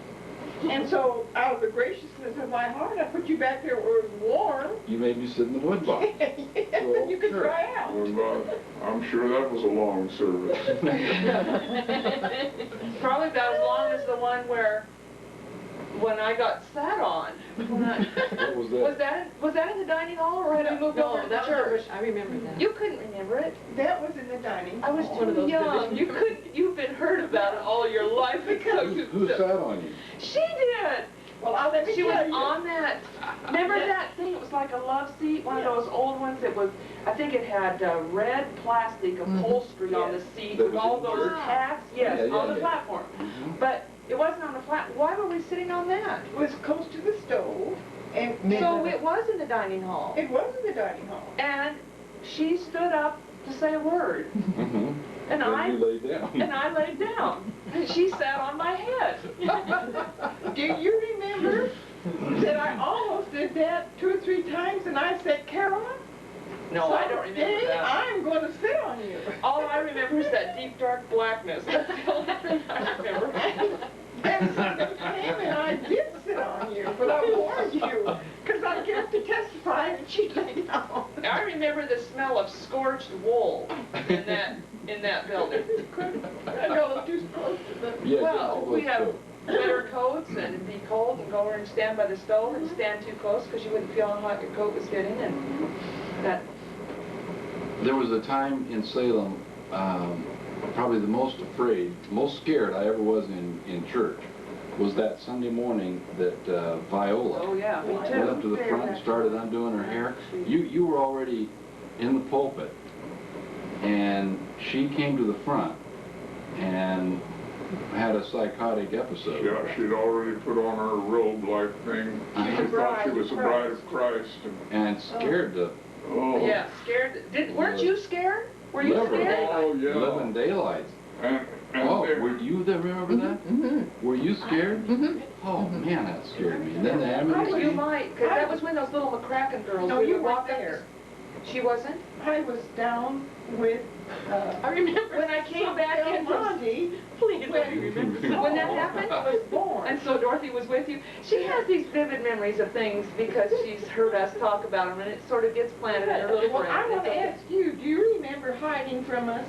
And so, out of the graciousness of my heart, I put you back there where it was warm. You made me sit in the wood box. Yes, and you could sure. dry out. Well, I'm sure that was a long service. Probably about as long as the one when I got sat on. What was that? Was that in the dining hall or had we moved over to the church? I remember that. You couldn't remember it. That was in the dining I was hall. too young. You've been heard about it all your life. Who sat on you? She did. Well, I'll let me She tell was you. on that. Remember that thing? It was like a love seat, one of those old ones. It was. I think it had red plastic upholstery on the seat That with was all in those church? tacks. Yes, Yeah, on the yeah. platform. But it wasn't on the flat. Why were we sitting on that? It was close to the stove, and So it was in the dining hall. it was in the dining hall. And she stood up to say a word, Mm-hmm. and You laid down. I laid down, and she sat on my head. Do you remember that I almost did that 2 or 3 times, and I said, Carolyn, No, I don't remember someday that. I'm going to sit on you. All I remember is that deep dark blackness. That's the only thing I remember. And somebody came and I did sit on you, but I warned you, because I get to testify that she lay down. I remember the smell of scorched wool in that building. I know it's too close to the... Yeah, Well, just we close have to it. winter coats and it'd be cold and go over and stand by the stove and stand too close because you wouldn't feel how hot your coat was getting, and that. There was a time in Salem, probably the most scared I ever was in church, was that Sunday morning that Viola Oh yeah, me too. went up to the front and started undoing her hair. You were already in the pulpit, and she came to the front and had a psychotic episode. Yeah, she'd already put on her robe-like thing. She thought she was the bride of Christ. And scared the Oh. Yeah, scared. Weren't you scared? Were you scared? Oh, yeah. living daylights. And Oh, there- were you there? Remember that? Were you scared? Oh man, that scared me. And then the ambulance. You might, because that was when those little McCracken girls. No, we you would weren't walk up there. She wasn't? I was down with... I remember when I came back in from... Monty, Please let me remember. When that happened? was born. And so Dorothy was with you. She has these vivid memories of things because she's heard us talk about them, and it sort of gets planted in her little Well, brain. I want to ask you, do you remember hiding from us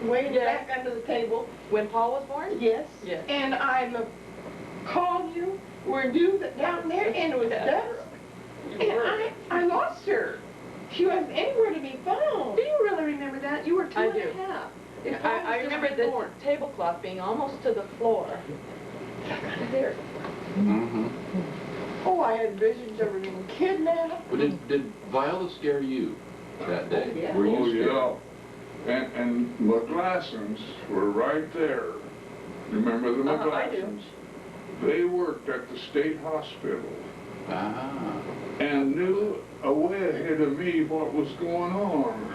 way Yes. back under the table? When Paul was born? Yes. Yes. And I called you, were you down there, and it was dusk, You were. I lost her. She wasn't anywhere to be found. Do you really remember that? You were two I and do. a half. Yeah, If I was remember just the born. tablecloth being almost to the floor. There. Mm-hmm. Oh, I had visions of her being kidnapped. But did Viola scare you that day? Oh, yeah. Were you Oh, scared? yeah. And McGlassons were right there. Remember the I do. McGlassons? They worked at the state hospital Ah. and knew way ahead of me what was going on.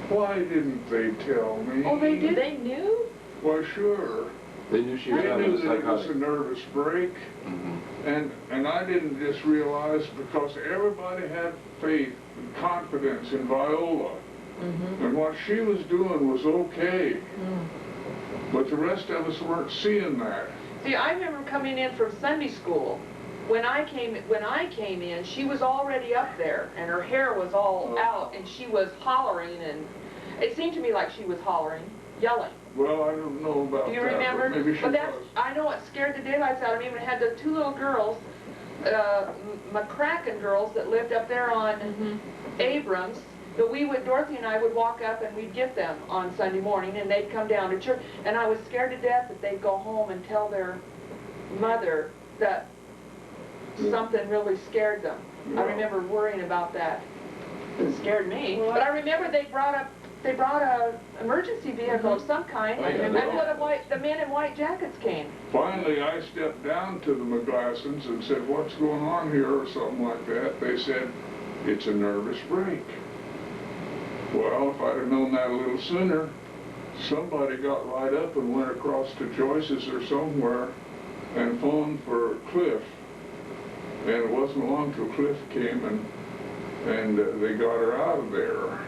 Why didn't they tell me? Oh, they did? They knew? Why, sure. They knew she was They having knew a that it was a psychotic. nervous break, Mhm. and I didn't just realize because everybody had faith and confidence in Viola, and what she was doing was okay. But the rest of us weren't seeing that. See, I remember coming in from Sunday school. When I came in, she was already up there, and her hair was all out, and she was hollering, and it seemed to me like she was hollering, yelling. Well, I don't know about Do you that, remember? but maybe she But that's, was. I know it scared the daylights out of me. When I had the two little girls, McCracken girls that lived up there on Abrams. But Dorothy and I would walk up and we'd get them on Sunday morning, and they'd come down to church. And I was scared to death that they'd go home and tell their mother that something really scared them. I remember worrying about that. It scared me. But I remember they brought a emergency vehicle of some kind, Oh, yeah, and they the men in white jackets came. Finally, I stepped down to the McGlassons and said, "What's going on here?" or something like that. They said, "It's a nervous break." Well, if I'd have known that a little sooner, somebody got right up and went across to Joyce's or somewhere and phoned for Cliff. And it wasn't long till Cliff came and they got her out of there.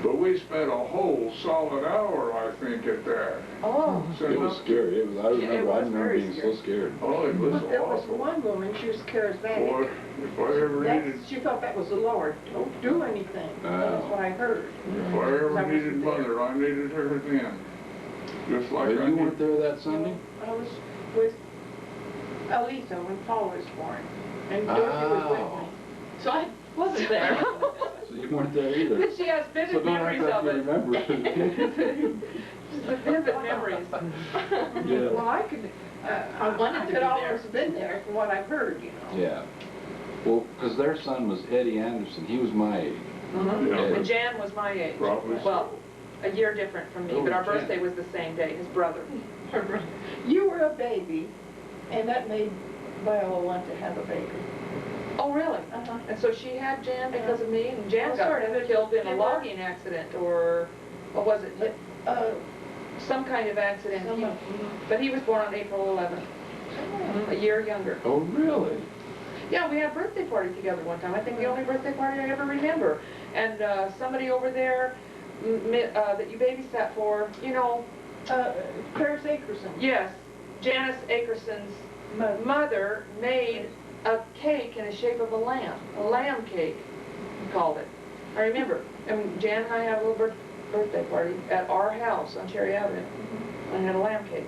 But we spent a whole solid hour, I think, at that. Oh. It was scary. It was, I remember very being scary. so scared. Oh, it was There was awful. one woman, she was charismatic. Boy, if I ever needed, She thought that was the Lord. Don't do anything. That's what I heard. if I ever needed Mother, I needed her then. Just like But I you need. weren't there that Sunday? I was with Alisa when Paul was born, and Dorothy was with me. So I wasn't there. So you weren't there either. But she has So vivid don't act memories like of you it. remember. Vivid memories. Yeah. Well, I could, I wanted I to could be there. almost have been there from what I've heard, you know. Yeah. Well, because their son was Eddie Anderson. He was my age. Yeah, And Jan was my age. Probably so. Well, a year different from me, Oh, but our Jan. birthday was the same day, his brother. You were a baby, and that made Viola want to have a baby. Oh, really? Uh-huh. And so she had Jan because of me, and Jan Well, got sort of. killed in a It logging accident, or, what was it? Some kind of accident. But he was born on April 11th, a year younger. Oh, really? Yeah, we had a birthday party together one time. I think the only birthday party I ever remember. And somebody over there that you babysat for, you know, Paris Akerson. yes, Janice Akerson's mother made a cake in the shape of a lamb cake, we called it. I remember. And Jan and I had a little birthday party at our house on Cherry Avenue. I had a lamb cake.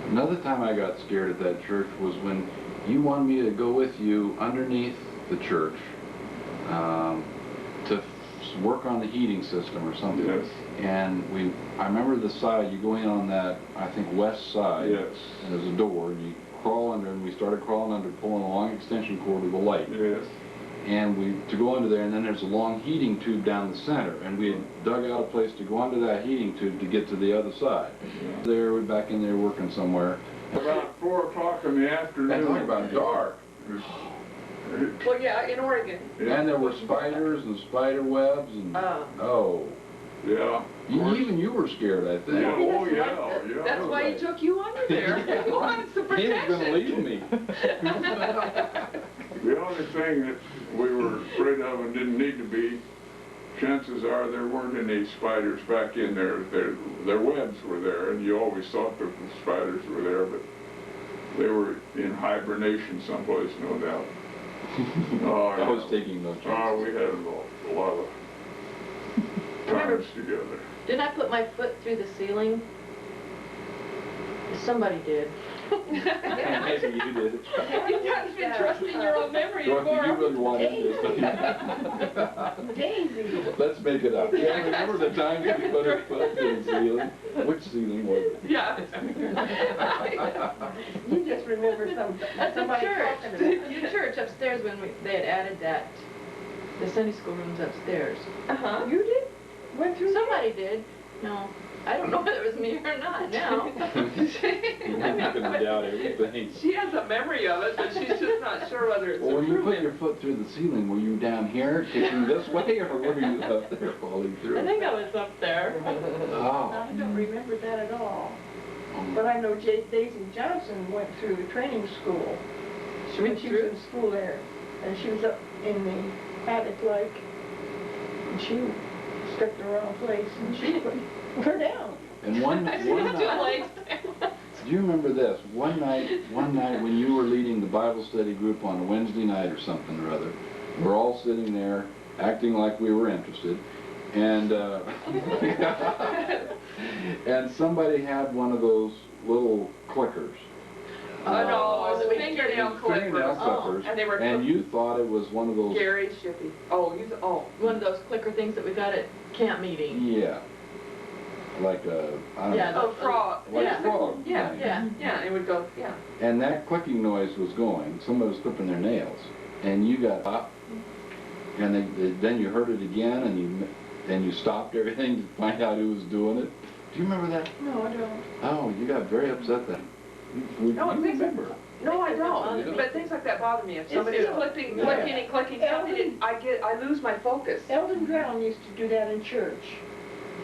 Another time I got scared at that church was when you wanted me to go with you underneath the church to work on the heating system or something. Yes. And I remember the side, you go in on that, I think, west side. Yes. And there's a door, and you crawl under, and we started crawling under, pulling a long extension cord to the light. Yes. And to go under there, and then there's a long heating tube down the center, and we had dug out a place to go under that heating tube to get to the other side. We're back in there working somewhere. About 4 o'clock in the afternoon. And talk about dark. Well, yeah, in Oregon. And there were spiders and spider webs and, oh. Yeah. Even you were scared, I think. Yeah, oh, yeah, yeah. That's why he took you under there. He wanted some He was protection. gonna leave me. The only thing that we were afraid of and didn't need to be, chances are there weren't any spiders back in there. Their webs were there, and you always thought that the spiders were there, but they were in hibernation someplace, no doubt. Oh, I was taking no Oh, chances. we had a lot of times together. Didn't I put my foot through the ceiling? Somebody did. Maybe you did. You guys been trusting your own memory Dorothy, you more. really wanted this, don't you? Daisy. Let's make it up. Yeah, remember the time you put a foot in the ceiling? Which ceiling was it? Yeah. You just remember At the somebody church, talking about it. the church upstairs when they had added that, the Sunday school rooms upstairs. Uh-huh. You did? Went through Somebody did. No, I don't know whether it was me or not now. You're not gonna doubt everything. She has a memory of it, but she's just not sure whether it's Well, when you put improving. your foot through the ceiling, were you down here kicking this way, or were you up there falling through? I think I was up there. Oh. I don't remember that at all. But I know Daisy Johnson went through training school. She went She was through? in school there, and she was up in the attic like, and she struck the wrong place, and she put her down. And one night, Too late. do you remember this? One night when you were leading the Bible study group on a Wednesday night or something or other, we're all sitting there acting like we were interested, and and somebody had one of those little clickers. No, it was Fingernail fingernail clippers. clippers, And they were and you thought it was one of those. Gary Shippey. Oh, One of those clicker things that we got at camp meeting. Yeah. Like a, I don't Yeah, know. Oh, frog. Like yeah. a frog. Yeah. thing. Yeah. Yeah, it would go, yeah. And that clicking noise was going. Somebody was clipping their nails, and you got up, and then you heard it again, and you stopped everything to find out who was doing it. Do you remember that? No, I don't. Oh, you got very upset then. You No, it makes remember? No, I You don't. don't? But things like that bother me. If somebody's clicking and clicking something, I lose my focus. Eldon Brown used to do that in church,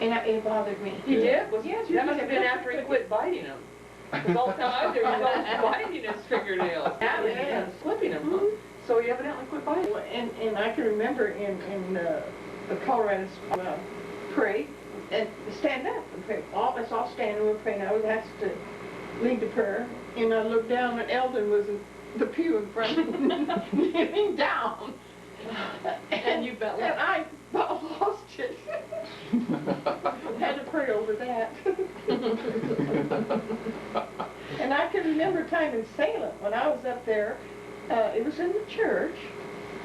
and it bothered me. He Yeah. did? Yes, That must have been yes. after he quit biting them. Because all the time there he was always biting his fingernails. Yeah. And clipping them. Huh? So he evidently quit biting. And I can remember in the Colorado pray and stand up and pray. All of us all standing and praying. I was asked to lead the prayer, and I looked down and Eldon was in the pew in front of me, kneeling down. And you bet. And I about lost it. Had to pray over that. And I can remember a time in Salem when I was up there. It was in the church,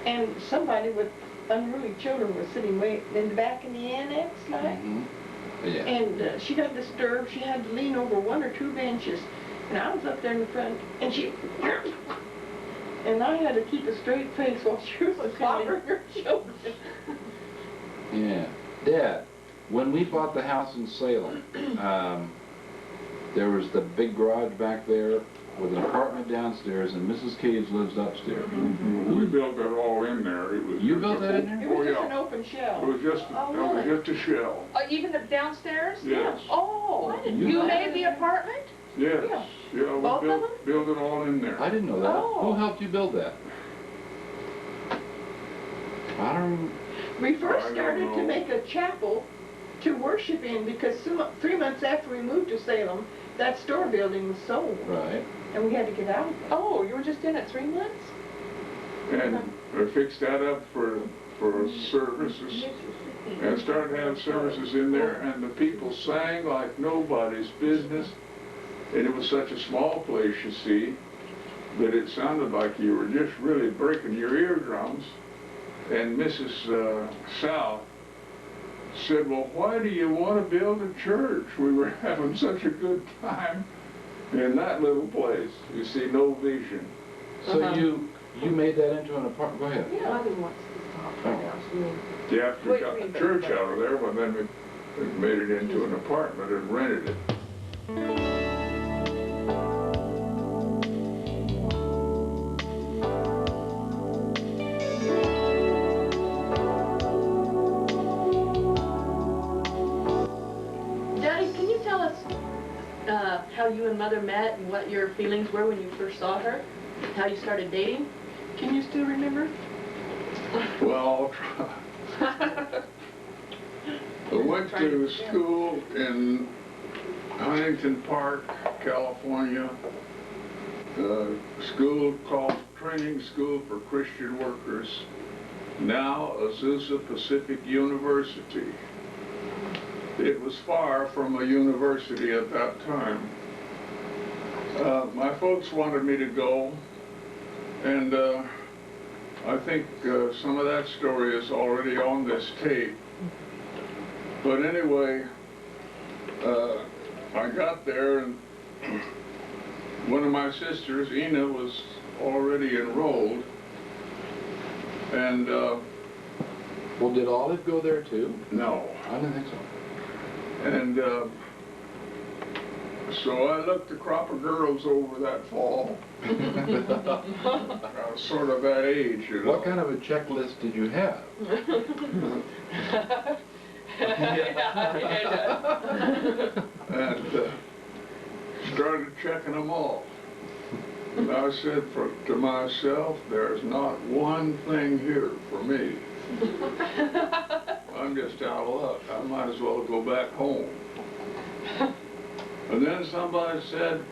and somebody with unruly children was sitting way in the back in the annex, like. Mm-hmm. Yeah. And she got disturbed. She had to lean over one or two benches, and I was up there in the front, and she. And I had to keep a straight face while she was clobbering her children. Yeah. Dad, when we bought the house in Salem, there was the big garage back there with an apartment downstairs, and Mrs. Cage lives upstairs. We built it all in there. It was You just built that in there? It was Oh, just yeah. an open shell. It was just, Oh, it was really? just a shell. Even the downstairs? Yes. Oh, You you got made the apartment? Yes. Yeah. Yeah, we Both of built it all in there. I didn't know that. Oh. Who helped you build that? I don't. We first I don't started to know. make a chapel to worship in because 3 months after we moved to Salem, that store building was sold, Right. and we had to get out of it. Oh, you were just in it 3 months? And we fixed that up for services. And started to have services in there, and the people sang like nobody's business. And it was such a small place, you see, that it sounded like you were just really breaking your eardrums. And Mrs. South said, well, why do you want to build a church? We were having such a good time in that little place. You see, no vision. So you made that into an apartment. Go ahead. Yeah. Mother wants to talk right now. She means- Yeah, after we Wait, got wait, the church out of there, but then we made it into an apartment and rented it. Daddy, can you tell us how you and Mother met and what your feelings were when you first saw her? How you started dating? Can you still remember? Well, I went to school in Huntington Park, California. School called Training School for Christian Workers, now Azusa Pacific University. It was far from a university at that time. My folks wanted me to go, and I think some of that story is already on this tape. But anyway, I got there, and one of my sisters, Ina, was already enrolled, and Well, did Olive go there too? no. I didn't think so. And so I looked a crop of girls over that fall. I was sort of that age, you know. What kind of a checklist did you have? And started checking them all. And I said to myself, there's not one thing here for me. I'm just out of luck. I might as well go back home. And then somebody said,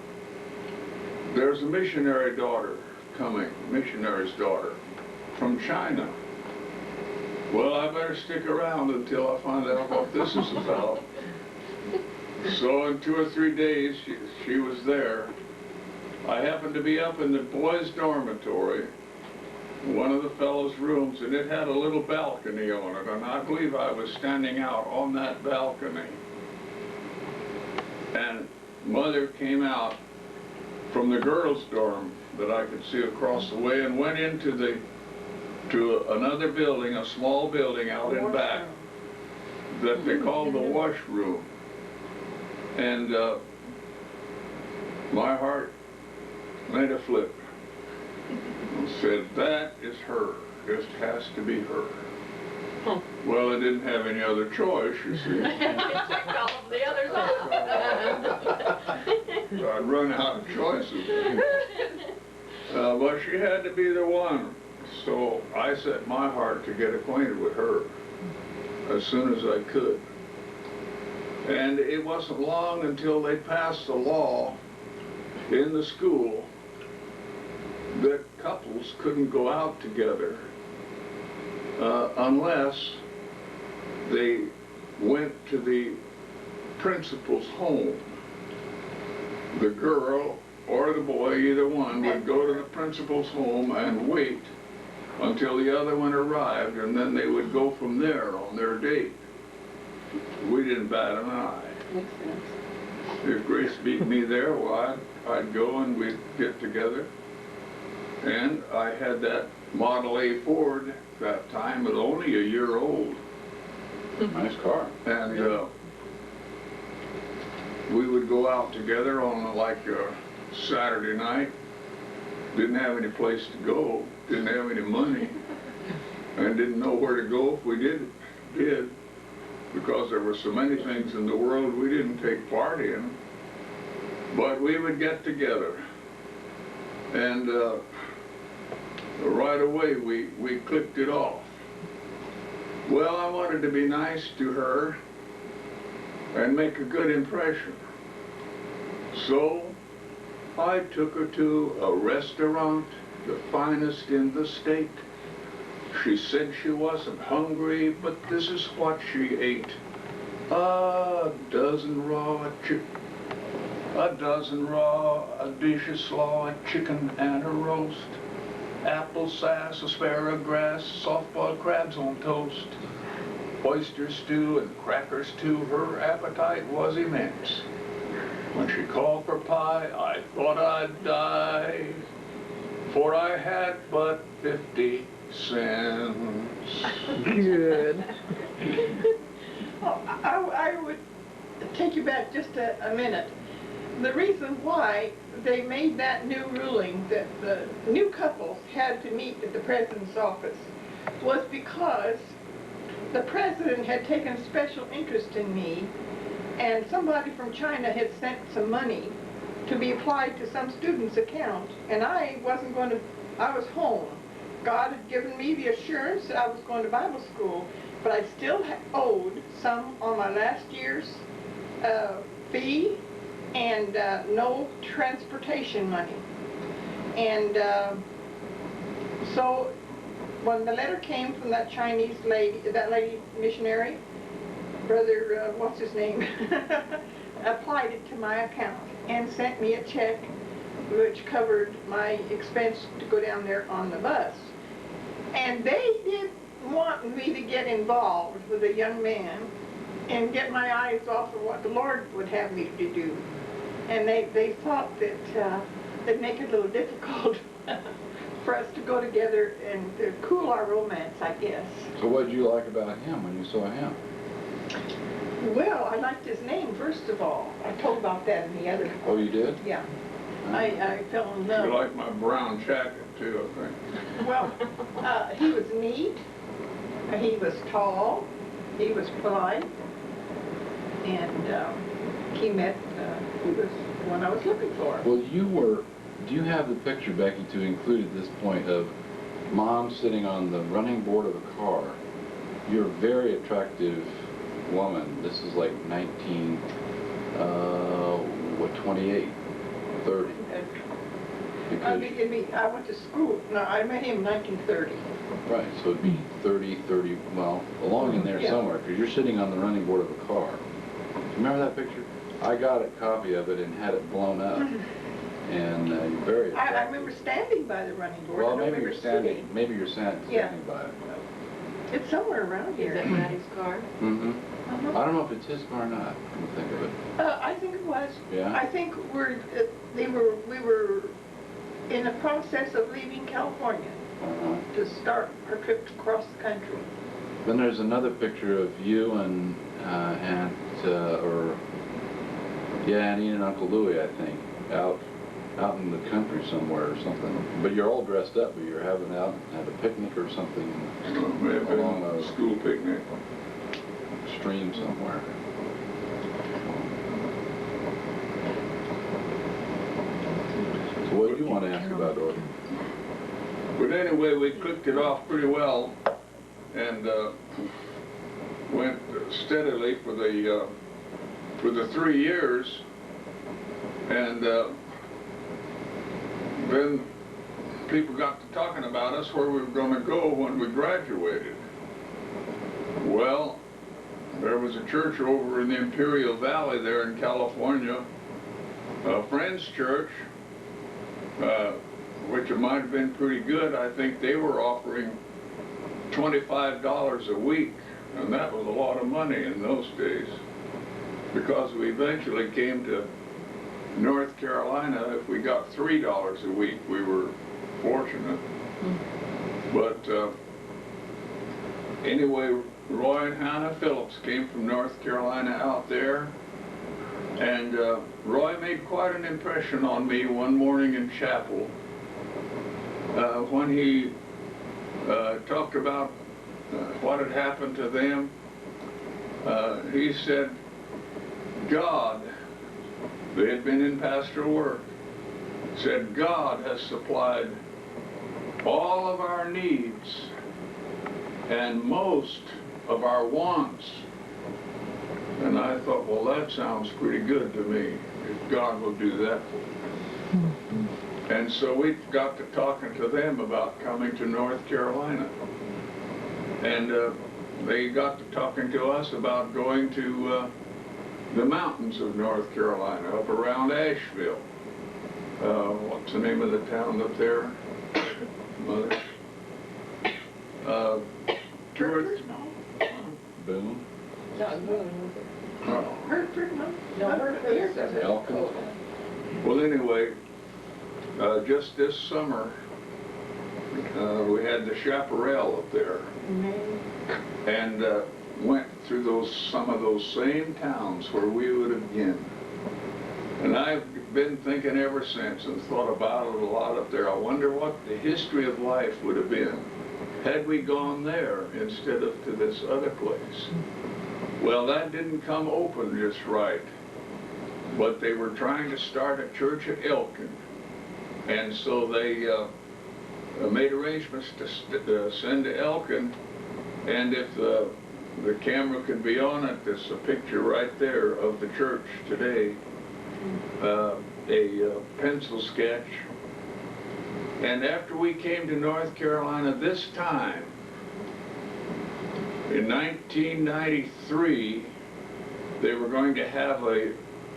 there's a missionary daughter coming, missionary's daughter, from China. Well, I better stick around until I find out what this is about. So in 2 or 3 days, she was there. I happened to be up in the boys' dormitory, one of the fellows' rooms, and it had a little balcony on it, and I believe I was standing out on that balcony. And Mother came out from the girls' dorm that I could see across the way and went into to another building, a small building out in back that they called the washroom. And my heart made a flip and said, that is her, just has to be her. Huh. Well, I didn't have any other choice, you see. Checked all of the others off. I'd run out of choices. But she had to be the one. So I set my heart to get acquainted with her as soon as I could. And it wasn't long until they passed a law in the school that couples couldn't go out together unless they went to the principal's home. The girl or the boy, either one, would go to the principal's home and wait until the other one arrived, and then they would go from there on their date. We didn't bat an eye. Makes sense. If Grace beat me there, well, I'd go and we'd get together. And I had that Model A Ford that time, it was only a year old. Nice car. And we would go out together on like a Saturday night. Didn't have any place to go, didn't have any money, and didn't know where to go if we did, because there were so many things in the world we didn't take part in. But we would get together, and right away we clicked it off. Well, I wanted to be nice to her and make a good impression. So I took her to a restaurant, the finest in the state. She said she wasn't hungry, but this is what she ate. A dozen raw, a dish of slaw, a chicken and a roast, apple sass, asparagus, soft-boiled crabs on toast, oyster stew and crackers too. Her appetite was immense. When she called for pie, I thought I'd die, for I had but 50 cents. Good. I would take you back just a minute. The reason why they made that new ruling that the new couples had to meet at the president's office was because the president had taken special interest in me, and somebody from China had sent some money to be applied to some student's account, and I was home. God had given me the assurance that I was going to Bible school, but I still owed some on my last year's fee and no transportation money. And so when the letter came from that Chinese lady, that lady missionary, Brother, what's his name, applied it to my account and sent me a check which covered my expense to go down there on the bus. And they didn't want me to get involved with a young man and get my eyes off of what the Lord would have me to do. And they thought that they'd make it a little difficult for us to go together and to cool our romance, I guess. So what did you like about him when you saw him? Well, I liked his name, first of all. I told about that in the other. Oh, you did? Yeah. I fell in love. You like my brown jacket too, I think. Well, he was neat, he was tall, he was polite, and he was one I was looking for. Well, do you have the picture, Becky, to include at this point of Mom sitting on the running board of a car? You're a very attractive woman. This is like 28, 30. I went to school, no, I met him in 1930. Right, so it'd be 30, well, along in there Yeah. somewhere, because you're sitting on the running board of a car. Remember that picture? I got a copy of it and had it blown up. And you're very attractive. I remember standing by the running board. Well, I don't maybe you're remember standing. sitting. Maybe you're standing Yeah. by it. It's somewhere around Is here. that Maddie's car? Mm-hmm. Uh-huh. I don't know if it's his car or not. Come to think of it. I think it was. Yeah? I think we were in the process of leaving California Uh-huh. to start our trip across the country. Then there's another picture of you and Aunt and Uncle Louie, I think, out in the country somewhere or something. But you're all dressed up, but you're having out at a picnic or something May have been along a a school picnic. stream somewhere. So what do you want to ask about, Dorothy? But anyway, we cooked it off pretty well and went steadily for the 3 years. And then people got to talking about us, where we were going to go when we graduated. Well, there was a church over in the Imperial Valley there in California, a Friends Church, which it might have been pretty good. I think they were offering $25 a week, and that was a lot of money in those days. Because we eventually came to North Carolina, if we got $3 a week, we were fortunate. But anyway, Roy and Hannah Phillips came from North Carolina out there, and Roy made quite an impression on me one morning in chapel when he talked about what had happened to them. He said, God, they had been in pastoral work, said God has supplied all of our needs and most of our wants. And I thought, well, that sounds pretty good to me, if God will do that for me. And so we got to talking to them about coming to North Carolina. And they got to talking to us about going to the mountains of North Carolina, up around Asheville. What's the name of the town up there, Mother? Hertford? Boone? Not Boone. Hertford? No, Hertford. Elkins? Well, anyway, just this summer, we had the chaparral up there, and went through some of those same towns where we would have been. And I've been thinking ever since and thought about it a lot up there. I wonder what the history of life would have been had we gone there instead of to this other place. Well, that didn't come open just right, but they were trying to start a church at Elkin, and so they made arrangements to send to Elkin, and if the camera could be on it, there's a picture right there of the church today, a pencil sketch. And after we came to North Carolina this time, in 1993, they were going to have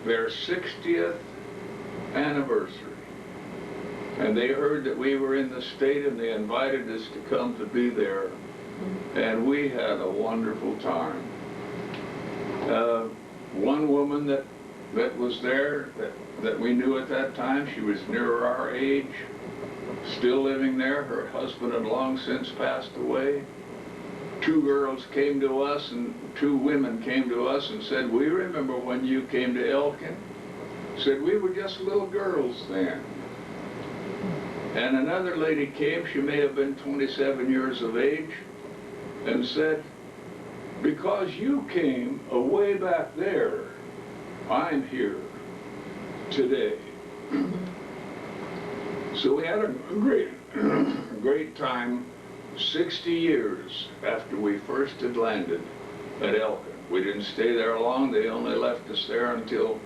their 60th anniversary. And they heard that we were in the state, and they invited us to come to be there. And we had a wonderful time. One woman that was there that we knew at that time, she was near our age, still living there. Her husband had long since passed away. Two girls came to us, and two women came to us and said, "We remember when you came to Elkin." Said, "We were just little girls then." And another lady came, she may have been 27 years of age, and said, "Because you came away back there, I'm here today." So we had a great time 60 years after we first had landed at Elkin. We didn't stay there long. They only left us there until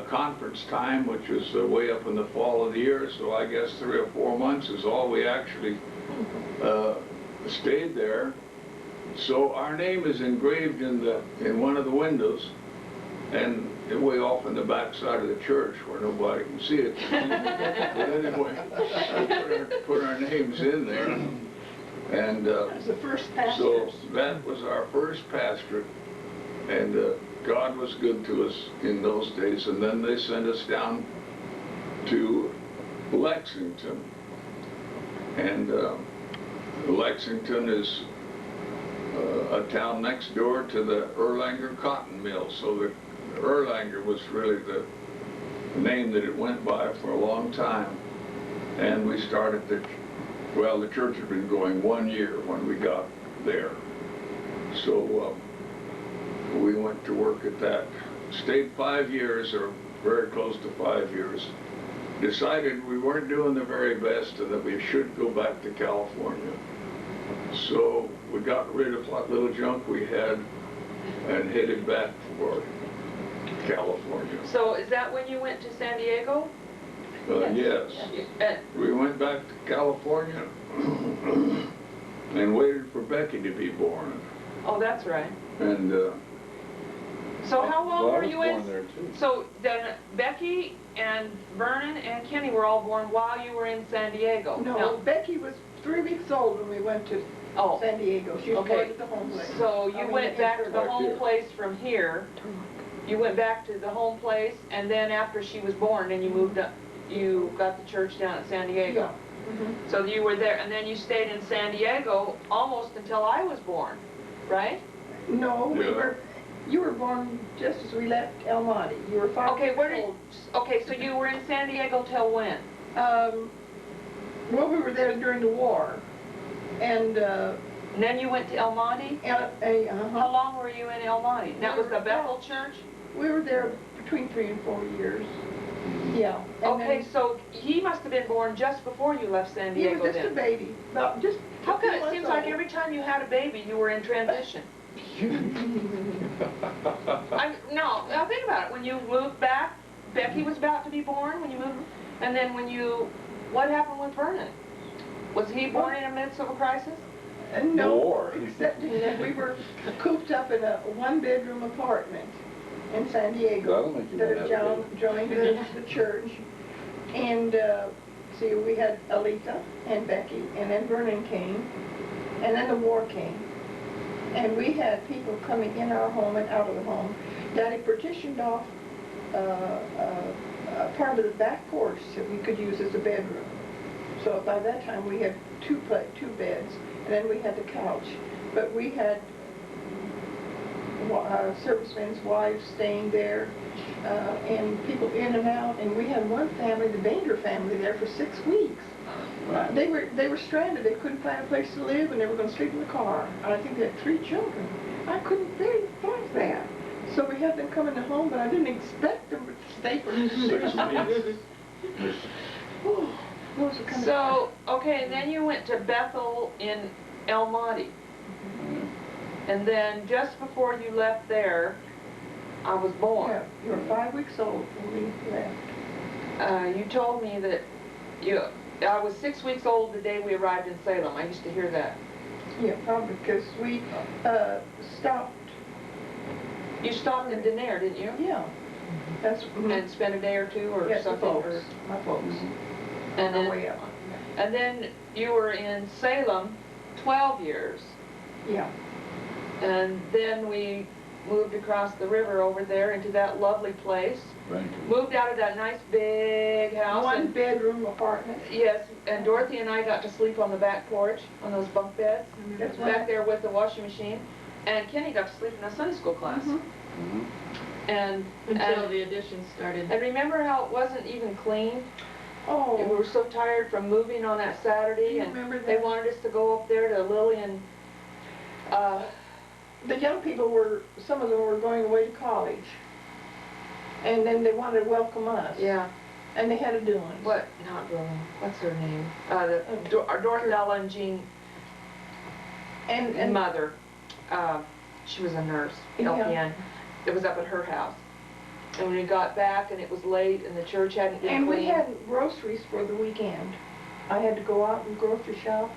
conference time, which was way up in the fall of the year, so I guess 3 or 4 months is all we actually stayed there. So our name is engraved in one of the windows, and way off in the back side of the church where nobody can see it. But anyway, we put our names in there. And As the first so pastors. that was our first pastorate, and God was good to us in those days. And then they sent us down to Lexington, and Lexington is a town next door to the Erlanger cotton mill. So the Erlanger was really the name that it went by for a long time. And we started the church had been going 1 year when we got there. So we went to work at that. Stayed 5 years, or very close to 5 years. Decided we weren't doing the very best and that we should go back to California. So we got rid of what little junk we had and headed back for California. So is that when you went to San Diego? Yes. And We went back to California and waited for Becky to be born. oh, that's right. And So how long Well, I were was you born in? there too. So then Becky and Vernon and Kenny were all born while you were in San Diego? No, Becky was 3 weeks old when we went to Oh, San Diego. She was okay. born at the home place. So you went back to the Back home here. place from here. You went back to the home place, and then after she was born, then you moved up. You got the church down at San Diego. Yeah. So you were there, and then you stayed in San Diego almost until I was born, right? No, Yeah. you were born just as we left El Monte. You were 5 Okay, weeks where did? old. Okay, so you were in San Diego till when? Well, we were there during the war. And, And then you went to El Monte. How long were you in El Monte? That was the Bethel Church. we were there between 3 and 4 years. Yeah. And Okay, then so he must have been born just before you left San he Diego was just a then. baby. About just How come a few it months seems like old. every time you had a baby, you were in transition? No, now think about it. When you moved back, Becky was about to be born when you moved, and then what happened with Vernon? Was he born in the midst of a crisis? No, War. except that we were cooped up in a 1-bedroom apartment in San Diego That'll make you that want had to have a joined the church. And see, we had Alita and Becky, and then Vernon came, and then the war came. And we had people coming in our home and out of the home. Daddy partitioned off a part of the back porch that we could use as a bedroom. So by that time, we had two beds, and then we had the couch. But we had servicemen's wives staying there, and people in and out. And we had one family, the Banger family, there for 6 weeks. They were stranded. They couldn't find a place to live, and they were going to sleep in the car. And I think they had 3 children. I couldn't believe that. So we had them come in the home, but I didn't expect them to stay for 6 weeks. Those are kind of- So, okay, and then you went to Bethel in El Monte. And then just before you left there, I was born. Yeah, you were 5 weeks old when we left. You told me that I was 6 weeks old the day we arrived in Salem. I used to hear that. Yeah, probably because we stopped. You stopped in Denair, didn't you? Yeah, that's And spent a day or two or yes, the something? folks, my folks. And on then, the way up. and then you were in Salem 12 years. Yeah. And then we moved across the river over there into that lovely place. Right. Moved out of that nice big house. One and, bedroom apartment. yes, and Dorothy and I got to sleep on the back porch on those bunk beds. That's Back there with the washing machine. And Kenny got to sleep in a Sunday school class. Mhm. And Until the addition started. and remember how it wasn't even clean? Oh. We were so tired from moving on that Saturday, You and remember they that? wanted us to go up there to Lillian. The young people were, some of them were going away to college. And then they wanted to welcome us. Yeah. And they had a doing. What? Not Lillian. What's her name? Dorothea and Jean And mother. She was a nurse, Yeah. LPN. It was up at her house. And when we got back and it was late and the church hadn't been And we cleaned. had groceries for the weekend. I had to go out and grocery shop.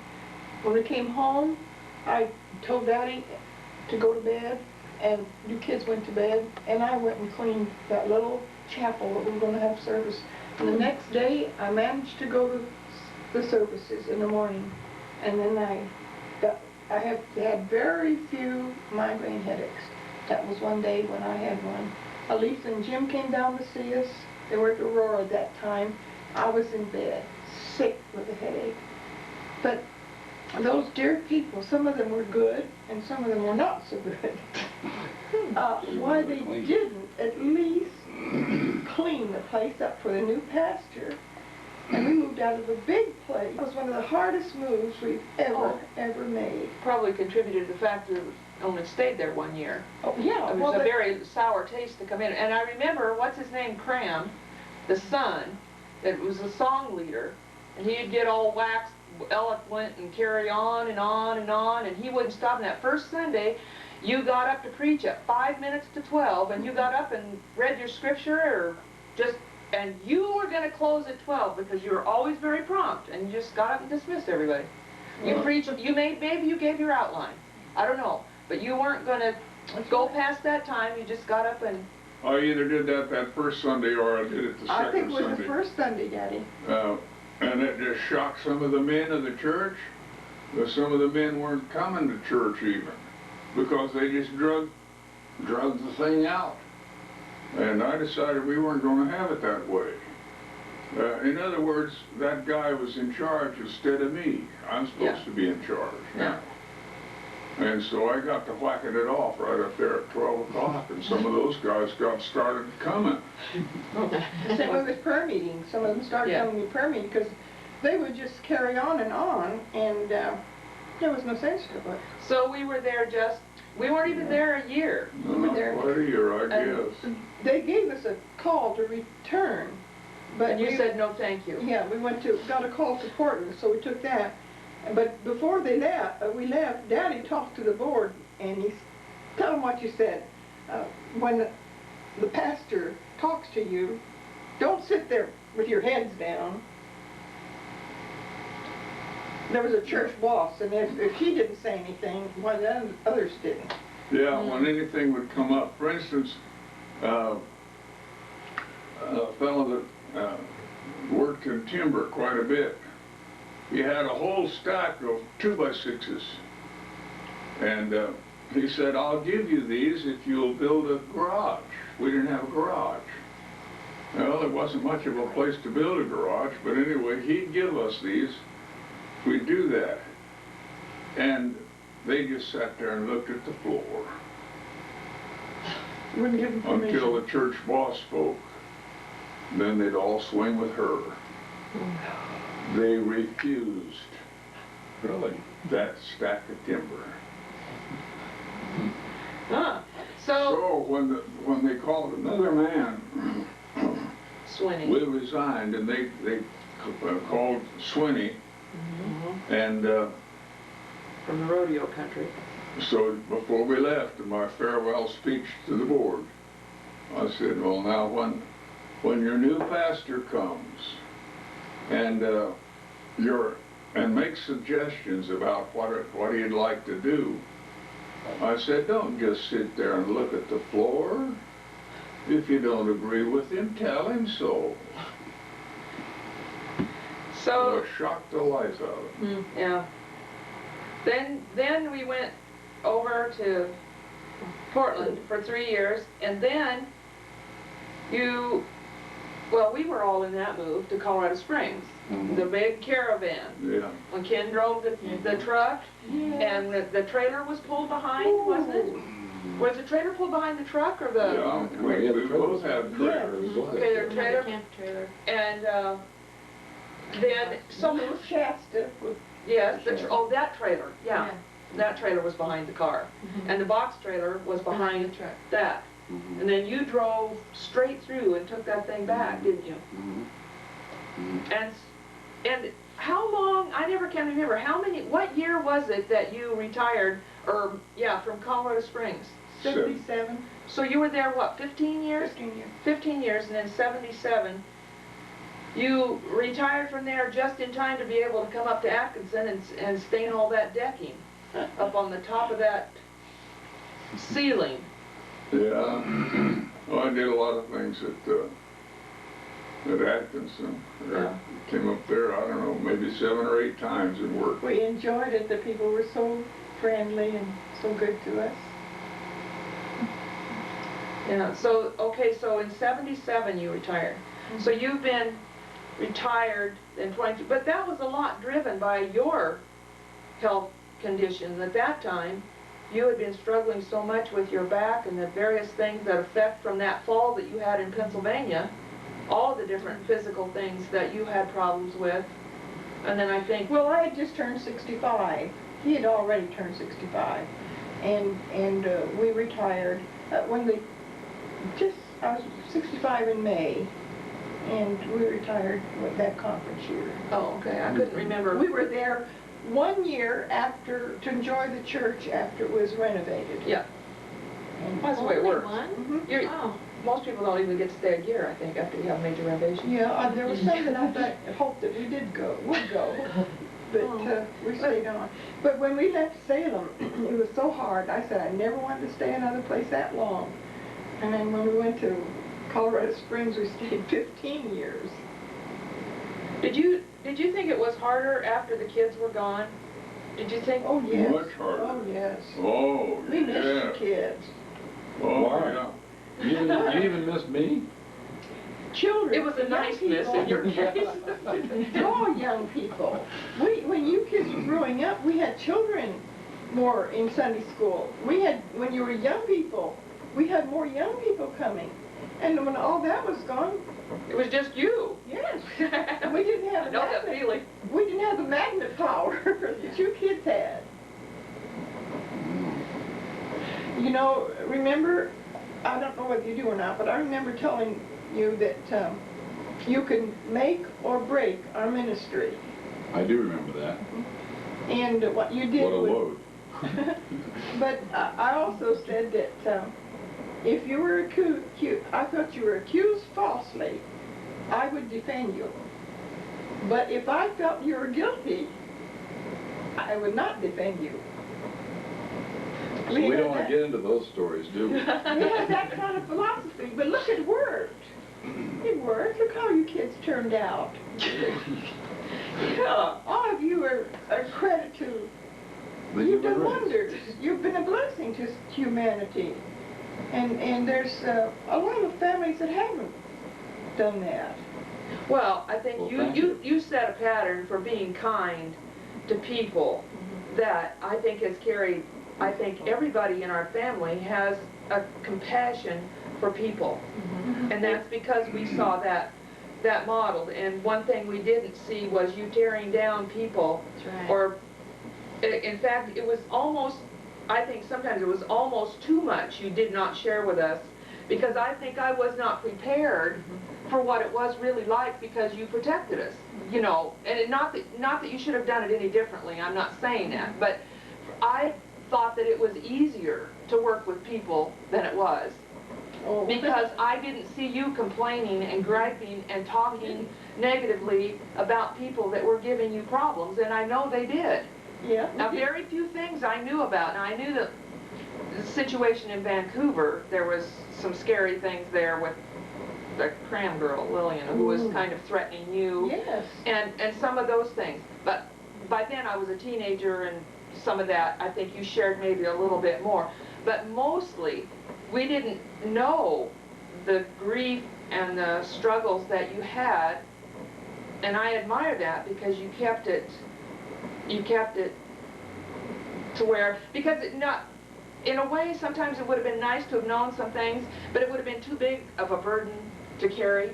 When we came home, I told Daddy to go to bed, and you kids went to bed, and I went and cleaned that little chapel that we were gonna have service. And the next day, I managed to go to the services in the morning, and then I had very few migraine headaches. That was one day when I had one. Elise and Jim came down to see us. They were at Aurora at that time. I was in bed, sick with a headache. But those dear people, some of them were good, and some of them were not so good. Why they didn't at least clean the place up for the new pastor. And we moved out of a big place. It was one of the hardest moves we've ever made. Probably contributed to the fact that we only stayed there 1 year. Oh, yeah. It was a very sour taste to come in. And I remember, what's his name, Cram, the son, that was a song leader, and he'd get all waxed eloquent and carry on and on and on, and he wouldn't stop. And that first Sunday, you got up to preach at 5 minutes to 12, and you got up and read your scripture, or just, and you were going to close at 12 because you were always very prompt, and you just got up and dismissed everybody. You preached, maybe you gave your outline. I don't know. But you weren't going to go past that time. You just got up and... I either did that first Sunday or I did it the I second think it was Sunday. the first Sunday, Daddy. And it just shocked some of the men of the church. But some of the men weren't coming to church even, because they just drugged the thing out. And I decided we weren't going to have it that way. In other words, that guy was in charge instead of me. I'm supposed to be in charge now. And so I got to whacking it off right up there at 12 o'clock, and some of those guys got started coming. Same way with prayer meetings. Some of them started coming to prayer meetings because they would just carry on, and there was no sense to it. So we were there we weren't even there a year. We were there. Quite a year, I And guess. they gave us a call to return, but And you said no thank you. Yeah, we got a call to Portland, so we took that. But before we left, Daddy talked to the board, and tell them what you said. When the pastor talks to you, don't sit there with your heads down. There was a church boss, and if he didn't say anything, why the others didn't. Yeah, when anything would come up. For instance, a fellow that worked in timber quite a bit, he had a whole stack of 2x6s. And he said, I'll give you these if you'll build a garage. We didn't have a garage. Well, there wasn't much of a place to build a garage, but anyway, he'd give us these. We'd do that. And they just sat there and looked at the floor Wouldn't give them permission. until the church boss spoke. Then they'd all swing with her. They refused that stack of timber. Huh. So when they called another man, Swinney. we resigned, and they called Swinney, and From the rodeo country. so before we left, in my farewell speech to the board, I said, well, now when your new pastor comes and makes suggestions about what he'd like to do, I said, don't just sit there and look at the floor. If you don't agree with him, tell him so. So, shocked the life out of them. yeah. Then we went over to Portland for 3 years, and then we were all in that move to Colorado Springs, the big caravan. Yeah. When Ken drove the truck, and the trailer was pulled behind, wasn't it? Was the trailer pulled behind the truck or the? Yeah, we both had trailers. Okay, their trailer. Camp trailer. And then Shasta. yes, that trailer, yeah. That trailer was behind the car, and the box trailer was behind the truck. that. And then you drove straight through and took that thing back, didn't you? And how long? I never can remember. What year was it that you retired? Or from Colorado Springs. 77. So you were there what? 15 years? 15 years. 15 years, and then 77. You retired from there just in time to be able to come up to Atkinson and stain all that decking up on the top of that ceiling. Yeah. Well, I did a lot of things at Atkinson. I came up there, I don't know, maybe 7 or 8 times and worked. We enjoyed it. The people were so friendly and so good to us. Yeah, so in 77 you retired. So you've been retired in 22, but that was a lot driven by your health conditions. At that time, you had been struggling so much with your back and the various things that affect from that fall that you had in Pennsylvania, all the different physical things that you had problems with. And then I think, Well, I had just turned 65. He had already turned 65. And we retired I was 65 in May, and we retired with that conference year. oh, okay, I couldn't remember. We were there 1 year to enjoy the church after it was renovated. Yeah, And, that's the way it Only works. one? You're- Oh. Most people don't even get to stay a year, I think, after you have major renovation. yeah, there was some that I hoped that we would go, but we stayed on. But when we left Salem, it was so hard. I said I never wanted to stay another place that long. And then when we went to Colorado Springs, we stayed 15 years. Did you think it was harder after the kids were gone? Did you think? Oh, yes. Much harder. Oh, yes. Oh, We missed the yeah. kids. Oh, Why? yeah. You even missed me? Children. It was a young nice miss people. in your case. They're all young people. When you kids were growing up, we had children more in Sunday school. When you were young people, we had more young people coming. And when all that was gone, It was just you. yes, we didn't have I know that magnet- feeling. We didn't have the magnet power that you kids had. You know, remember, I don't know whether you do or not, but I remember telling you that you can make or break our ministry. I do remember that. And what you did What a was- load. But I also said that if you were I thought you were accused falsely, I would defend you. But if I felt you were guilty, I would not defend you. So we don't want to get into those stories, do we? We had that kind of philosophy, but look, it worked. It worked. Look how you kids turned out. Yeah, all of you are a credit to. The You've human done race. wonders. You've been a blessing to humanity. And there's a lot of families that haven't done that. Well, I think Well, thank you. you set a pattern for being kind to people that I think has carried, I think everybody in our family has a compassion for people. And that's because we saw that modeled. And one thing we didn't see was you tearing down people. That's right. Or, in fact, it was almost, I think sometimes it was almost too much you did not share with us, because I think I was not prepared for what it was really like, because you protected us, you know, and not that you should have done it any differently, I'm not saying that, but I thought that it was easier to work with people than it was, Oh. because I didn't see you complaining and griping and talking negatively about people that were giving you problems, and I know they did. Yeah. Now, very few things I knew about. Now, I knew that the situation in Vancouver, there was some scary things there with the cram girl, Lillian, who was kind of threatening you. Yes. And some of those things. But by then I was a teenager, and some of that I think you shared maybe a little bit more. But mostly, we didn't know the grief and the struggles that you had, and I admire that because you kept it to where, because in a way, sometimes it would have been nice to have known some things, but it would have been too big of a burden to carry,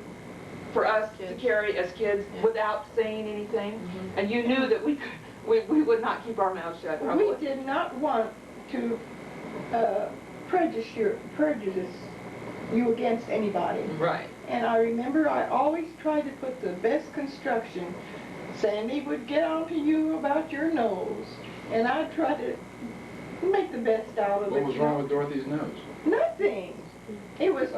for us to carry as kids without saying anything. And you knew that we would not keep our mouths shut. We did not want to prejudice you against anybody. Right. And I remember I always tried to put the best construction. Sandy would get on to you about your nose, and I tried to make the best out of it. What was wrong with Dorothy's nose? Nothing. It was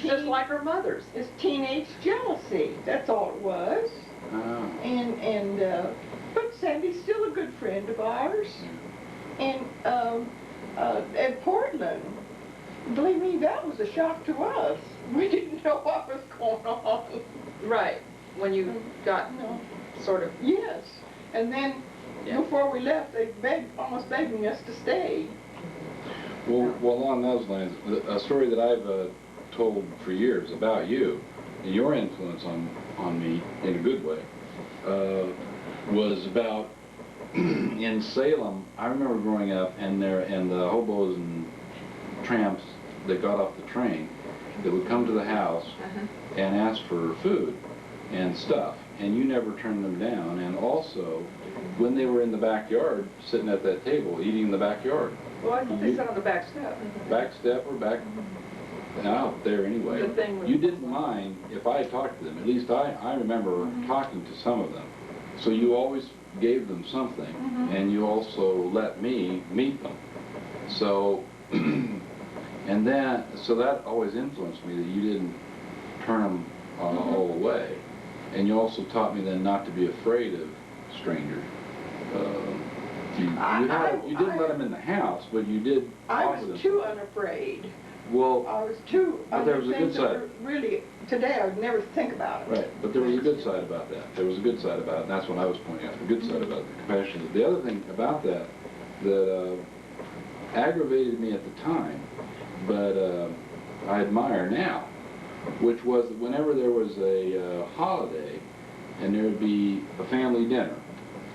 Just like her mother's. It's teenage jealousy. That's all it was. Oh. But Sandy's still a good friend of ours. And at Portland, believe me, that was a shock to us. We didn't know what was going on. Right. When you got sort of. Yes. And then before we left, they almost begging us to stay. Well, along those lines, a story that I've told for years about you, and your influence on me in a good way, was about in Salem. I remember growing up, and the hobos and tramps that got off the train that would come to the house and ask for food and stuff, and you never turned them down. And also, when they were in the backyard, sitting at that table, eating in the backyard. Well, I thought they sat on the back step. Back step or back out there anyway. The thing was- You didn't mind if I talked to them. At least I remember talking to some of them. So you always gave them something, and you also let me meet them. So, so that always influenced me, that you didn't turn them all away. And you also taught me then not to be afraid of strangers. You didn't let them in the house, but you did I offer them. was too unafraid. Well, I was too. but there was a good things that side. were really, today I would never think about it. Right, but there was a good side about that. There was a good side about it, and that's what I was pointing out, the good side about the compassion. The other thing about that aggravated me at the time, but I admire now, which was that whenever there was a holiday and there would be a family dinner,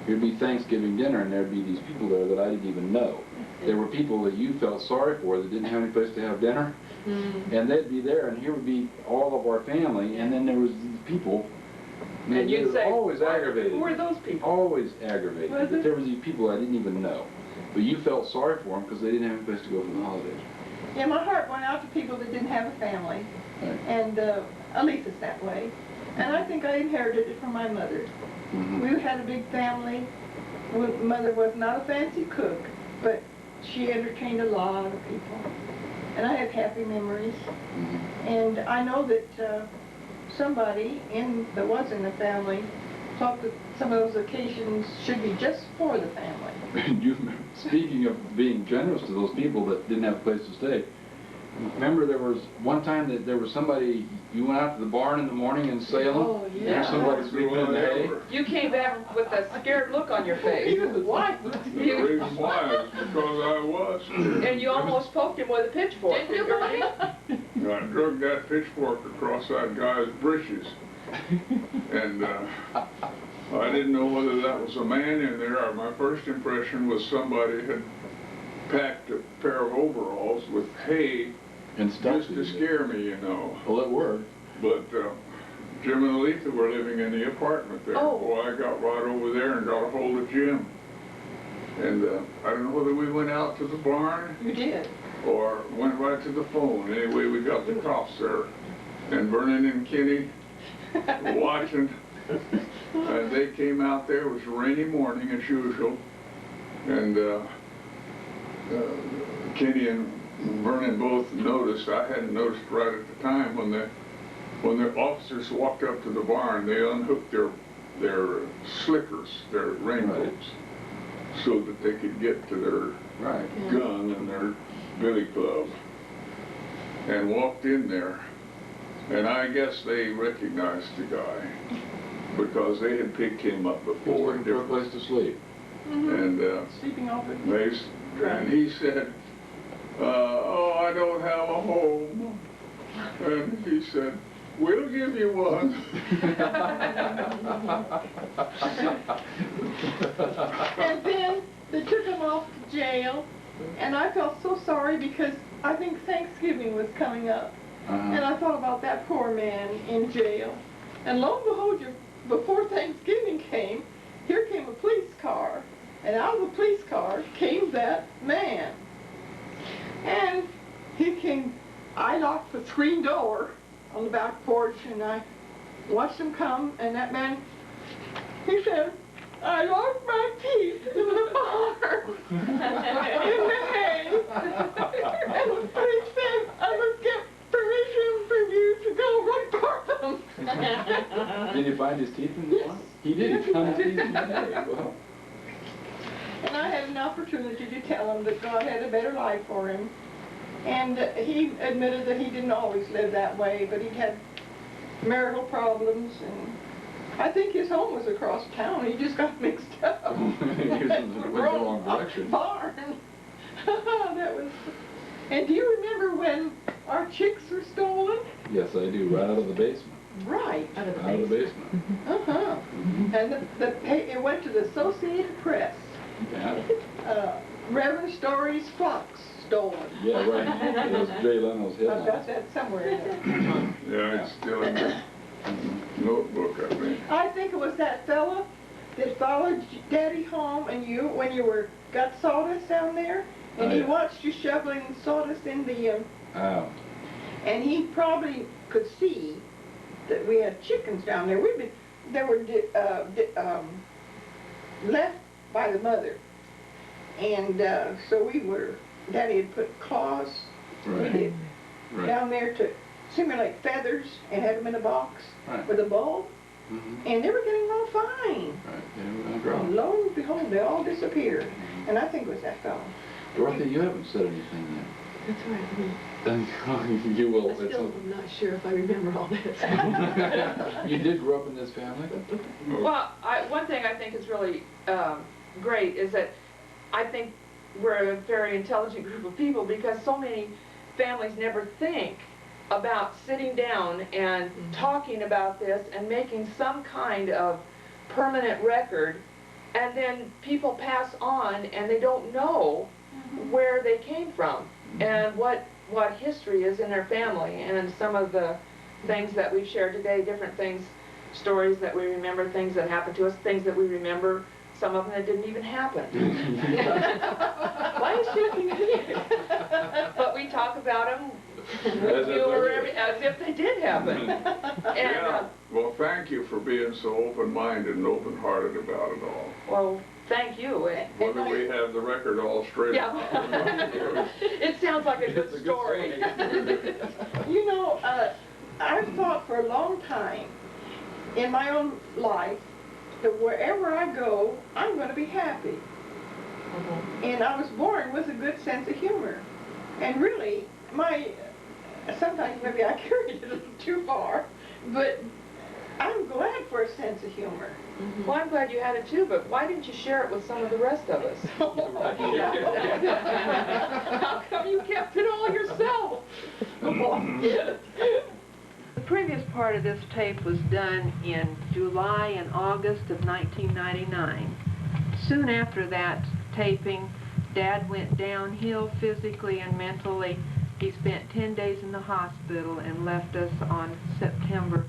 there'd be Thanksgiving dinner, and there'd be these people there that I didn't even know. There were people that you felt sorry for that didn't have any place to have dinner, and they'd be there, and here would be all of our family, and then there was these people. And you'd say, always aggravated. who are those people? Always aggravated. Was That it? there was these people I didn't even know, but you felt sorry for them because they didn't have a place to go for the holidays. Yeah, my heart went out to people that didn't have a family, Right. and Aletha's that way. And I think I inherited it from my mother. We had a big family. Mother was not a fancy cook, but she entertained a lot of people. And I have happy memories. And I know that somebody that was in the family thought that some of those occasions should be just for the family. Speaking of being generous to those people that didn't have a place to stay, remember there was one time that there was somebody, you went out to the barn in the morning in Salem? Oh, yeah. There was somebody sleeping in the hay? You came back with a scared look on your face. Why? The reason why is because I was. And you almost poked him with a pitchfork. Didn't you, Bonnie? I drug that pitchfork across that guy's britches. And I didn't know whether that was a man in there. My first impression was somebody had packed a pair of overalls with hay And stuff. just to scare me, you know. Well, it worked. But Jim and Aletha were living in the apartment there. Oh. Boy, I got right over there and got a hold of Jim. And I don't know whether we went out to the barn You did. or went right to the phone. Anyway, we got the cops there. And Vernon and Kenny were watching. And they came out there. It was a rainy morning as usual. And Kenny and Vernon both noticed. I hadn't noticed right at the time when the officers walked up to the barn. They unhooked their slickers, their raincoats, so that they could get to their gun and their billy club, and walked in there. And I guess they recognized the guy because they had picked him up He was before. looking for a place to sleep. And Sleeping off it. and he said, oh, I don't have a home. And he said, we'll give you one. And then they took him off to jail, and I felt so sorry because I think Thanksgiving was coming up. And I thought about that poor man in jail. And lo and behold, before Thanksgiving came, here came a police car. And out of the police car came that man. And he came, I locked the screen door on the back porch, and I watched him come, and that man, he said, I locked my teeth in the barn, in the hay. And the police said, I must get permission from you to go report them. Did you find his teeth in the barn? He did. He found his teeth in the hay. Well. And I had an opportunity to tell him that God had a better life for him. And he admitted that he didn't always live that way, but he had marital problems, and I think his home was across town. He just got mixed up. He was in the wrong direction. Barn. That was. And do you remember when our chicks were stolen? Yes, I do. Right out of the basement. Right. Out of the basement. Uh-huh. And it went to the Associated Press. Yeah. Reverend Story's flocks stolen. Yeah, right. It was Jay Leno's I've got headlines. that somewhere in there. Yeah, it's still in the notebook, I think. I think it was that fella that followed Daddy home and when you got sawdust down there, and he watched you shoveling sawdust in the, Oh. and he probably could see that we had chickens down there. They were left by the mother, and so Daddy had put claws Right. down there to simulate feathers and had them in a box Right. with a bulb, and they were getting all fine. Right. They were And grown. lo and behold, they all disappeared. And I think it was that fellow. Dorothy, you haven't said anything yet. That's right. Then you will. I still am not sure if I remember all this. You did grow up in this family? Well, one thing I think is really great is that I think we're a very intelligent group of people, because so many families never think about sitting down and talking about this and making some kind of permanent record, and then people pass on and they don't know where they came from and what history is in their family, and some of the things that we've shared today, different things, stories that we remember, things that happened to us, things that we remember, some of them that didn't even happen. Why is she looking at me? But we talk about them as if they did happen. And, Yeah, well, thank you for being so open-minded and open-hearted about it all. well, thank you. Whether we have the record all straight. Yeah. It sounds like a good story. You know, I've thought for a long time in my own life that wherever I go, I'm going to be happy. And I was born with a good sense of humor. And really, sometimes maybe I carried it a little too far, but I'm glad for a sense of humor. Well, I'm glad you had it too, but why didn't you share it with some of the rest of us? How come you kept it all yourself? The previous part of this tape was done in July and August of 1999. Soon after that taping, Dad went downhill physically and mentally. He spent 10 days in the hospital and left us on September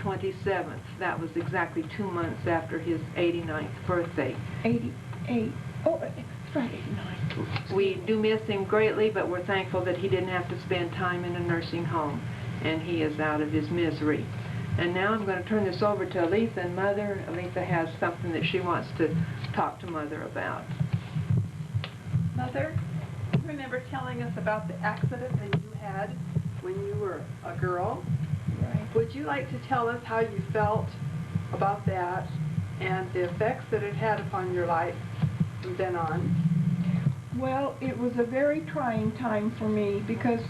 27th. That was exactly 2 months after his 89th birthday. 88. Oh, it's right, 89. We do miss him greatly, but we're thankful that he didn't have to spend time in a nursing home, and he is out of his misery. And now I'm going to turn this over to Aletha and Mother. Aletha has something that she wants to talk to Mother about. Mother, you remember telling us about the accident that you had when you were a girl? Right. Would you like to tell us how you felt about that and the effects that it had upon your life from then on? Well, it was a very trying time for me because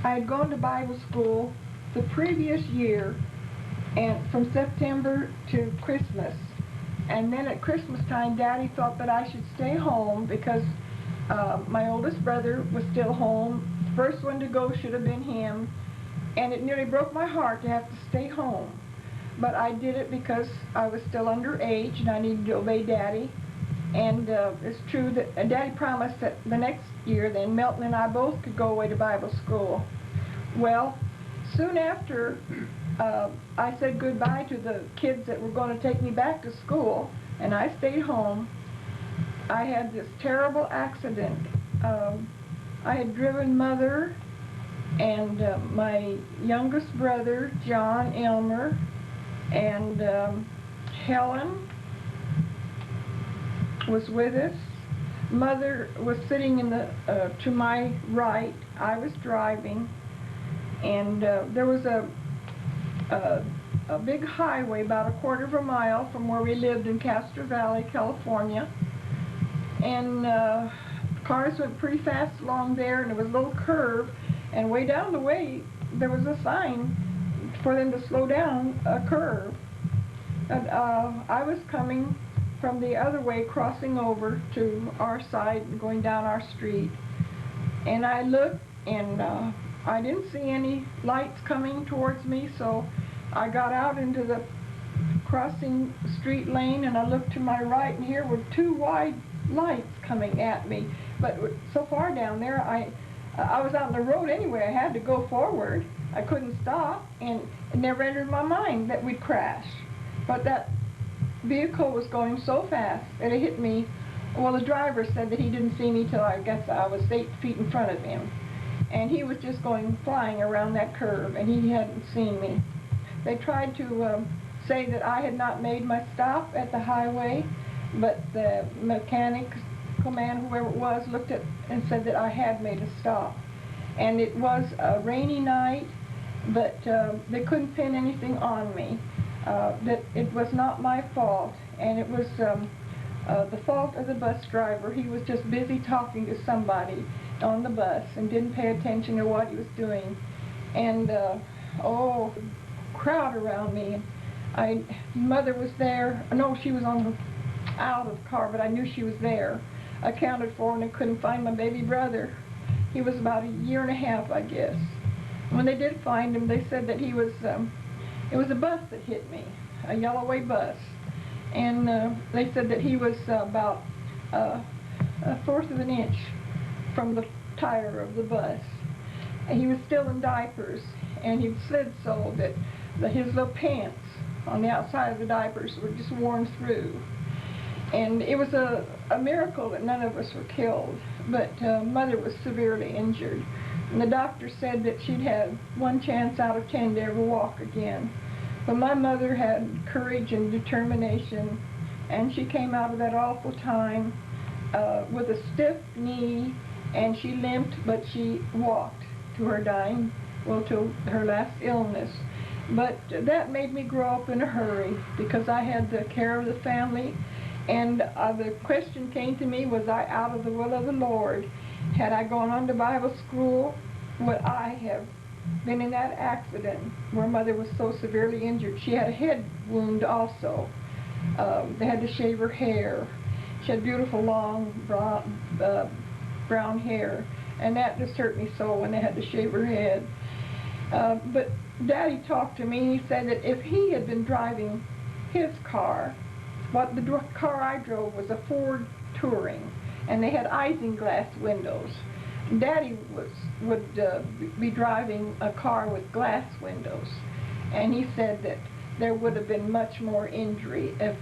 I had gone to Bible school the previous year, and from September to Christmas. And then at Christmas time, Daddy thought that I should stay home because my oldest brother was still home. The first one to go should have been him. And it nearly broke my heart to have to stay home. But I did it because I was still underage and I needed to obey Daddy. And it's true that Daddy promised that the next year then Milton and I both could go away to Bible school. Well, soon after I said goodbye to the kids that were going to take me back to school, and I stayed home, I had this terrible accident. I had driven Mother and my youngest brother, John Elmer, and Helen was with us. Mother was sitting in the to my right. I was driving, and there was a big highway about a quarter of a mile from where we lived in Castro Valley, California, and cars went pretty fast along there, and there was a little curve, and way down the way there was a sign for them to slow down a curve. And I was coming from the other way, crossing over to our side and going down our street, and I looked, and I didn't see any lights coming towards me, so I got out into the crossing street lane, and I looked to my right, and here were two wide lights coming at me. But so far down there, I was out on the road anyway. I had to go forward. I couldn't stop, and it never entered my mind that we'd crash. But that vehicle was going so fast that it hit me. Well, the driver said that he didn't see me till I guess I was 8 feet in front of him. And he was just going flying around that curve, and he hadn't seen me. They tried to say that I had not made my stop at the highway, but the mechanical man, whoever it was, looked at and said that I had made a stop. And it was a rainy night, but they couldn't pin anything on me. That it was not my fault, and it was the fault of the bus driver. He was just busy talking to somebody on the bus and didn't pay attention to what he was doing. And crowd around me. Mother was there. No, she was out of the car, but I knew she was there. I counted for her, and I couldn't find my baby brother. He was about 1.5 years, I guess. When they did find him, they said that he was. It was a bus that hit me, a Yellowway bus, and they said that he was about 1/4 of an inch from the tire of the bus. And he was still in diapers, and he'd slid so that his little pants on the outside of the diapers were just worn through. And it was a miracle that none of us were killed, but Mother was severely injured. And the doctor said that she'd had 1 chance out of 10 to ever walk again. But my mother had courage and determination, and she came out of that awful time with a stiff knee, and she limped, but she walked to her to her last illness. But that made me grow up in a hurry, because I had the care of the family, and the question came to me, was I out of the will of the Lord? Had I gone on to Bible school, would I have been in that accident where Mother was so severely injured? She had a head wound also. They had to shave her hair. She had beautiful long brown hair, and that just hurt me so when they had to shave her head. But Daddy talked to me. He said that if he had been driving his car, the car I drove was a Ford Touring, and they had isinglass windows. Daddy would be driving a car with glass windows, and he said that there would have been much more injury if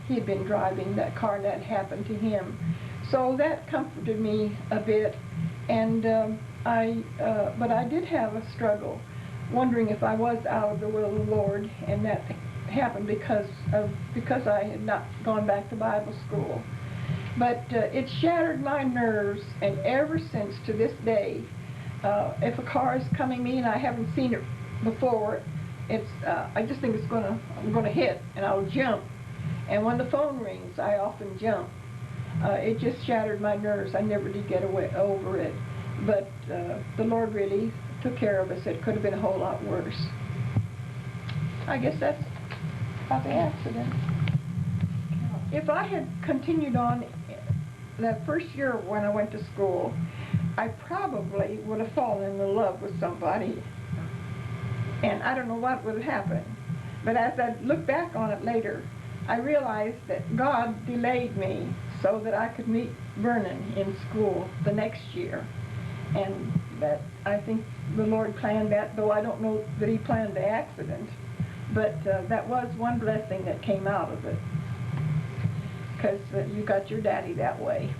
he had been driving that car and that happened to him. So that comforted me a bit, and but I did have a struggle, wondering if I was out of the will of the Lord, and that happened because I had not gone back to Bible school. But it shattered my nerves, and ever since to this day, if a car is coming me and I haven't seen it before, I just think I'm gonna hit, and I'll jump. And when the phone rings, I often jump. It just shattered my nerves. I never did get over it. But the Lord really took care of us. It could have been a whole lot worse. I guess that's about the accident. If I had continued on that first year when I went to school, I probably would have fallen in love with somebody. And I don't know what would have happened. But as I look back on it later, I realized that God delayed me so that I could meet Vernon in school the next year. And that I think the Lord planned that, though I don't know that he planned the accident. But that was one blessing that came out of it. Because you got your daddy that way.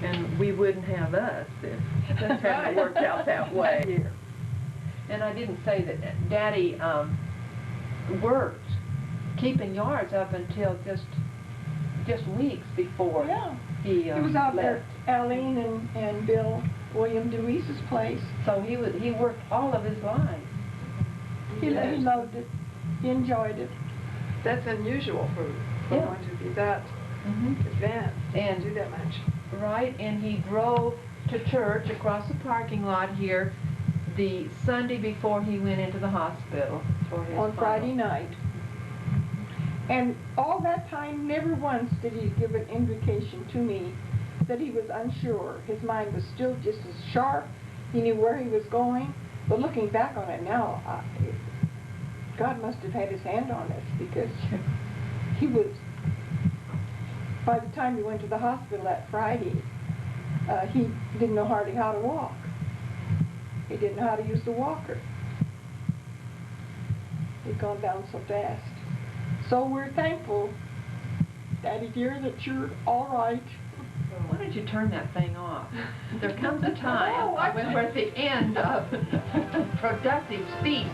And we wouldn't have us if it hadn't worked out that way. And I didn't say that Daddy worked keeping yards up until just weeks before he was out left. there, Aline and Bill, William DeWeese's place. So he worked all of his life. He loved it. He enjoyed it. That's unusual for someone to be that advanced and do that much. Right, and he drove to church across the parking lot here the Sunday before he went into the hospital for his On Friday night. And all that time, never once did he give an indication to me that he was unsure. His mind was still just as sharp. He knew where he was going. But looking back on it now, God must have had his hand on us, because he was, by the time he went to the hospital that Friday, he didn't know hardly how to walk. He didn't know how to use the walker. He'd gone down so fast. So we're thankful, Daddy dear, that you're all right. Why don't you turn that thing off? There comes a time when we're at the end of productive speech.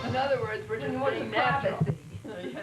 In other words, we're just What being is natural. prophecy?